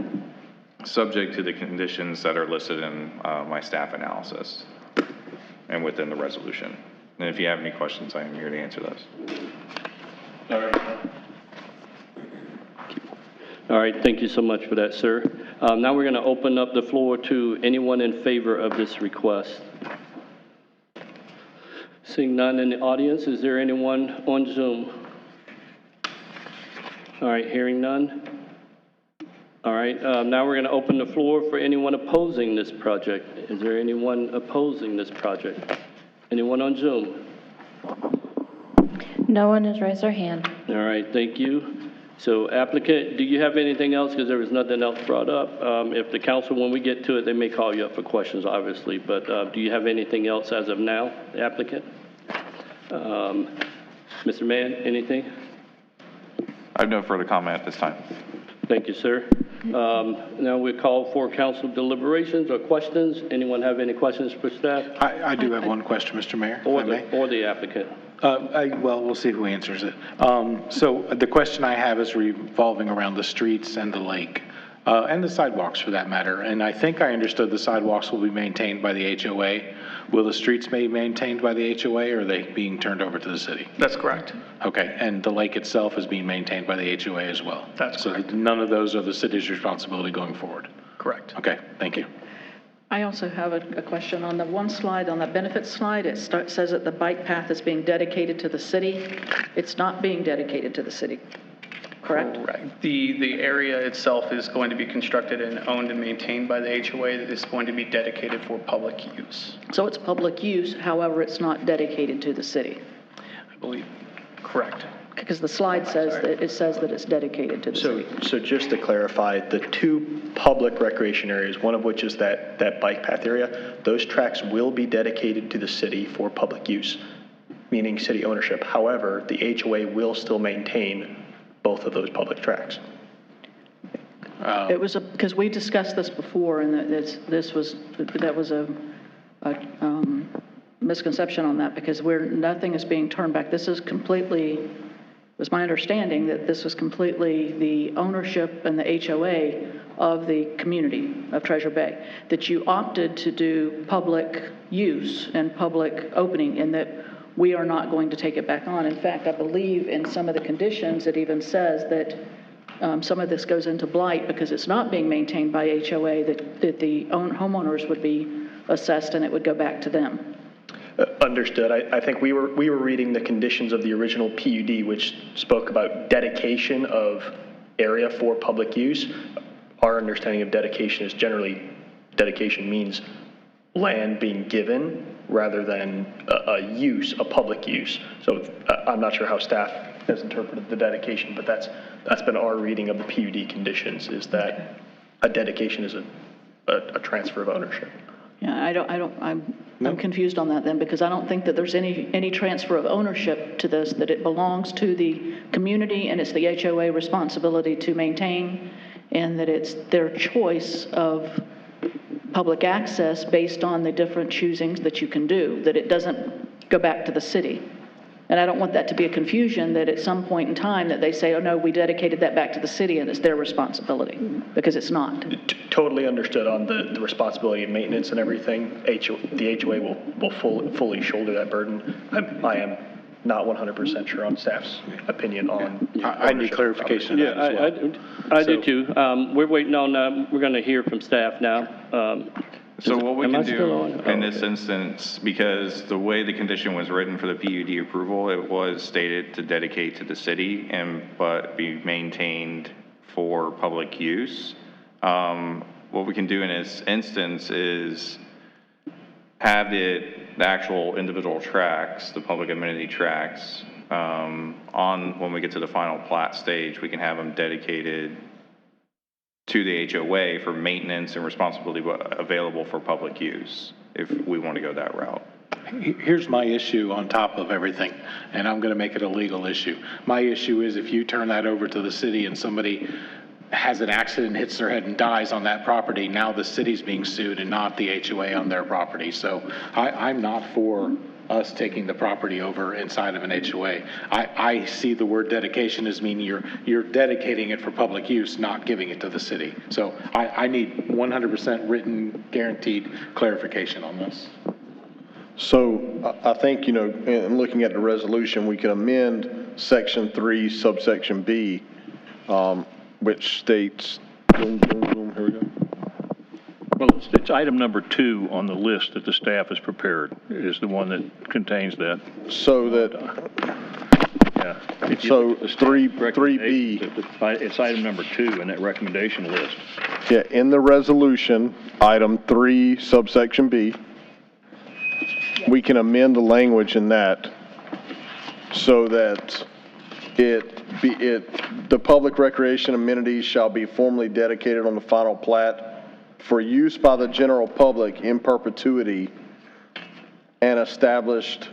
S: subject to the conditions that are listed in my staff analysis and within the resolution. And if you have any questions, I am here to answer those.
A: All right, thank you so much for that, sir. Now we're going to open up the floor to anyone in favor of this request. Seeing none in the audience, is there anyone on Zoom? All right, hearing none. All right, now we're going to open the floor for anyone opposing this project. Is there anyone opposing this project? Anyone on Zoom?
D: No one has raised their hand.
A: All right, thank you. So applicant, do you have anything else? Because there was nothing else brought up. If the council, when we get to it, they may call you up for questions, obviously. But do you have anything else as of now, the applicant? Mr. Mann, anything?
S: I have no further comment at this time.
A: Thank you, sir. Now we call for council deliberations or questions. Anyone have any questions for staff?
C: I do have one question, Mr. Mayor,
A: or the applicant.
C: Well, we'll see who answers it. So the question I have is revolving around the streets and the lake, and the sidewalks for that matter. And I think I understood the sidewalks will be maintained by the HOA. Will the streets be maintained by the HOA, or are they being turned over to the city?
N: That's correct.
C: Okay, and the lake itself is being maintained by the HOA as well?
N: That's correct.
C: So none of those are the city's responsibility going forward?
N: Correct.
C: Okay, thank you.
F: I also have a question. On the one slide, on the benefits slide, it says that the bike path is being dedicated to the city. It's not being dedicated to the city, correct?
N: Correct. The area itself is going to be constructed and owned and maintained by the HOA that is going to be dedicated for public use.
F: So it's public use, however, it's not dedicated to the city.
N: I believe, correct.
F: Because the slide says that it's dedicated to the city.
O: So just to clarify, the 2 public recreation areas, one of which is that bike path area, those tracks will be dedicated to the city for public use, meaning city ownership. However, the HOA will still maintain both of those public tracks.
F: It was because we discussed this before, and that was a misconception on that, because nothing is being turned back. This is completely, it was my understanding that this was completely the ownership and the HOA of the community of Treasure Bay, that you opted to do public use and public opening, and that we are not going to take it back on. In fact, I believe in some of the conditions, it even says that some of this goes into blight because it's not being maintained by HOA, that the homeowners would be assessed and it would go back to them.
O: Understood. I think we were reading the conditions of the original PUD, which spoke about dedication of area for public use. Our understanding of dedication is generally, dedication means land being given rather than a public use. So I'm not sure how staff has interpreted the dedication, but that's been our reading of the PUD conditions, is that a dedication is a transfer of ownership.
F: Yeah, I'm confused on that then, because I don't think that there's any transfer of ownership to this, that it belongs to the community and it's the HOA responsibility to maintain, and that it's their choice of public access based on the different choosings that you can do, that it doesn't go back to the city. And I don't want that to be a confusion that at some point in time that they say, oh, no, we dedicated that back to the city and it's their responsibility, because it's not.
O: Totally understood on the responsibility of maintenance and everything. The HOA will fully shoulder that burden. I am not 100% sure on staff's opinion on.
C: I need clarification of that as well.
A: I do too. We're waiting on, we're going to hear from staff now.
S: So what we
A: am I
S: can
A: still
S: do
A: on?
S: in this instance, because the way the condition was written for the PUD approval, it was stated to dedicate to the city but be maintained for public use. What we can do in this instance is have the actual individual tracks, the public amenity tracks, when we get to the final plat stage, we can have them dedicated to the HOA for maintenance and responsibility available for public use, if we want to go that route.
C: Here's my issue on top of everything, and I'm going to make it a legal issue. My issue is if you turn that over to the city and somebody has an accident, hits their head and dies on that property, now the city's being sued and not the HOA on their property. So I'm not for us taking the property over inside of an HOA. I see the word dedication as meaning you're dedicating it for public use, not giving it to the city. So I need 100% written, guaranteed clarification on this.
K: So I think, in looking at the resolution, we can amend section 3, subsection B, which states, boom, boom, boom, here we go.
G: Well, it's item number 2 on the list that the staff has prepared, is the one that contains that.
K: So that,
G: yeah.
K: so 3B.
G: It's item number 2 in that recommendation list.
K: Yeah, in the resolution, item 3, subsection B, we can amend the language in that so that the public recreation amenities shall be formally dedicated on the final plat for use by the general public in perpetuity and established.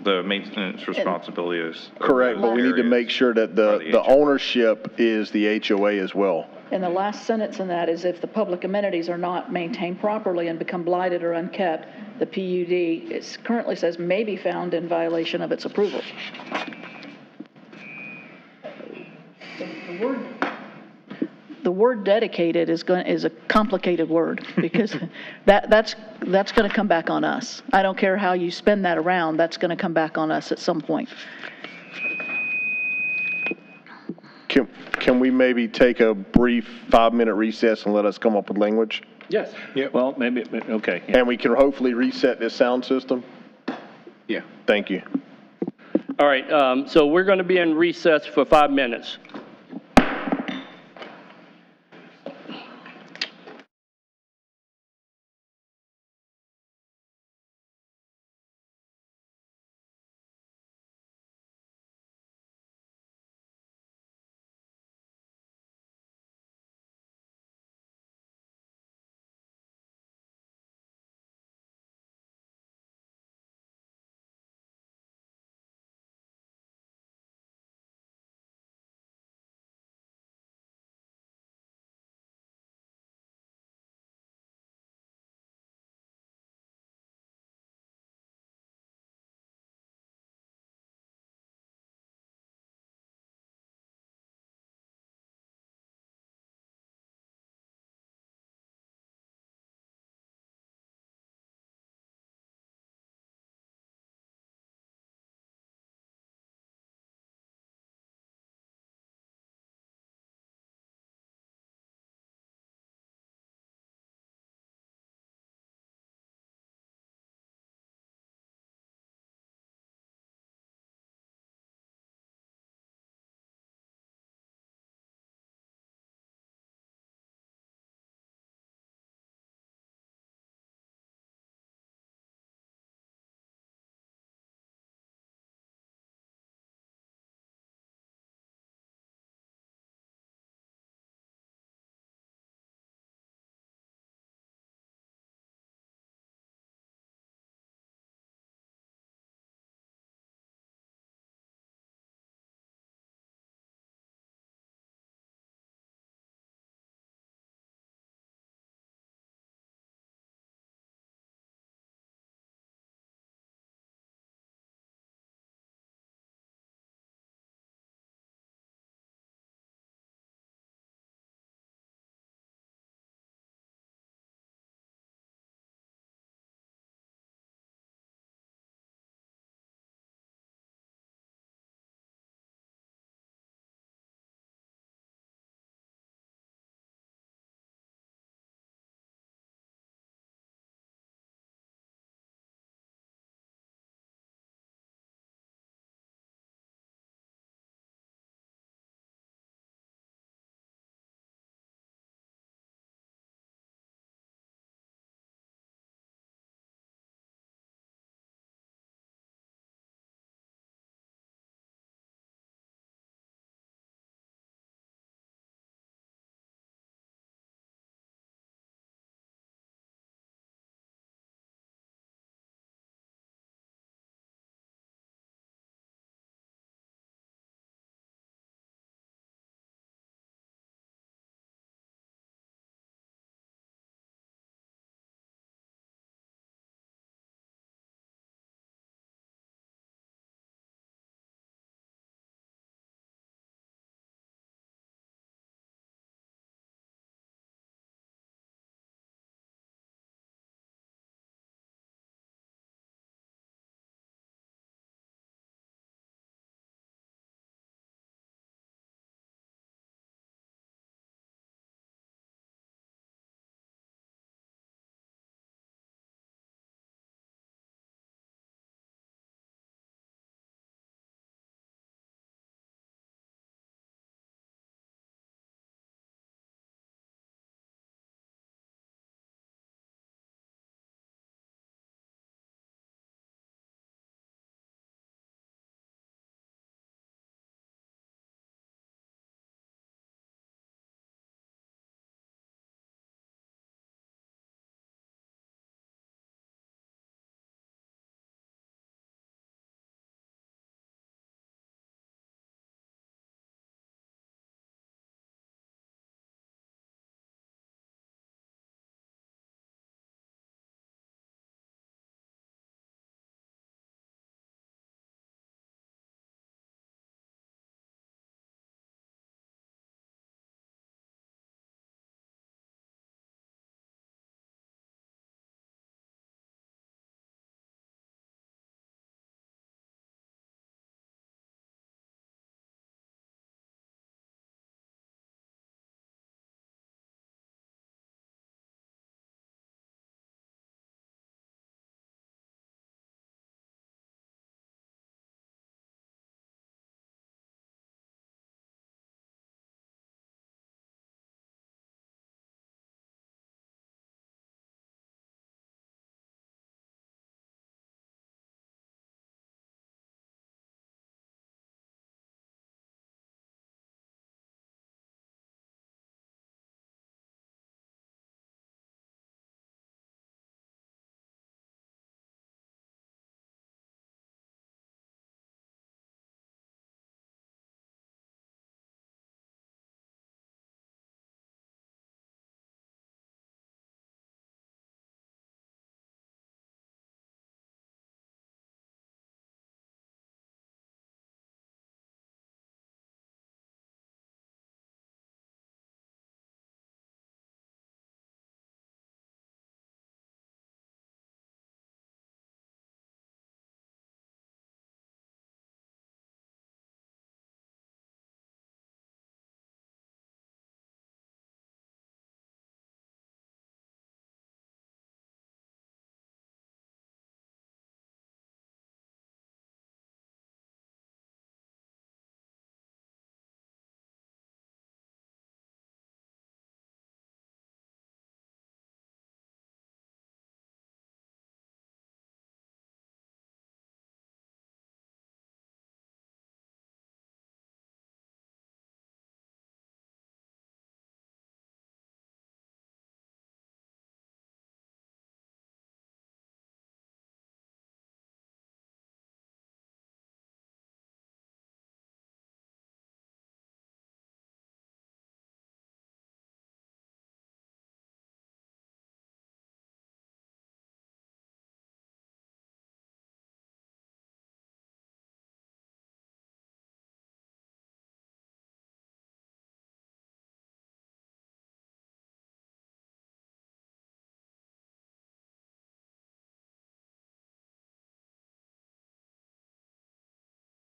S: The maintenance responsibility is.
K: Correct, but we need to make sure that the ownership is the HOA as well.
F: And the last sentence in that is if the public amenities are not maintained properly and become blighted or unkept, the PUD, it currently says may be found in violation of its approval. The word dedicated is a complicated word because that's going to come back on us. I don't care how you spin that around, that's going to come back on us at some point.
K: Can we maybe take a brief 5-minute recess and let us come up with language?
A: Yes.
G: Yeah. Well, maybe, okay.
K: Yeah. And we can hopefully reset this sound system?
C: Yeah.
K: Thank you.
A: All right, so we're going to be in recess for 5 minutes.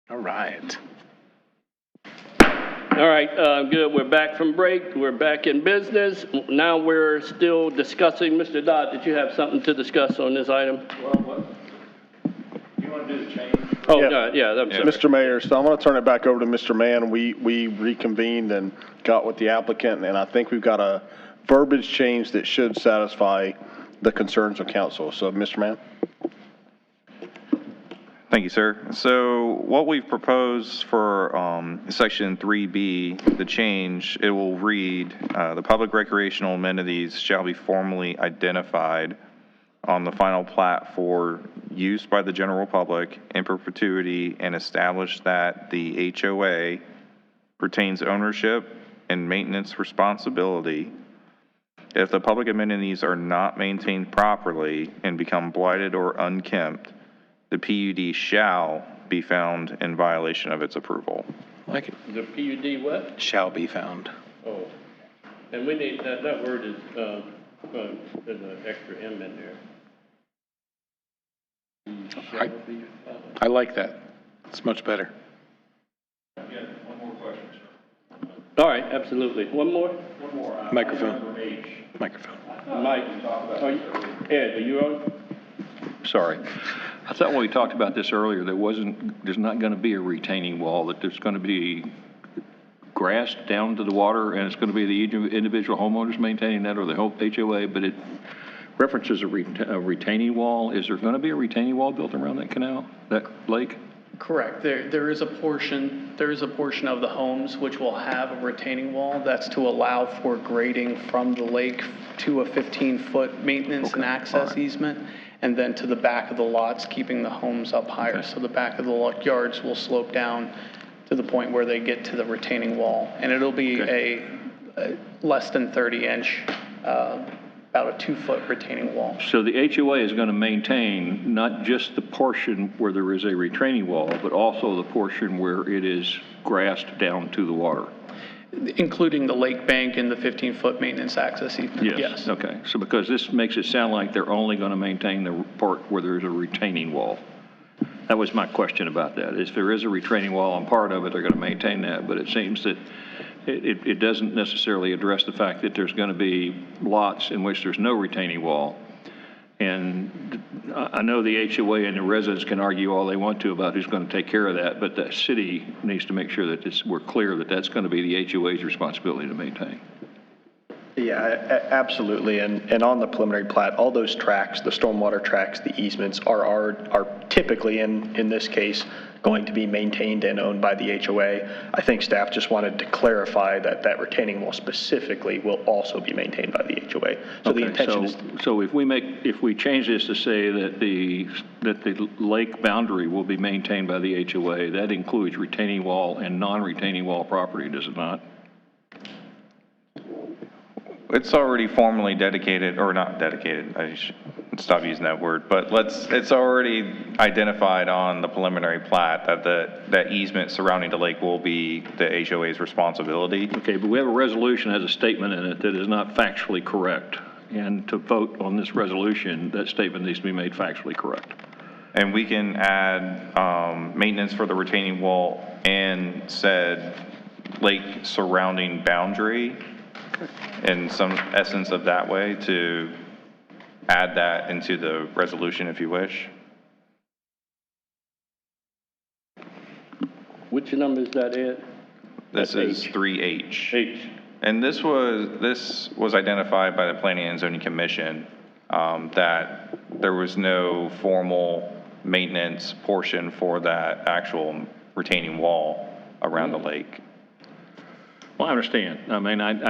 C: All right.
A: All right, good. We're back from break. We're back in business. Now we're still discussing. Mr. Dodd, did you have something to discuss on this item?
G: You want to do the change?
A: Oh, no, yeah.
K: Mr. Mayor, so I'm going to turn it back over to Mr. Mann. We reconvened and got with the applicant, and I think we've got a verbiage change that should satisfy the concerns of council. So, Mr. Mann?
S: Thank you, sir. So what we've proposed for section 3B, the change, it will read, the public recreational amenities shall be formally identified on the final plat for use by the general public in perpetuity and establish that the HOA retains ownership and maintenance responsibility. If the public amenities are not maintained properly and become blighted or unkempt, the PUD shall be found in violation of its approval.
C: Like it.
A: The PUD what?
C: Shall be found.
A: Oh, and we need, that word is, there's an extra M in there.
C: I like that. It's much better.
G: Yeah, one more question, sir.
A: All right, absolutely. One more?
G: One more.
C: Microphone.
G: H.
C: Microphone.
A: Mike, Ed, are you on?
G: Sorry. I thought when we talked about this earlier, there's not going to be a retaining wall, that there's going to be grass down to the water, and it's going to be the individual homeowners maintaining that, or the HOA, but it references a retaining wall. Is there going to be a retaining wall built around that canal, that lake?
N: Correct. There is a portion of the homes which will have a retaining wall. That's to allow for grading from the lake to a 15-foot maintenance and access easement, and then to the back of the lots, keeping the homes up higher. So the back of the yards will slope down to the point where they get to the retaining wall. And it'll be a less than 30-inch, about a 2-foot retaining wall.
G: So the HOA is going to maintain not just the portion where there is a retaining wall, but also the portion where it is grassed down to the water.
N: Including the lake bank and the 15-foot maintenance access easement, yes.
G: Okay, so because this makes it sound like they're only going to maintain the part where there's a retaining wall. That was my question about that. If there is a retaining wall on part of it, they're going to maintain that, but it seems that it doesn't necessarily address the fact that there's going to be lots in which there's no retaining wall. And I know the HOA and the residents can argue all they want to about who's going to take care of that, but the city needs to make sure that we're clear that that's going to be the HOA's responsibility to maintain.
O: Yeah, absolutely. And on the preliminary plat, all those tracks, the stormwater tracks, the easements are typically, in this case, going to be maintained and owned by the HOA. I think staff just wanted to clarify that retaining wall specifically will also be maintained by the HOA. So the intention is.
G: So if we change this to say that the lake boundary will be maintained by the HOA, that includes retaining wall and non-retaining wall property, does it not?
S: It's already formally dedicated, or not dedicated, I should stop using that word, but it's already identified on the preliminary plat that that easement surrounding the lake will be the HOA's responsibility.
G: Okay, but we have a resolution that has a statement in it that is not factually correct. And to vote on this resolution, that statement needs to be made factually correct.
S: And we can add maintenance for the retaining wall and said lake surrounding boundary in some essence of that way to add that into the resolution if you wish.
A: Which number is that, Ed?
S: This is 3H.
A: H.
S: And this was identified by the Planning and Zoning Commission that there was no formal maintenance portion for that actual retaining wall around the lake.
G: Well, I understand. I mean, I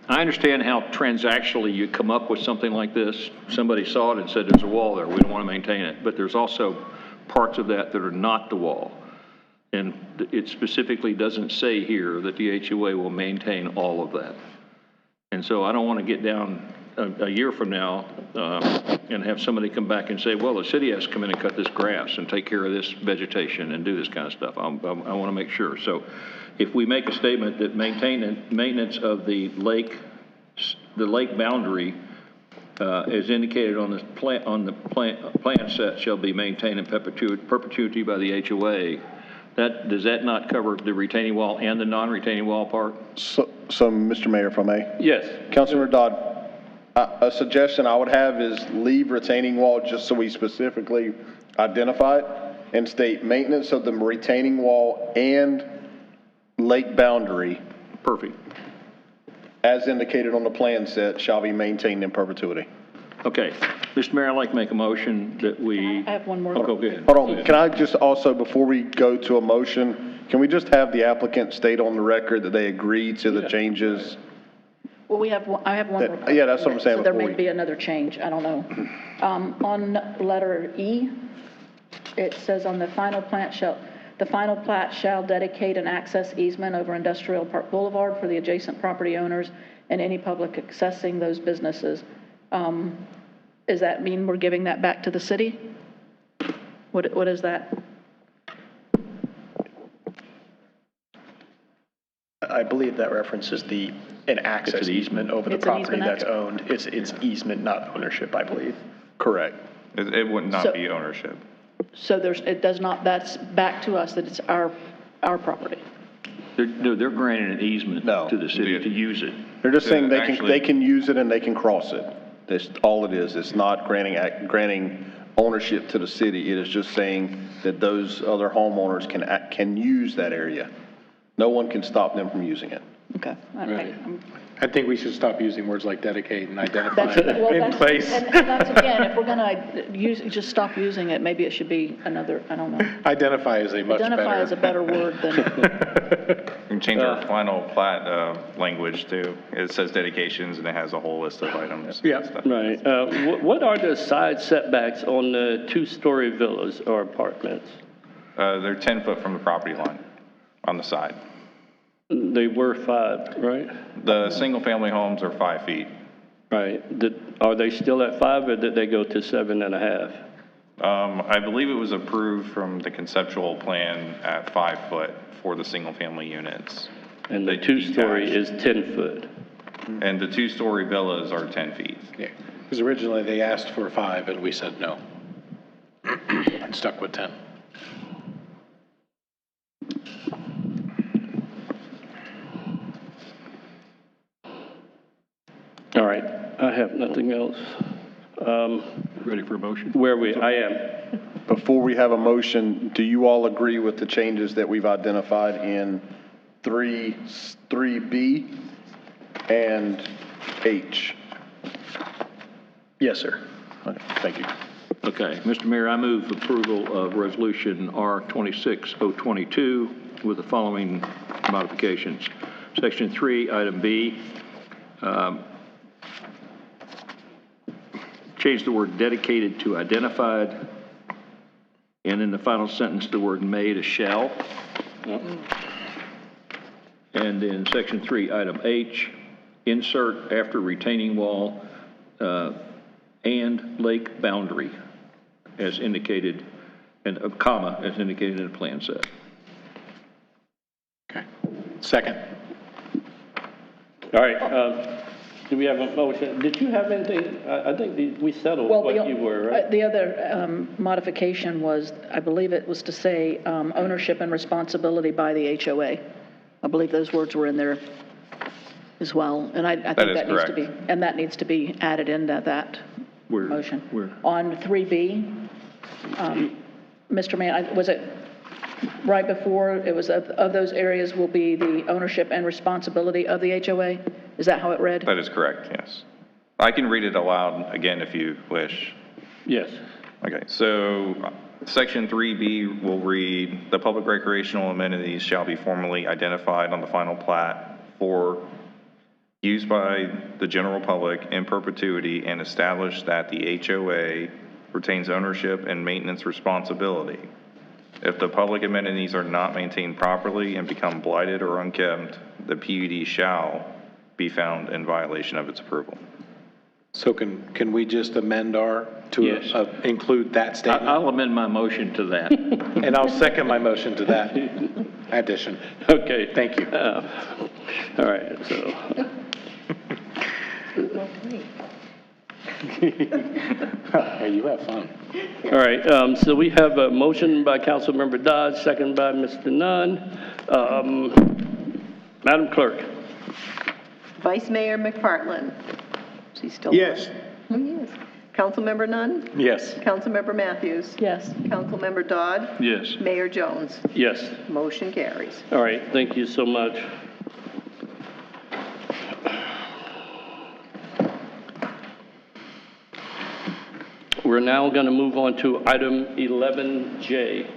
G: understand how transactionally you come up with something like this. Somebody saw it and said, there's a wall there, we don't want to maintain it. But there's also parts of that are not the wall. And it specifically doesn't say here that the HOA will maintain all of that. And so I don't want to get down a year from now and have somebody come back and say, well, the city has to come in and cut this grass and take care of this vegetation and do this kind of stuff. I want to make sure. So if we make a statement that maintenance of the lake boundary as indicated on the plan set shall be maintained in perpetuity by the HOA. Does that not cover the retaining wall and the non-retaining wall part?
K: So, Mr. Mayor, if I may?
A: Yes.
K: Councilmember Dodd, a suggestion I would have is leave retaining wall just so we specifically identify it and state maintenance of the retaining wall and lake boundary.
G: Perfect.
K: As indicated on the plan set shall be maintained in perpetuity.
G: Okay. Mr. Mayor, I'd like to make a motion that we...
F: I have one more.
G: Oh, go ahead.
K: Hold on, can I just also, before we go to a motion, can we just have the applicant state on the record that they agree to the changes?
F: Well, I have one more.
K: Yeah, that's what I'm saying.
F: So there
K: before
F: may
K: we-
F: be another change, I don't know. On letter E, it says on the final plat shall dedicate an access easement over Industrial Park Boulevard for the adjacent property owners and any public accessing those businesses. Does that mean we're giving that back to the city? What is that?
O: I believe that references an access easement over the
F: It's an
O: property
F: easement
O: that's owned. It's easement, not ownership, I believe.
K: Correct.
S: It would not
F: So-
S: be ownership.
F: So it does not, that's back to us, that it's our property.
G: They're granting an easement to the city to use it.
K: They're just saying
S: Actually-
K: they can use it and they can cross it. That's all it is. It's not granting ownership to the city. It is just saying that those other homeowners can use that area. No one can stop them from using it.
F: Okay.
C: I think we should stop using words like dedicate and identify
F: Well,
C: in place.
F: And that's, again, if we're going to just stop using it, maybe it should be another, I don't know.
C: Identify is a much better.
F: Identify is a better word than,
S: We can change our final plat language too. It says dedications and it has a whole list of items.
C: Yeah.
A: Right. What are the side setbacks on the two-story villas or apartments?
S: They're 10 foot from the property line on the side.
A: They were 5, right?
S: The single-family homes are 5 feet.
A: Right. Are they still at 5, or did they go to 7.5?
S: I believe it was approved from the conceptual plan at 5 foot for the single-family units.
A: And the two-story is 10 foot.
S: And the two-story villas are 10 feet.
C: Yeah, because originally they asked for 5 and we said no. And stuck with 10.
A: All right. I have nothing else.
G: Ready for a motion?
A: I am.
K: Before we have a motion, do you all agree with the changes that we've identified in 3B and H?
O: Yes, sir.
K: Okay, thank you.
G: Okay, Mr. Mayor, I move approval of Resolution R-26022 with the following modifications. Section 3, Item B, change the word dedicated to identified, and in the final sentence, the word may to shall. And in Section 3, Item H, insert after retaining wall and lake boundary as indicated, and a comma as indicated in the plan set.
C: Okay. Second.
A: All right. Do we have a motion? Did you have anything? I think we settled what you were, right?
F: the other modification was, I believe it was to say ownership and responsibility by the HOA. I believe those words were in there as well. And I think that needs to be, and that needs to be added into that motion. On 3B, Mr. Mann, was it right before, it was of those areas will be the ownership and responsibility of the HOA? Is that how it read?
S: That is correct, yes. I can read it aloud again if you wish.
A: Yes.
S: Okay, so Section 3B will read, the public recreational amenities shall be formally identified on the final plat for use by the general public in perpetuity and establish that the HOA retains ownership and maintenance responsibility. If the public amenities are not maintained properly and become blighted or unkempt, the PUD shall be found in violation of its approval.
C: So can we just amend to include that statement?
G: I'll amend my motion to that.
C: And I'll second my motion to that addition.
A: Okay.
C: Thank you.
A: All right, so.
C: Hey, you have fun.
A: All right, so we have a motion by Councilmember Dodd, second by Mr. Nunn. Madam Clerk.
R: Vice Mayor McPartlin. Is he still?
C: Yes.
R: Oh, he is. Councilmember Nunn?
C: Yes.
R: Councilmember Matthews?
F: Yes.
R: Councilmember Dodd?
G: Yes.
R: Mayor Jones?
A: Yes.
R: Motion carries.
A: All right, thank you so much. We're now going to move on to item 11J.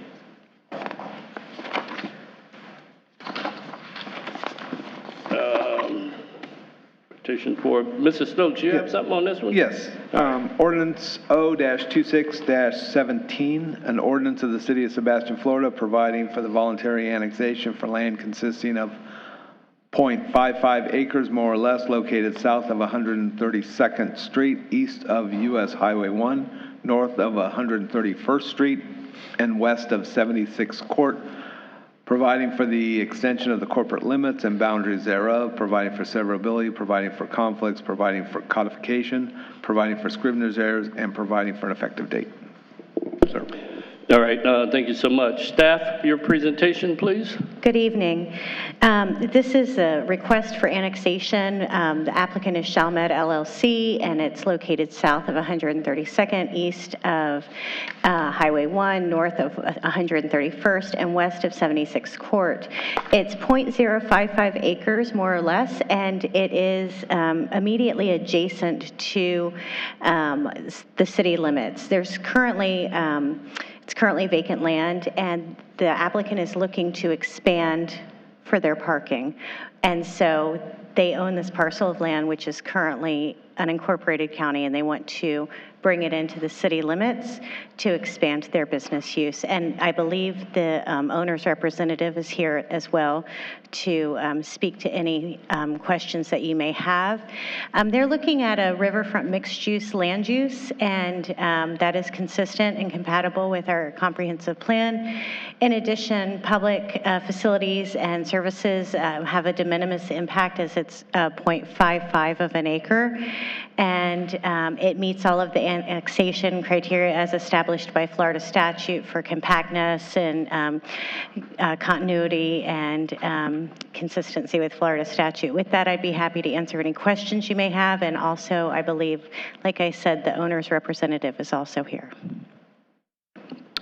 A: Petition for, Mrs. Stokes, you have something on this one?
I: Yes. Ordinance O-26-17, an ordinance of the City of Sebastian, Florida, providing for the voluntary annexation for land consisting of .55 acres more or less located south of 132nd Street, east of US Highway 1, north of 131st Street, and west of 76th Court, providing for the extension of the corporate limits and boundaries thereof, providing for severability, providing for conflicts, providing for codification, providing for scrivener's errors, and providing for an effective date. Sir.
A: All right, thank you so much. Staff, your presentation, please.
B: Good evening. This is a request for annexation. The applicant is Chalmed LLC, and it's located south of 132nd, east of Highway 1, north of 131st, and west of 76th Court. It's .055 acres, more or less, and it is immediately adjacent to the city limits. There's currently it's currently vacant land, and the applicant is looking to expand for their parking. And so they own this parcel of land, which is currently unincorporated county, and they want to bring it into the city limits to expand their business use. And I believe the owner's representative is here as well to speak to any questions that you may have. They're looking at a riverfront mixed-use land use, and that is consistent and compatible with our comprehensive plan. In addition, public facilities and services have a de minimis impact, as it's 0.55 of an acre, and it meets all of the annexation criteria as established by Florida statute for compactness and continuity and consistency with Florida statute. With that, I'd be happy to answer any questions you may have, and also, I believe, like I said, the owner's representative is also here.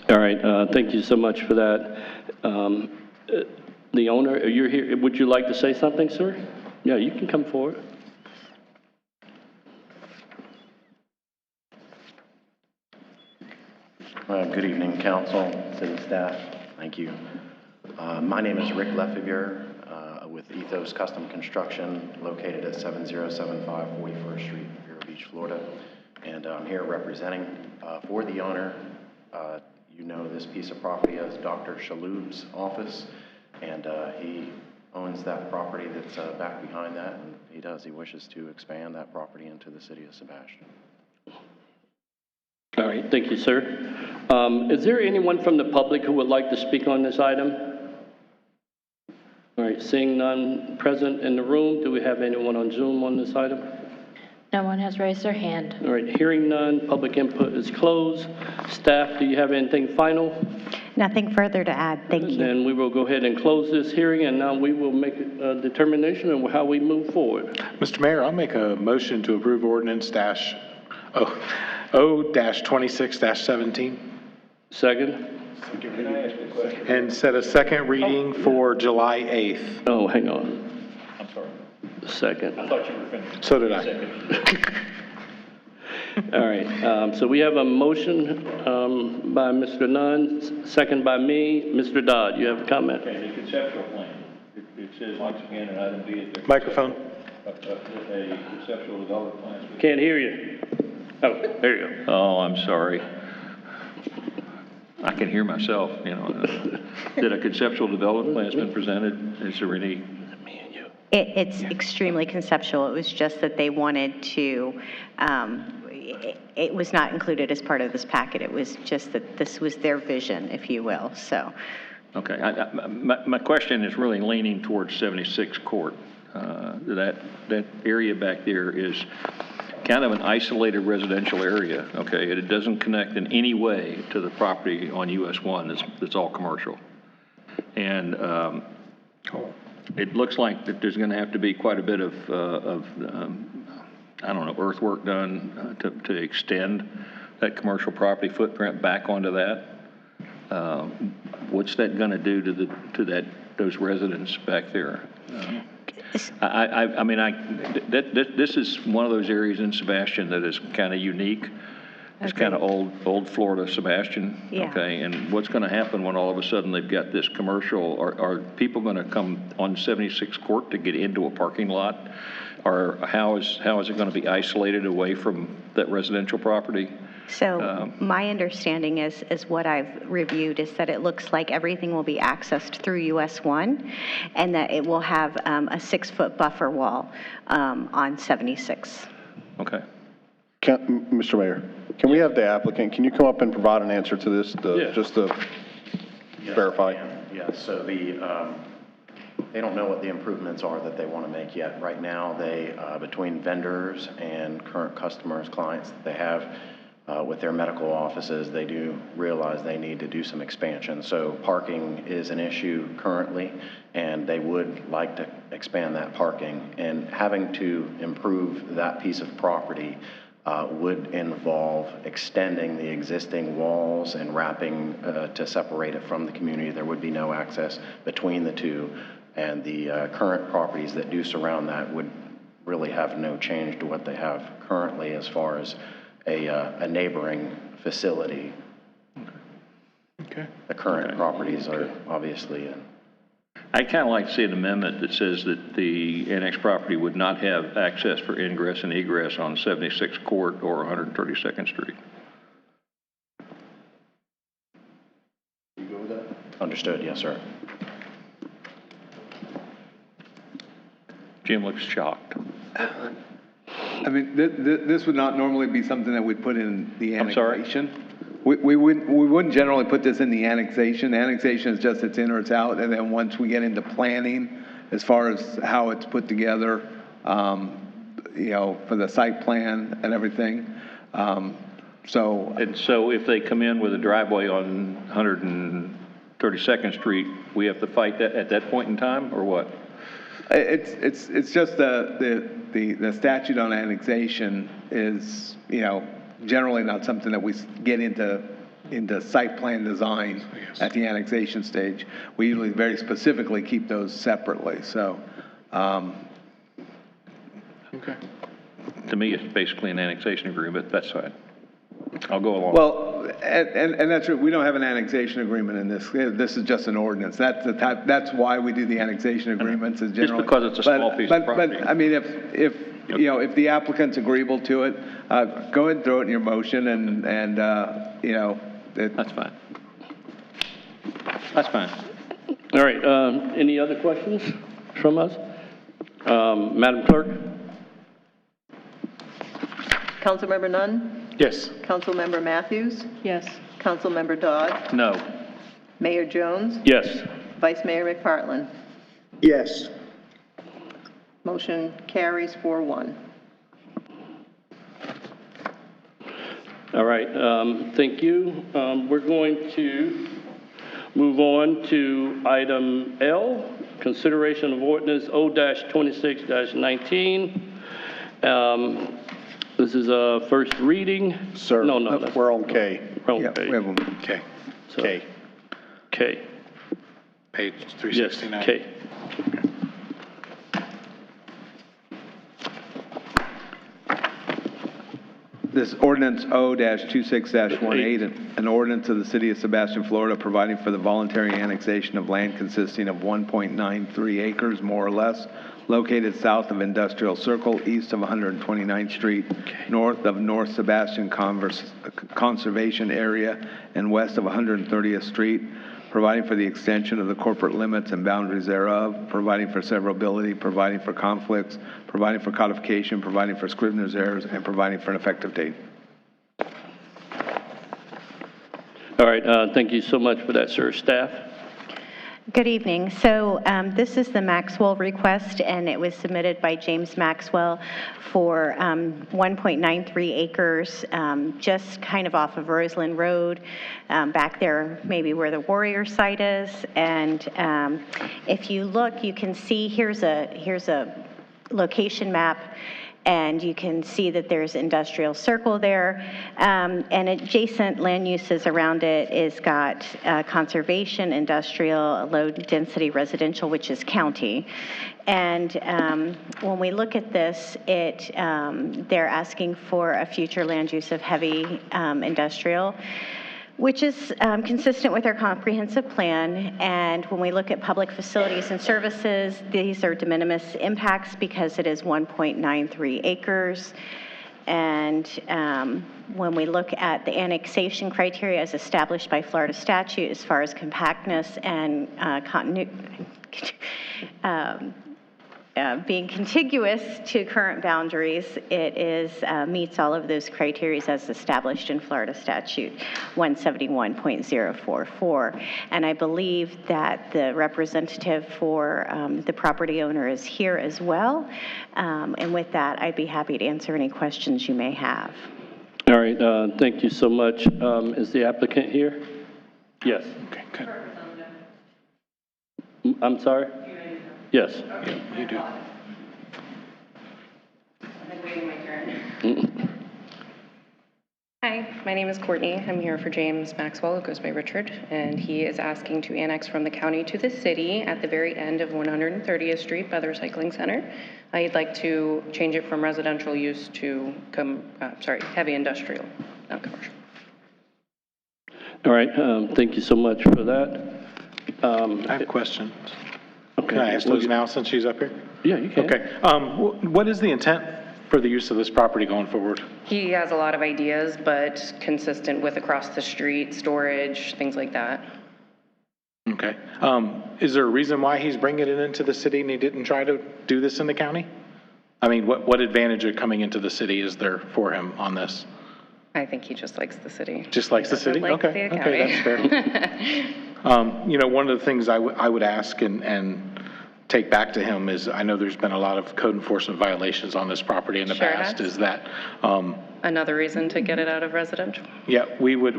A: All right, thank you so much for that. The owner, you're here. Would you like to say something, sir? Yeah, you can come forward.
J: Good evening, council, city staff. Thank you. My name is Rick Lefebvre with Ethos Custom Construction, located at 7075 41st Street, Vero Beach, Florida. And I'm here representing for the owner. You know this piece of property as Dr. Shaloub's office, and he owns that property that's back behind that, and he wishes to expand that property into the city of Sebastian.
A: All right, thank you, sir. Is there anyone from the public who would like to speak on this item? All right, seeing none present in the room, do we have anyone on Zoom on this item?
D: No one has raised their hand.
A: All right, hearing none, public input is closed. Staff, do you have anything final?
B: Nothing further to add. Thank you.
A: Then we will go ahead and close this hearing, and now we will make a determination on how we move forward.
C: Mr. Mayor, I'll make a motion to approve ordinance O-26-17.
A: Second.
K: Can I ask a question?
C: And set a second reading for July 8th.
A: Oh, hang on.
K: I'm sorry.
A: Second.
K: I thought you were finished.
C: So did I.
A: All right, so we have a motion by Mr. Nunn, second by me. Mr. Dodd, you have a comment?
G: Okay, the conceptual plan. It says once again in item B.
C: Microphone.
G: A conceptual development plan.
A: Can't hear you. Oh, there you go.
G: Oh, I'm sorry. I can hear myself, you know. That a conceptual development plan has been presented. Is there any?
B: It's extremely conceptual. It was just that they wanted to, it was not included as part of this packet. It was just that this was their vision, if you will, so.
G: Okay, my question is really leaning towards 76 Court. That area back there is kind of an isolated residential area, okay? It doesn't connect in any way to the property on US 1 that's all commercial. And it looks like that there's going to have to be quite a bit of I don't know, earthwork done to extend that commercial property footprint back onto that. What's that going to do to those residents back there? I mean, this is one of those areas in Sebastian that is kind of unique. It's kind of old Florida Sebastian.
B: Yeah.
G: Okay, and what's going to happen when all of a sudden they've got this commercial? Are people going to come on 76 Court to get into a parking lot? Or how is it going to be isolated away from that residential property?
B: So my understanding is what I've reviewed is that it looks like everything will be accessed through US 1 and that it will have a 6-foot buffer wall on 76.
G: Okay.
K: Mr. Mayor, can we have the applicant, can you come up and provide an answer to this, just to verify?
J: Yeah, so they don't know what the improvements are that they want to make yet. Right now, they, between vendors and current customers, clients that they have with their medical offices, they do realize they need to do some expansion. So parking is an issue currently, and they would like to expand that parking. And having to improve that piece of property would involve extending the existing walls and wrapping to separate it from the community. There would be no access between the two, and the current properties that do surround that would really have no change to what they have currently as far as a neighboring facility.
G: Okay.
J: The current properties are obviously
G: I kind of like to see an amendment that says that the annexed property would not have access for ingress and egress on 76th Court or 132nd Street.
J: You go with that? Understood, yes, sir.
G: Jim looks shocked.
I: I mean, this would not normally be something that we'd put in the annexation.
G: I'm sorry?
I: We wouldn't generally put this in the annexation. Annexation is just it's in or it's out, and then once we get into planning, as far as how it's put together, you know, for the site plan and everything. And
G: so if they come in with a driveway on 132nd Street, we have to fight that at that point in time, or what?
I: It's just the statute on annexation is, you know, generally not something that we get into site plan design at the annexation stage. We usually very specifically keep those separately, so.
G: Okay. To me, it's basically an annexation agreement, that's fine. I'll go along.
I: Well, and that's true. We don't have an annexation agreement in this. This is just an ordinance. That's why we do the annexation agreements is generally.
G: Just because it's a small piece of property.
I: But I mean, if you know, if the applicant's agreeable to it, go ahead and throw it in your motion and you know.
G: That's fine. That's fine. All right, any other questions from us? Madam Clerk?
R: Councilmember Nunn?
G: Yes.
R: Councilmember Matthews?
F: Yes.
R: Councilmember Dodd?
G: No.
R: Mayor Jones?
G: Yes.
R: Vice Mayor McPartlin?
L: Yes.
R: Motion carries 4-1.
A: All right, thank you. We're going to move on to item L, consideration of ordinance O-26-19. This is a first reading.
K: Sir,
A: No,
K: we're on K.
A: We're on
I: Yeah,
A: K.
I: we have them.
K: K.
A: So,
K: K.
A: K.
C: Page
A: Yes,
C: 369.
A: K.
I: This ordinance O-26-18, an ordinance of the City of Sebastian, Florida, providing for the voluntary annexation of land consisting of 1.93 acres, more or less, located south of Industrial Circle, east of 129th Street, north of North Sebastian Conservation Area, and west of 130th Street, providing for the extension of the corporate limits and boundaries thereof, providing for severability, providing for conflicts, providing for codification, providing for scrivener's errors, and providing for an effective date.
A: All right, thank you so much for that, sir. Staff?
B: Good evening. So this is the Maxwell request, and it was submitted by James Maxwell for 1.93 acres, just kind of off of Roseland Road, back there maybe where the Warrior site is. And if you look, you can see here's a location map, and you can see that there's industrial circle there, and adjacent land uses around it is got conservation, industrial, low-density residential, which is county. And when we look at this, they're asking for a future land use of heavy industrial, which is consistent with our comprehensive plan. And when we look at public facilities and services, these are de minimis impacts because it is 1.93 acres. And when we look at the annexation criteria as established by Florida statute as far as compactness and being contiguous to current boundaries, it is meets all of those criteria as established in Florida statute 171.044. And I believe that the representative for the property owner is here as well. And with that, I'd be happy to answer any questions you may have.
A: All right, thank you so much. Is the applicant here? Yes. Okay, good. I'm sorry? Yes.
C: Yeah, you do.
P: I've been waiting my turn. Hi, my name is Courtney. I'm here for James Maxwell, who goes by Richard, and he is asking to annex from the county to the city at the very end of 130th Street by the recycling center. He'd like to change it from residential use to, heavy industrial, not commercial.
A: All right, thank you so much for that.
C: I have questions.
A: Okay.
C: Can I ask those now since she's up here?
A: Yeah, you can.
C: Okay. What is the intent for the use of this property going forward?
P: He has a lot of ideas, but consistent with across the street, storage, things like that.
C: Okay. Is there a reason why he's bringing it into the city and he didn't try to do this in the county? I mean, what advantage of coming into the city is there for him on this?
P: I think he just likes the city.
C: Just likes the city?
P: Like
C: Okay,
P: the
C: okay, that's fair. One of the things I would ask and take back to him is, I know there's been a lot of code enforcement violations on this property in the
P: Sure
C: past,
P: has.
C: is that,
P: Another reason to get it out of residential.
C: yeah, we would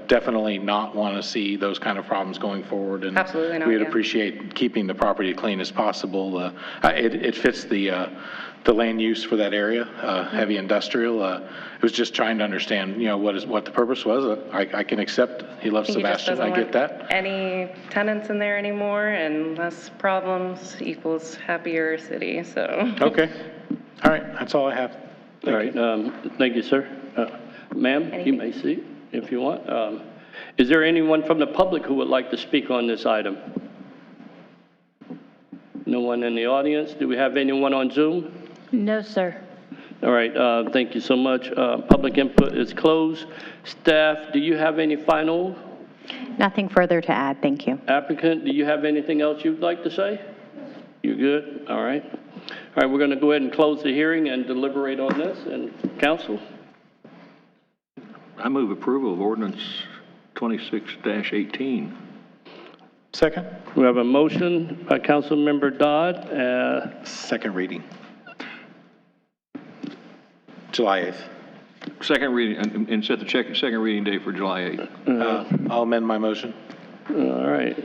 C: definitely not want to see those kind of problems going forward. And
P: Absolutely not,
C: we'd
P: yeah.
C: appreciate keeping the property clean as possible. It fits the land use for that area, heavy industrial. It was just trying to understand, what the purpose was. I can accept, he loves
P: He just
C: Sebastian, I
P: doesn't
C: get
P: want
C: that.
P: any tenants in there anymore, and less problems equals happier city, so.
C: Okay, all right, that's all I have.
A: All right, thank you, sir. Ma'am, you may see if you want. Is there anyone from the public who would like to speak on this item? No one in the audience? Do we have anyone on Zoom?
D: No, sir.
A: All right, thank you so much. Public input is closed. Staff, do you have any final?
B: Nothing further to add. Thank you.
A: Applicant, do you have anything else you'd like to say? You're good? All right. All right, we're going to go ahead and close the hearing and deliberate on this. And council?
G: I move approval of ordinance 26-18.
C: Second.
A: We have a motion by Councilmember Dodd.
C: Second reading. July 8th.
G: Second reading, and set the second reading date for July 8th.
C: I'll amend my motion.
A: All right.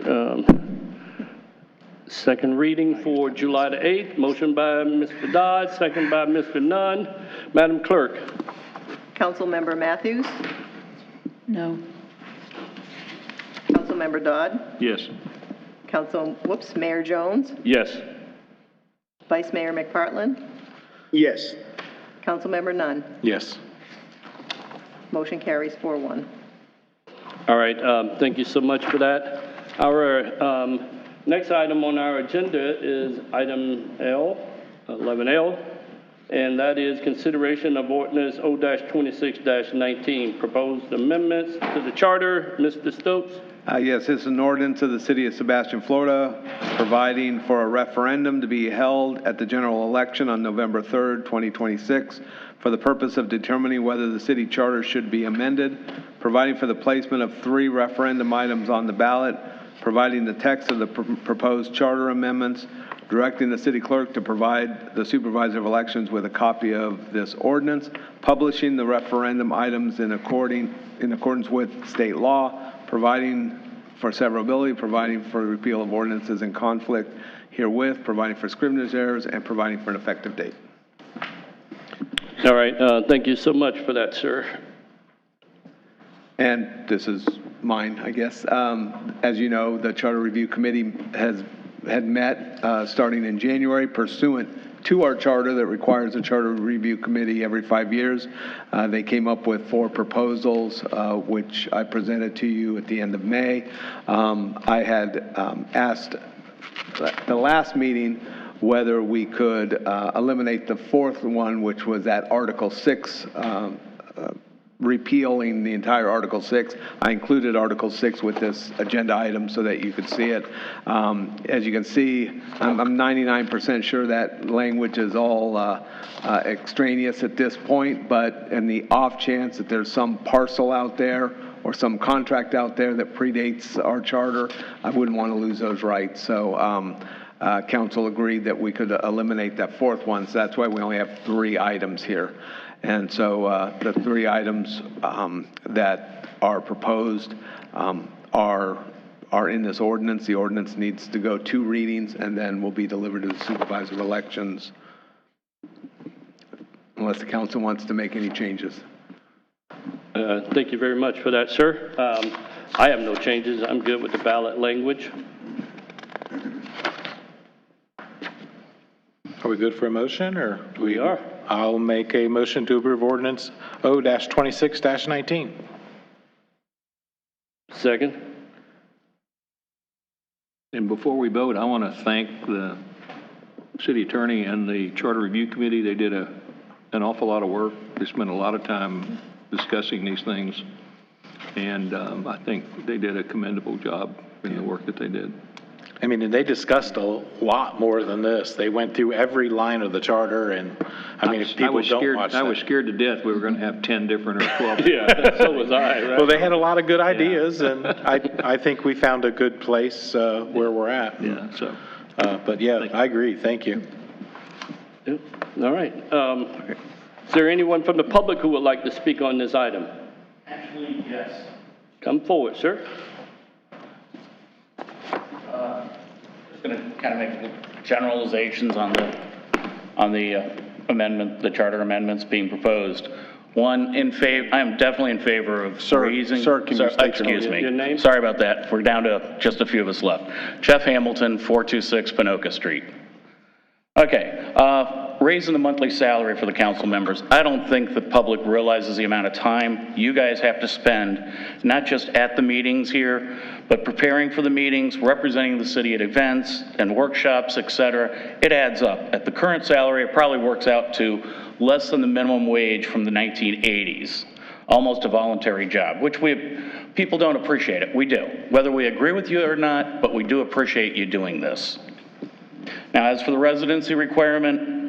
A: Second reading for July the 8th. Motion by Mr. Dodd, second by Mr. Nunn. Madam Clerk.
R: Councilmember Matthews?
F: No.
R: Councilmember Dodd?
G: Yes.
R: Mayor Jones?
A: Yes.
R: Vice Mayor McPartlin?
M: Yes.
R: Councilmember Nunn?
C: Yes.
R: Motion carries 4-1.
A: All right. Thank you so much for that. Our next item on our agenda is item L, 11L, and that is consideration of ordinance O-26-19, proposed amendments to the charter. Mr. Stokes?
I: Yes, it's an ordinance of the City of Sebastian, Florida, providing for a referendum to be held at the general election on November 3rd, 2026, for the purpose of determining whether the city charter should be amended, providing for the placement of 3 referendum items on the ballot, providing the text of the proposed charter amendments, directing the city clerk to provide the supervisor of elections with a copy of this ordinance, publishing the referendum items in accordance with state law, providing for severability, providing for repeal of ordinances in conflict herewith, providing for scrivener's errors, and providing for an effective date.
A: All right, thank you so much for that, sir.
I: And this is mine, I guess. As you know, the Charter Review Committee had met starting in January pursuant to our charter that requires a Charter Review Committee every 5 years. They came up with 4 proposals, which I presented to you at the end of May. I had asked at the last meeting whether we could eliminate the 4th one, which was at Article 6, repealing the entire Article 6. I included Article 6 with this agenda item so that you could see it. As you can see, I'm 99% sure that language is all extraneous at this point, but in the off chance that there's some parcel out there or some contract out there that predates our charter, I wouldn't want to lose those rights. So council agreed that we could eliminate that 4th one, so that's why we only have 3 items here. And so the 3 items that are proposed are in this ordinance. The ordinance needs to go 2 readings and then will be delivered to the supervisor of elections unless the council wants to make any changes.
A: Thank you very much for that, sir. I have no changes. I'm good with the ballot language.
C: Are we good for a motion, or?
A: We are.
C: I'll make a motion to approve ordinance O-26-19.
A: Second.
G: And before we vote, I want to thank the city attorney and the Charter Review Committee. They did an awful lot of work. They spent a lot of time discussing these things, and I think they did a commendable job in the work that they did.
C: I mean, and they discussed a lot more than this. They went through every line of the charter, and I mean, if people don't watch that.
G: I was scared to death we were going to have 10 different or 12.
A: Yeah, so was I, right?
C: Well, they had a lot of good ideas, and I think we found a good place where we're at.
G: Yeah, so.
C: But yeah, I agree. Thank you.
A: Yep. All right. Is there anyone from the public who would like to speak on this item?
Q: Actually, yes.
A: Come forward, sir.
Q: Just going to kind of make generalizations on the amendment, the charter amendments being proposed. One, I am definitely in favor of raising.
K: Sir, can you state
Q: excuse me.
A: Your name?
Q: Sorry about that. We're down to just a few of us left. Jeff Hamilton, 426 Pinoka Street. Okay, raising the monthly salary for the council members. I don't think the public realizes the amount of time you guys have to spend, not just at the meetings here, but preparing for the meetings, representing the city at events and workshops, etc. It adds up. At the current salary, it probably works out to less than the minimum wage from the 1980s. Almost a voluntary job, which people don't appreciate it. We do. Whether we agree with you or not, but we do appreciate you doing this. Now, as for the residency requirement,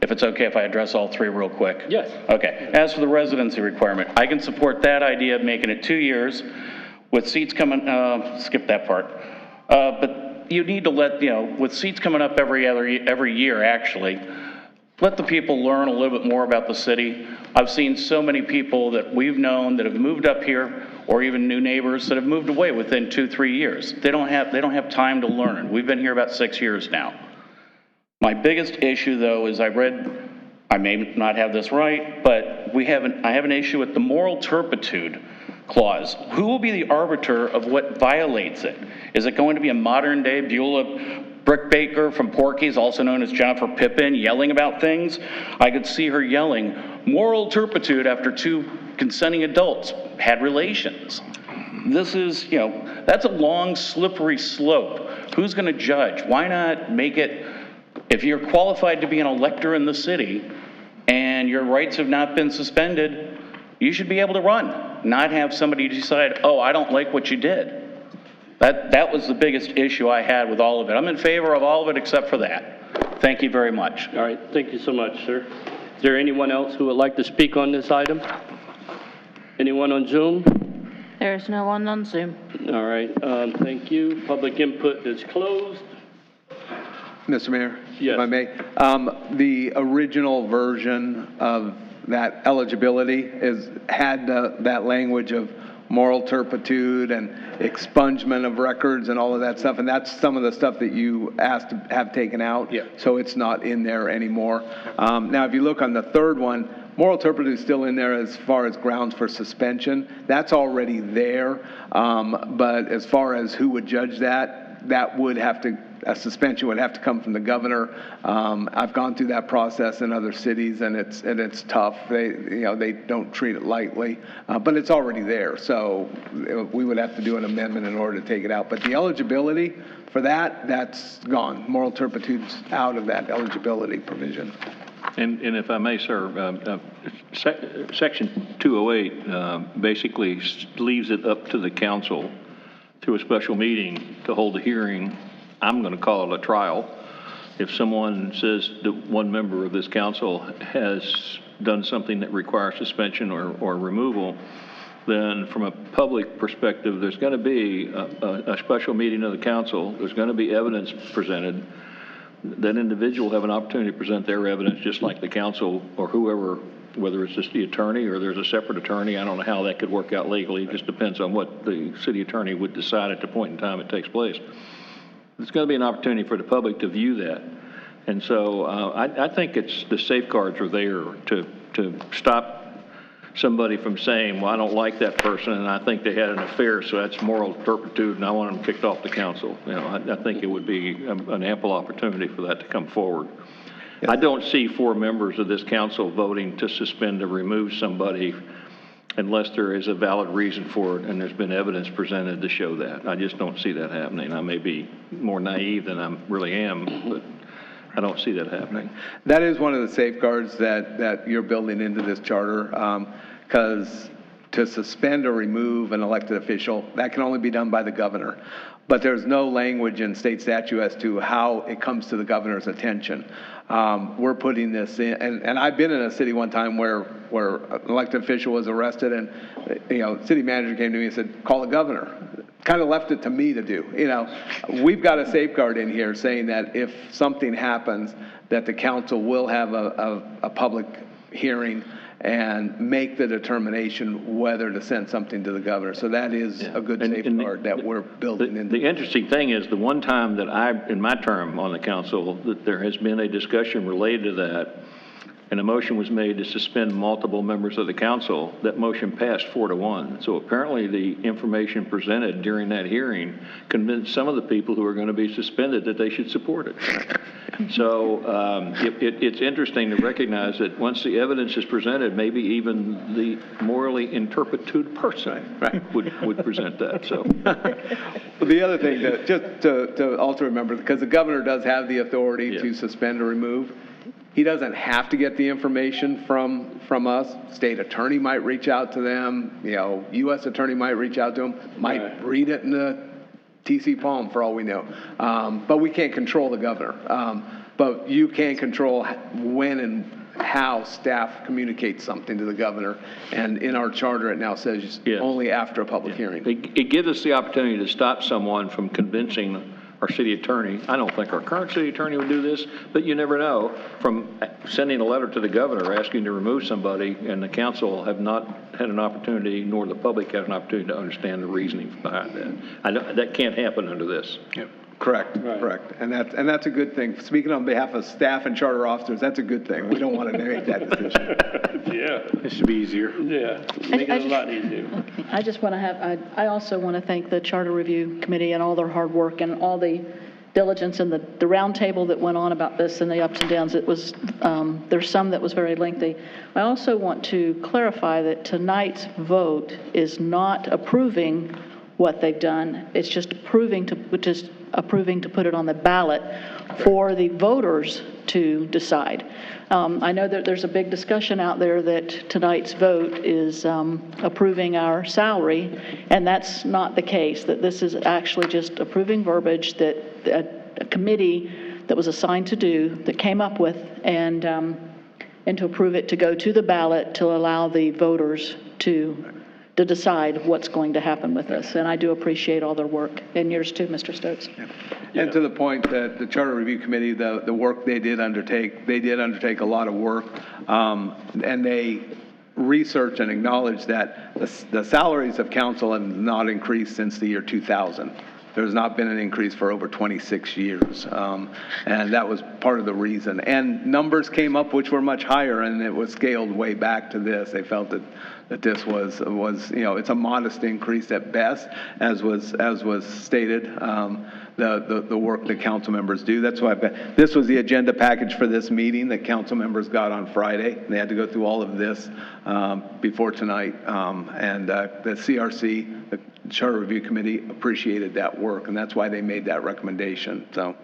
Q: if it's okay if I address all 3 real quick.
A: Yes.
Q: Okay. As for the residency requirement, I can support that idea of making it 2 years with seats coming, skip that part. But you need to let, with seats coming up every year, actually, let the people learn a little bit more about the city. I've seen so many people that we've known that have moved up here, or even new neighbors that have moved away within 2-3 years. They don't have time to learn. We've been here about 6 years now. My biggest issue, though, is I may not have this right, but I have an issue with the moral turpitude clause. Who will be the arbiter of what violates it? Is it going to be a modern-day Beulah Brickbaker from Porky's, also known as Jennifer Pippin, yelling about things? I could see her yelling moral turpitude after 2 consenting adults had relations. This is, that's a long, slippery slope. Who's going to judge? Why not make it, if you're qualified to be an elector in the city and your rights have not been suspended, you should be able to run, not have somebody decide, oh, I don't like what you did. That was the biggest issue I had with all of it. I'm in favor of all of it except for that. Thank you very much.
A: All right. Thank you so much, sir. Is there anyone else who would like to speak on this item? Anyone on Zoom?
D: There's no one on Zoom.
A: All right, thank you. Public input is closed.
I: Mr. Mayor?
A: Yes.
I: If I may. The original version of that eligibility had that language of moral turpitude and expungement of records and all of that stuff, and that's some of the stuff that you asked to have taken out.
A: Yeah.
I: So it's not in there anymore. Now, if you look on the third one, moral turpitude is still in there as far as grounds for suspension. That's already there. But as far as who would judge that would have to, a suspension would have to come from the governor. I've gone through that process in other cities, and it's tough. They don't treat it lightly, but it's already there. So we would have to do an amendment in order to take it out. But the eligibility for that's gone. Moral turpitude's out of that eligibility provision.
G: And if I may, sir, Section 208 basically leaves it up to the council through a special meeting to hold a hearing. I'm going to call it a trial. If someone says that one member of this council has done something that requires suspension or removal, then from a public perspective, there's going to be a special meeting of the council. There's going to be evidence presented. That individual will have an opportunity to present their evidence just like the council or whoever, whether it's just the attorney or there's a separate attorney. I don't know how that could work out legally. It just depends on what the city attorney would decide at the point in time it takes place. There's going to be an opportunity for the public to view that. And so I think the safeguards are there to stop somebody from saying, well, I don't like that person and I think they had an affair, so that's moral turpitude and I want them kicked off the council. I think it would be an ample opportunity for that to come forward. Yes. I don't see 4 members of this council voting to suspend or remove somebody unless there is a valid reason for it and there's been evidence presented to show that. I just don't see that happening. I may be more naive than I really am, but I don't see that happening.
I: That is one of the safeguards that you're building into this charter, because to suspend or remove an elected official, that can only be done by the governor. But there's no language in state statute as to how it comes to the governor's attention. We're putting this in, and I've been in a city one time where an elected official was arrested, and city manager came to me and said, call the governor. Kind of left it to me to do. We've got a safeguard in here saying that if something happens, that the council will have a public hearing and make the determination whether to send something to the governor. So that is a good safeguard that we're building in.
G: The interesting thing is the one time that in my term on the council, that there has been a discussion related to that, and a motion was made to suspend multiple members of the council, that motion passed 4-1. So apparently the information presented during that hearing convinced some of the people who are going to be suspended that they should support it. So it's interesting to recognize that once the evidence is presented, maybe even the morally in turpitude person would present that. So
I: well, the other thing, just to also remember, because the governor does have the authority to suspend or remove, he doesn't have to get the information from us. State attorney might reach out to them. U.S. attorney might reach out to them. Might read it in the TC Palm for all we know. But we can't control the governor. But you can control when and how staff communicates something to the governor. And in our charter, it now says only after a public hearing.
G: It gives us the opportunity to stop someone from convincing our city attorney. I don't think our current city attorney would do this, but you never know, from sending a letter to the governor asking to remove somebody, and the council have not had an opportunity, nor the public has an opportunity to understand the reasoning behind that. That can't happen under this.
I: Yep. Correct. And that's a good thing. Speaking on behalf of staff and charter officers, that's a good thing. We don't want to make that decision.
A: Yeah.
I: It should be easier.
A: Yeah. Make it a lot easier.
F: Okay. I just want to I also want to thank the Charter Review Committee and all their hard work and all the diligence and the round table that went on about this and the ups and downs. It was, there's some that was very lengthy. I also want to clarify that tonight's vote is not approving what they've done. It's just approving to put it on the ballot for the voters to decide. I know that there's a big discussion out there that tonight's vote is approving our salary, and that's not the case, that this is actually just approving verbiage that a committee that was assigned to do, that came up with, and to approve it to go to the ballot to allow the voters to to decide what's going to happen with this. And I do appreciate all their work, and yours too, Mr. Stokes.
I: And to the point that the Charter Review Committee, the work they did undertake a lot of work, and they researched and acknowledged that the salaries of council have not increased since the year 2000. There's not been an increase for over 26 years, and that was part of the reason. And numbers came up which were much higher, and it was scaled way back to this. They felt that this was it's a modest increase at best, as was stated. The work that council members do. That's why this was the agenda package for this meeting that council members got on Friday. They had to go through all of this before tonight, and the CRC, the Charter Review Committee, appreciated that work, and that's why they made that recommendation. So,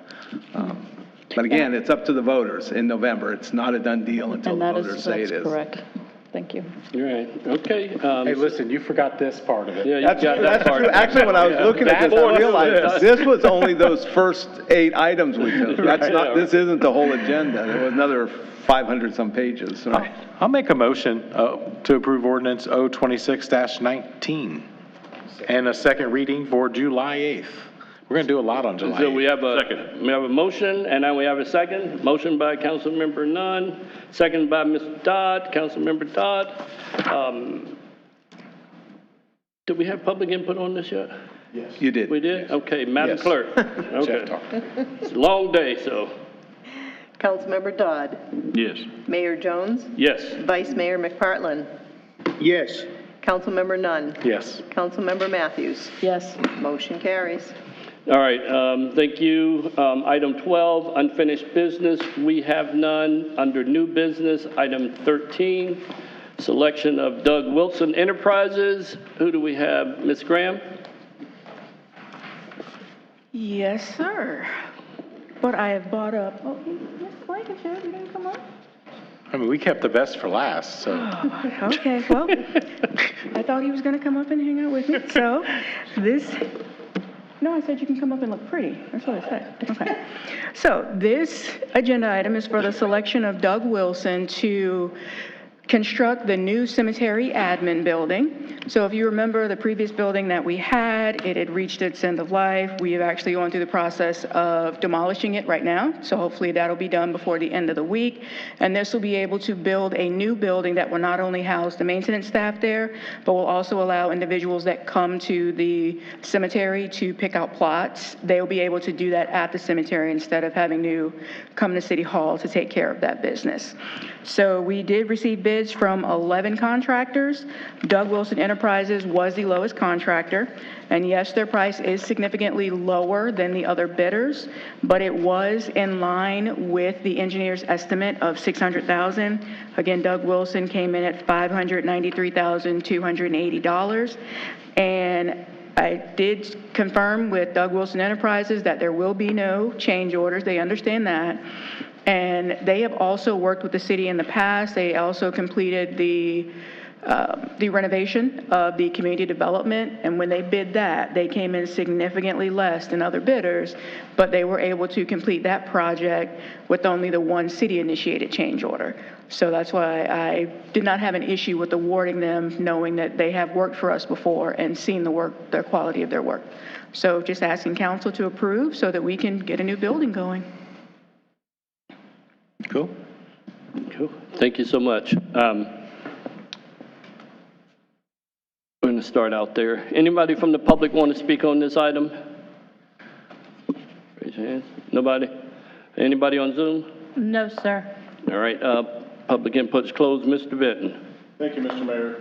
I: but again, it's up to the voters in November. It's not a done deal until the voters say it is.
F: That's correct. Thank you.
A: All right, okay.
C: Hey, listen, you forgot this part of it.
A: Yeah, you got that part.
I: True. Actually, when I was looking at this, I realized this was only those first 8 items we took. That's not. This isn't the whole agenda. There was another 500 some pages. So.
C: I'll make a motion to approve ordinance 026-19 and a second reading for July 8th. We're going to do a lot on July 8th.
A: So we have a motion, and now we have a second. Motion by Councilmember Nunn, second by Mr. Dodd, Councilmember Dodd. Did we have public input on this yet?
C: Yes.
I: You did.
A: We did? Okay, Madam
C: Yes.
A: Clerk. Okay. It's a long day, so.
R: Councilmember Dodd.
G: Yes.
R: Mayor Jones.
A: Yes.
R: Vice Mayor McPartlin.
M: Yes.
R: Councilmember Nunn.
C: Yes.
R: Councilmember Matthews.
F: Yes.
R: Motion carries.
A: All right, thank you. Item 12, unfinished business, we have none. Under new business, item 13, selection of Doug Wilson Enterprises. Who do we have? Ms. Graham?
F: Yes, sir. But I have brought up, Ms. Blankenship, you didn't come up?
C: I mean, we kept the best for last, so.
E: Okay, well, I thought he was going to come up and hang out with me. So no, I said you can come up and look pretty. That's what I said. Okay. So this agenda item is for the selection of Doug Wilson to construct the new cemetery admin building. So if you remember the previous building that we had, it had reached its end of life. We have actually gone through the process of demolishing it right now. So hopefully that'll be done before the end of the week. And this will be able to build a new building that will not only house the maintenance staff there, but will also allow individuals that come to the cemetery to pick out plots. They'll be able to do that at the cemetery instead of having to come to City Hall to take care of that business. So we did receive bids from 11 contractors. Doug Wilson Enterprises was the lowest contractor. And yes, their price is significantly lower than the other bidders, but it was in line with the engineer's estimate of $600,000. Again, Doug Wilson came in at $593,280. And I did confirm with Doug Wilson Enterprises that there will be no change orders. They understand that. And they have also worked with the city in the past. They also completed the renovation of the community development. And when they bid that, they came in significantly less than other bidders, but they were able to complete that project with only the one city-initiated change order. So that's why I did not have an issue with awarding them, knowing that they have worked for us before and seen the work, the quality of their work. So just asking council to approve so that we can get a new building going.
A: Cool. Cool. Thank you so much. We're going to start out there. Anybody from the public want to speak on this item? Raise your hands. Nobody? Anybody on Zoom?
D: No, sir.
A: All right. Public input's closed. Mr. Benton.
K: Thank you, Mr. Mayor.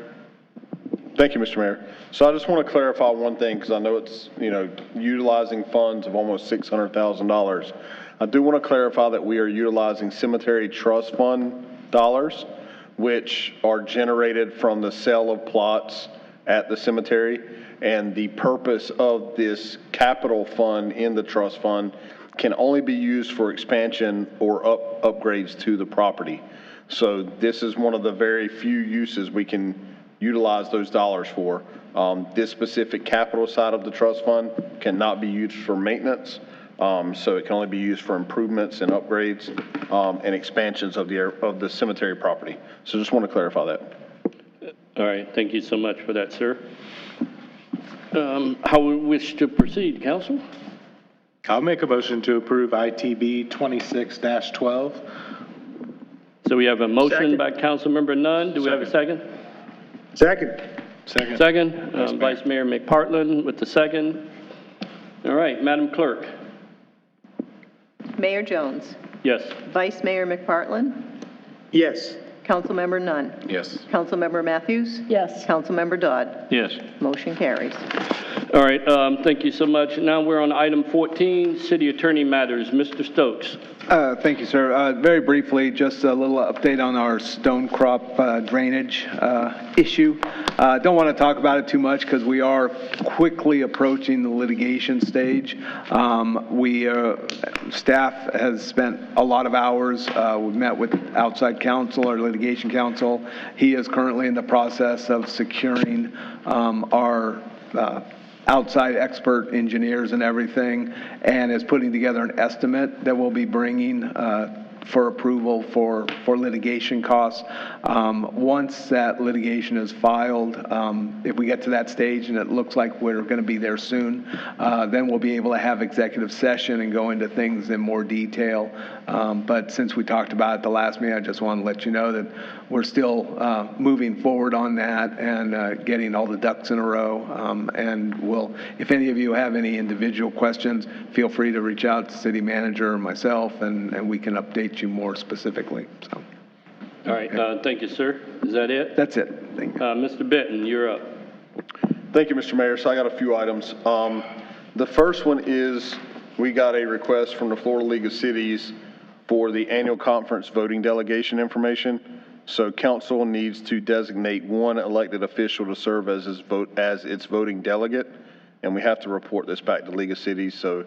K: Thank you, Mr. Mayor. So I just want to clarify one thing, because I know it's, utilizing funds of almost $600,000. I do want to clarify that we are utilizing cemetery trust fund dollars, which are generated from the sale of plots at the cemetery. And the purpose of this capital fund in the trust fund can only be used for expansion or upgrades to the property. So this is one of the very few uses we can utilize those dollars for. This specific capital side of the trust fund cannot be used for maintenance. So it can only be used for improvements and upgrades and expansions of the cemetery property. So just want to clarify that.
A: All right, thank you so much for that, sir. How we wish to proceed, council?
C: I'll make a motion to approve ITB 26-12.
A: So we have a motion by Councilmember Nunn. Do we have a second?
M: Second.
A: Second, Vice Mayor McPartlin with the second. All right, Madam Clerk.
R: Mayor Jones.
A: Yes.
R: Vice Mayor McPartlin.
M: Yes.
R: Councilmember Nunn.
K: Yes.
R: Councilmember Matthews.
F: Yes.
R: Councilmember Dodd.
G: Yes.
R: Motion carries.
A: All right, thank you so much. Now we're on item 14, City Attorney Matters. Mr. Stokes.
I: Thank you, sir. Very briefly, just a little update on our stone crop drainage issue. Don't want to talk about it too much because we are quickly approaching the litigation stage. Staff has spent a lot of hours. We've met with outside counsel, our litigation counsel. He is currently in the process of securing our outside expert engineers and everything, and is putting together an estimate that we'll be bringing for approval for litigation costs. Once that litigation is filed, if we get to that stage and it looks like we're going to be there soon, then we'll be able to have executive session and go into things in more detail. But since we talked about it the last meeting, I just want to let you know that we're still moving forward on that and getting all the ducks in a row. And if any of you have any individual questions, feel free to reach out to city manager or myself, and we can update you more specifically. So.
A: All right, thank you, sir. Is that it?
I: That's it. Thank you.
A: Mr. Benton, you're up.
K: Thank you, Mr. Mayor. So I got a few items. The first one is we got a request from the Florida League of Cities for the annual conference voting delegation information. So council needs to designate one elected official to serve as its voting delegate, and we have to report this back to League of Cities. So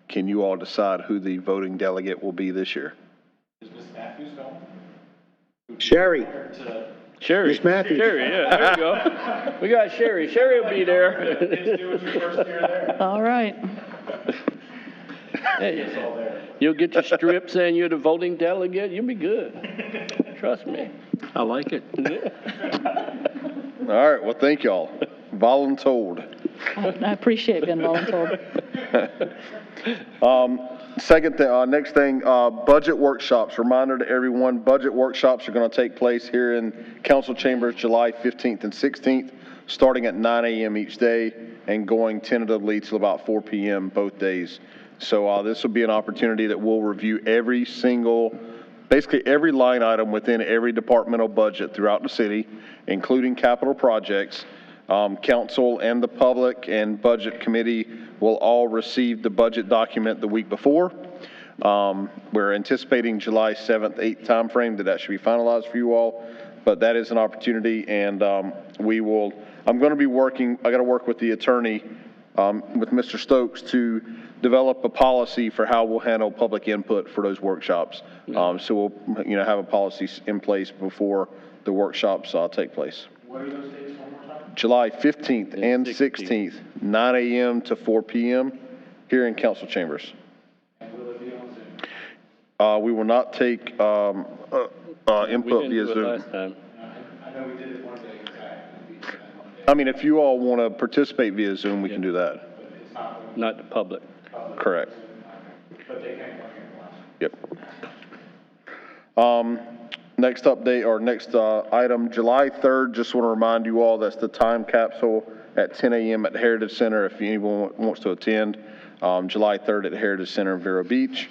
K: can you all decide who the voting delegate will be this year?
C: Is Ms. Matthews going?
M: Sherry.
A: Sherry.
M: Miss Matthews.
A: Sherry, yeah, there you go. We got Sherry. Sherry will be there.
F: All right.
A: Hey, you'll get your strip saying you're the voting delegate. You'll be good. Trust me.
G: I like it.
K: All right, well, thank y'all. Voluntold.
F: I appreciate being voluntold.
K: Next thing, budget workshops. Reminder to everyone, budget workshops are going to take place here in council chambers July 15th and 16th, starting at 9 a.m. each day and going tentatively till about 4 p.m. both days. So this will be an opportunity that we'll review basically every line item within every departmental budget throughout the city, including capital projects. Council and the public and budget committee will all receive the budget document the week before. We're anticipating July 7th, 8th timeframe that should be finalized for you all, but that is an opportunity, and I'm going to be I got to work with the attorney, with Mr. Stokes, to develop a policy for how we'll handle public input for those workshops. So we'll have a policy in place before the workshops take place.
C: What are those dates one more time?
K: July 15th and 16th, 9 a.m. to 4 p.m. here in council chambers.
C: And will it be on Zoom?
K: We will not take input via Zoom.
A: Last time.
C: I know we did it one day exactly.
K: I mean, if you all want to participate via Zoom, we can do that.
C: But it's
A: Not the public.
K: Correct.
C: But they can come here.
K: Yep. Next update, or next item, July 3rd, just want to remind you all that's the time capsule at 10 a.m. at the Heritage Center if anyone wants to attend. July 3rd at the Heritage Center in Vero Beach.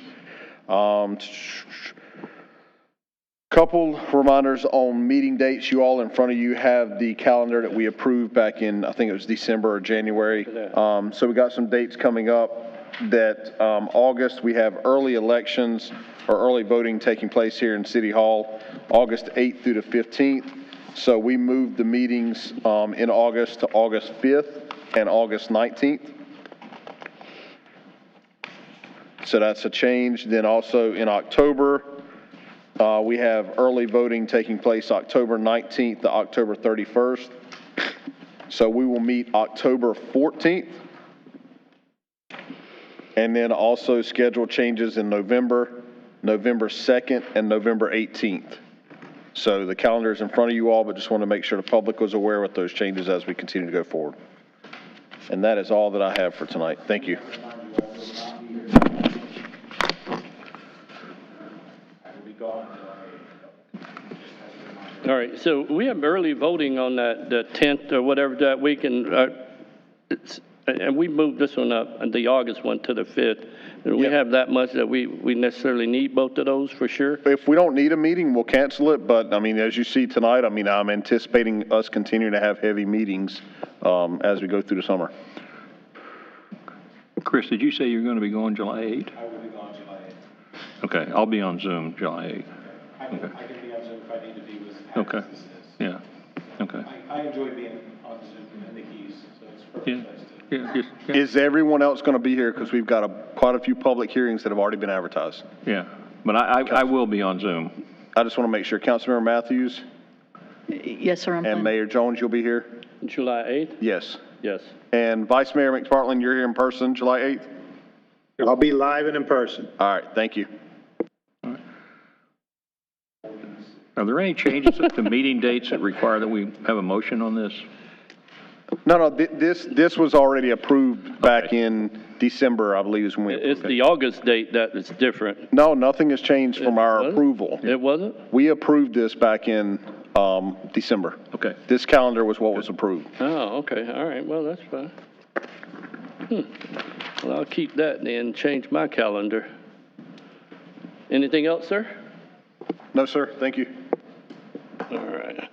K: Couple reminders on meeting dates. You all in front of you have the calendar that we approved back in, I think it was December or January. So we got some dates coming up that August, we have early elections or early voting taking place here in City Hall, August 8th through the 15th. So we moved the meetings in August to August 5th and August 19th. So that's a change. Then also in October, we have early voting taking place October 19th to October 31st. So we will meet October 14th. And then also schedule changes in November 2nd and November 18th. So the calendar is in front of you all, but just want to make sure the public was aware with those changes as we continue to go forward. And that is all that I have for tonight. Thank you.
A: All right, so we have early voting on the 10th or whatever that week, and we moved this one up, and the August one to the 5th. And we have that much that we necessarily need both of those for sure?
K: If we don't need a meeting, we'll cancel it, but I mean, as you see tonight, I mean, I'm anticipating us continuing to have heavy meetings as we go through the summer.
G: Chris, did you say you're going to be going July 8th?
C: I will be gone July 8th.
G: Okay, I'll be on Zoom July 8th.
C: I can be on Zoom if I need to be with.
G: Okay, yeah, okay.
C: I enjoy being on Zoom and the keys, so it's perfect.
G: Yeah.
K: Is everyone else going to be here? Because we've got quite a few public hearings that have already been advertised.
G: Yeah, but I will be on Zoom.
K: I just want to make sure, Councilmember Matthews
F: Yes, sir, I'm
K: and
F: fine.
K: Mayor Jones, you'll be here?
A: July 8th?
K: Yes.
A: Yes.
K: And Vice Mayor McPartland, you're here in person, July 8th?
M: I'll be live and in person.
K: All right, thank you.
G: Are there any changes to meeting dates that require that we have a motion on this?
K: No, this was already approved back in December, I believe is when we approved
A: It's the August date that is different.
K: No, nothing has changed from our approval.
A: It wasn't?
K: We approved this back in December.
G: Okay.
K: This calendar was what was approved.
A: Oh, okay, all right, well, that's fine. Well, I'll keep that then, change my calendar. Anything else, sir?
K: No, sir, thank you.
A: All right.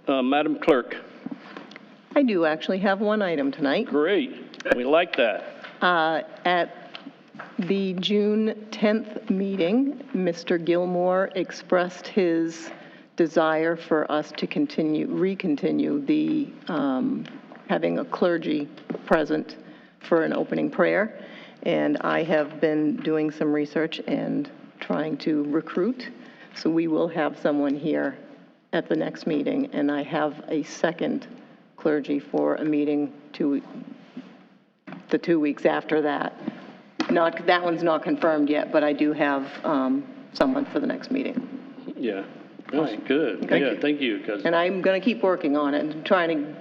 A: Madam Clerk.
R: I do actually have one item tonight.
A: Great, we like that.
R: At the June 10th meeting, Mr. Gilmore expressed his desire for us to recontinue the having a clergy present for an opening prayer. And I have been doing some research and trying to recruit. So we will have someone here at the next meeting, and I have a second clergy for a meeting the 2 weeks after that. That one's not confirmed yet, but I do have someone for the next meeting.
A: Yeah, all right, good. Thank you.
R: And I'm going to keep working on it and trying to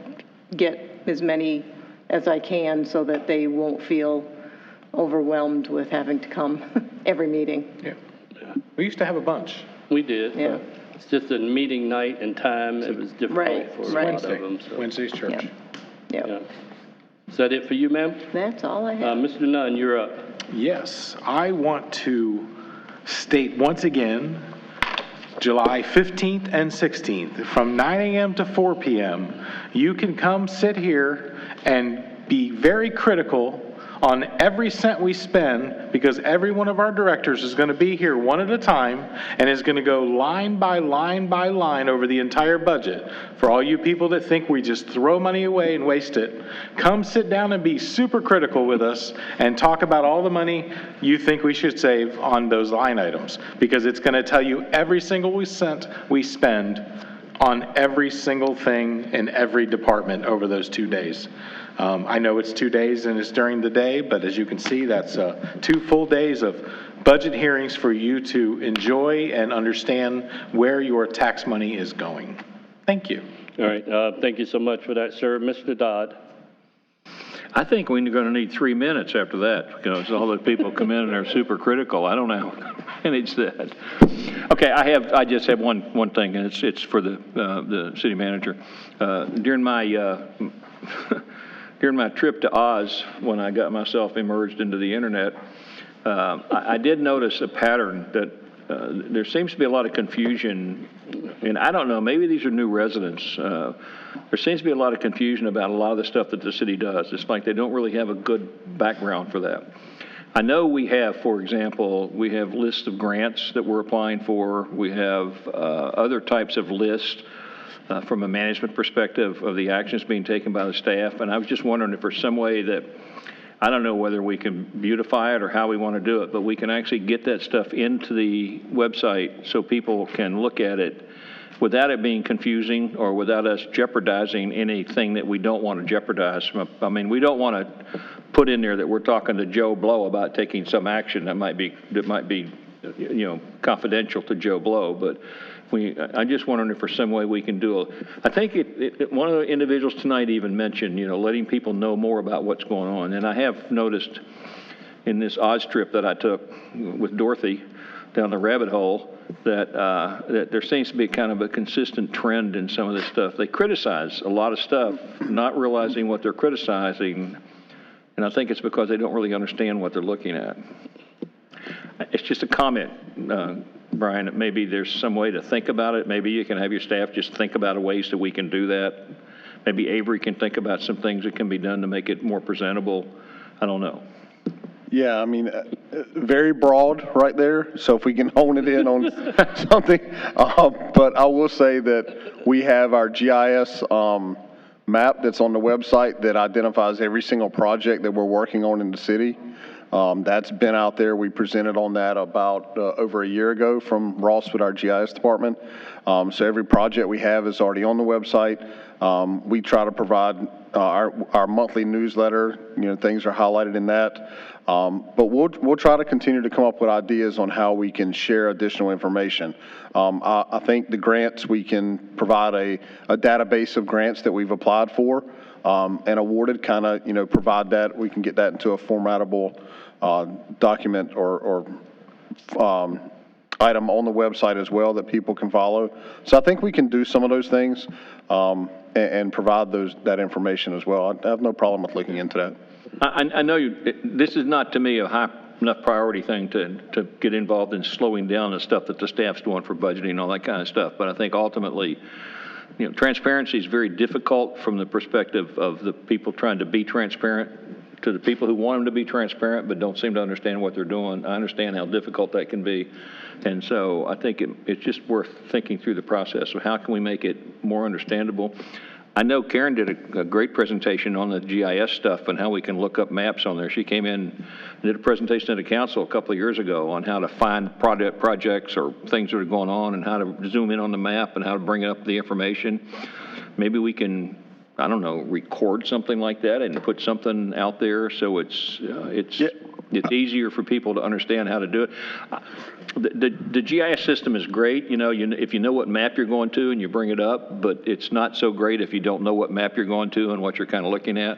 R: get as many as I can so that they won't feel overwhelmed with having to come every meeting.
C: Yeah. We used to have a bunch.
A: We did.
R: Yeah.
A: It's just a meeting night and time, it was difficult for a lot of them. So.
C: Wednesday's church.
A: Yeah. Is that it for you, ma'am?
R: That's all I have.
A: Mr. Nunn, you're up.
C: Yes, I want to state once again, July 15th and 16th, from 9 a.m. to 4 p.m., you can come sit here and be very critical on every cent we spend, because every one of our directors is going to be here one at a time and is going to go line by line by line over the entire budget. For all you people that think we just throw money away and waste it, come sit down and be super critical with us and talk about all the money you think we should save on those line items, because it's going to tell you every single cent we spend on every single thing in every department over those 2 days. I know it's 2 days and it's during the day, but as you can see, that's 2 full days of budget hearings for you to enjoy and understand where your tax money is going. Thank you.
A: All right, thank you so much for that, sir. Mr. Dodd.
G: I think we're going to need 3 minutes after that, because all the people come in and are super critical. I don't know how to manage that. Okay, I just have one thing, and it's for the city manager. During my trip to Oz, when I got myself immersed into the internet, I did notice a pattern that there seems to be a lot of confusion, and I don't know, maybe these are new residents. There seems to be a lot of confusion about a lot of the stuff that the city does. It's like they don't really have a good background for that. I know we have, for example, we have lists of grants that we're applying for. We have other types of lists from a management perspective of the actions being taken by the staff. And I was just wondering if there's some way that, I don't know whether we can beautify it or how we want to do it, but we can actually get that stuff into the website so people can look at it without it being confusing or without us jeopardizing anything that we don't want to jeopardize. I mean, we don't want to put in there that we're talking to Joe Blow about taking some action that might be confidential to Joe Blow, but I'm just wondering if there's some way we can do I think one of the individuals tonight even mentioned, letting people know more about what's going on. And I have noticed in this Oz trip that I took with Dorothy down the rabbit hole that there seems to be kind of a consistent trend in some of this stuff. They criticize a lot of stuff, not realizing what they're criticizing. And I think it's because they don't really understand what they're looking at. It's just a comment, Brian, that maybe there's some way to think about it. Maybe you can have your staff just think about ways that we can do that. Maybe Avery can think about some things that can be done to make it more presentable. I don't know.
K: Yeah, I mean, very broad right there. So if we can hone it in on something. But I will say that we have our GIS map that's on the website that identifies every single project that we're working on in the city. That's been out there. We presented on that about over a year ago from Ross with our GIS department. So every project we have is already on the website. We try to provide our monthly newsletter. Things are highlighted in that. But we'll try to continue to come up with ideas on how we can share additional information. I think the grants, we can provide a database of grants that we've applied for and awarded, kind of, provide that. We can get that into a formatable document or item on the website as well that people can follow. So I think we can do some of those things and provide that information as well. I have no problem with looking into that.
G: I know this is not, to me, a high enough priority thing to get involved in slowing down the stuff that the staff's doing for budgeting and all that kind of stuff. But I think ultimately, transparency is very difficult from the perspective of the people trying to be transparent to the people who want them to be transparent but don't seem to understand what they're doing. I understand how difficult that can be. And so I think it's just worth thinking through the process of how can we make it more understandable. I know Karen did a great presentation on the GIS stuff and how we can look up maps on there. She came in and did a presentation at the council a couple of years ago on how to find projects or things that are going on and how to zoom in on the map and how to bring up the information. Maybe we can, I don't know, record something like that and put something out there so it's easier for people to understand how to do it. The GIS system is great, if you know what map you're going to and you bring it up, but it's not so great if you don't know what map you're going to and what you're kind of looking at.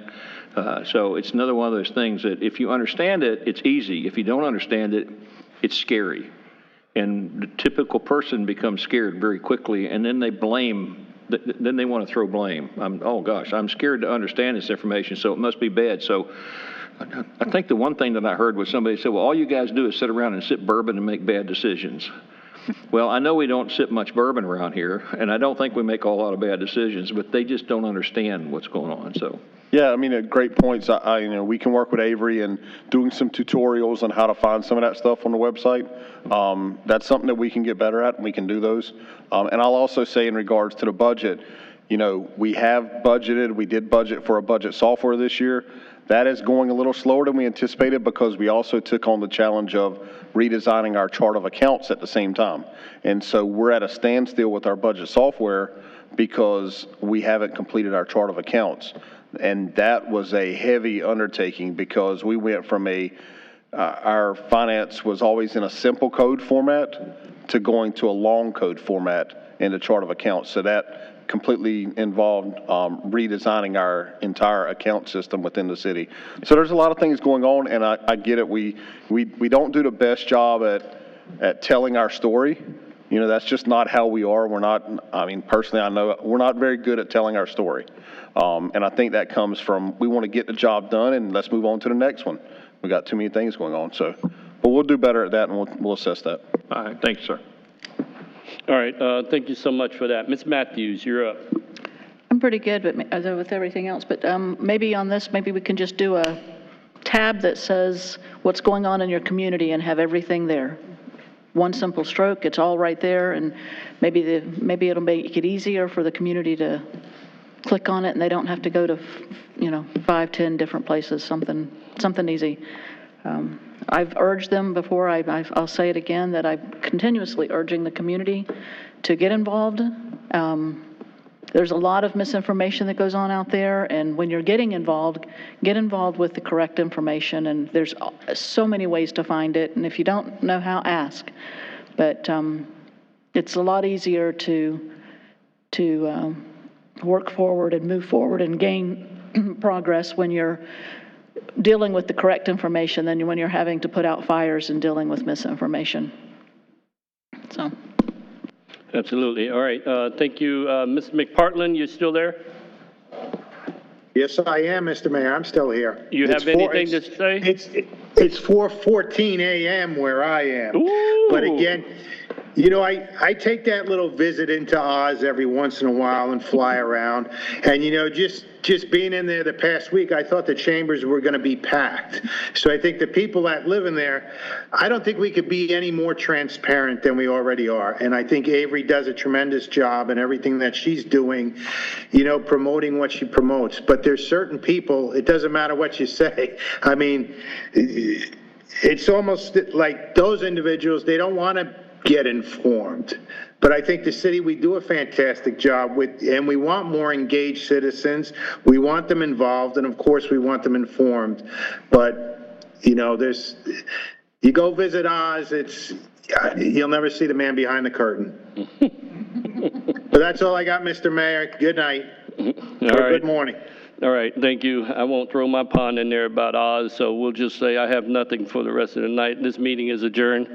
G: So it's another one of those things that if you understand it, it's easy. If you don't understand it, it's scary. And the typical person becomes scared very quickly, and then they blame. Then they want to throw blame. Oh gosh, I'm scared to understand this information, so it must be bad. So I think the one thing that I heard was somebody said, well, all you guys do is sit around and sip bourbon and make bad decisions. Well, I know we don't sip much bourbon around here, and I don't think we make a lot of bad decisions, but they just don't understand what's going on. So.
K: Yeah, I mean, great points. We can work with Avery and doing some tutorials on how to find some of that stuff on the website. That's something that we can get better at, and we can do those. And I'll also say in regards to the budget, we have budgeted, we did budget for a budget software this year. That is going a little slower than we anticipated because we also took on the challenge of redesigning our chart of accounts at the same time. And so we're at a standstill with our budget software because we haven't completed our chart of accounts. And that was a heavy undertaking because we went from our finance was always in a simple code format to going to a long code format in the chart of accounts. So that completely involved redesigning our entire account system within the city. So there's a lot of things going on, and I get it. We don't do the best job at telling our story. That's just not how we are. We're not, personally, I know we're not very good at telling our story. And I think that comes from, we want to get the job done and let's move on to the next one. We got too many things going on. So, but we'll do better at that and we'll assess that.
G: All right. Thanks, sir.
A: All right. Thank you so much for that. Ms. Matthews, you're up.
F: I'm pretty good with everything else, but maybe on this, maybe we can just do a tab that says what's going on in your community and have everything there. One simple stroke, it's all right there, and maybe it'll make it easier for the community to click on it, and they don't have to go to 5, 10 different places. Something easy. I've urged them before. I'll say it again that I'm continuously urging the community to get involved. There's a lot of misinformation that goes on out there, and when you're getting involved, get involved with the correct information, and there's so many ways to find it, and if you don't know how, ask. But it's a lot easier to work forward and move forward and gain progress when you're dealing with the correct information than when you're having to put out fires and dealing with misinformation. So.
A: Absolutely. All right. Thank you. Ms. McPartland, you still there?
T: Yes, I am, Mr. Mayor. I'm still here.
A: You have anything to say?
T: It's 4:14 a.m. where I am.
A: Ooh.
T: But again, you know, I take that little visit into Oz every once in a while and fly around. And, you know, just being in there the past week, I thought the chambers were going to be packed. So I think the people that live in there, I don't think we could be any more transparent than we already are. And I think Avery does a tremendous job in everything that she's doing, you know, promoting what she promotes. But there's certain people, it doesn't matter what you say. I mean, it's almost like those individuals, they don't want to get informed. But I think the city, we do a fantastic job with, and we want more engaged citizens. We want them involved, and of course we want them informed. But, you know, you go visit Oz, you'll never see the man behind the curtain. But that's all I got, Mr. Mayor. Good night. Good morning.
A: All right, thank you. I won't throw my pond in there about Oz, so we'll just say I have nothing for the rest of the night. This meeting is adjourned.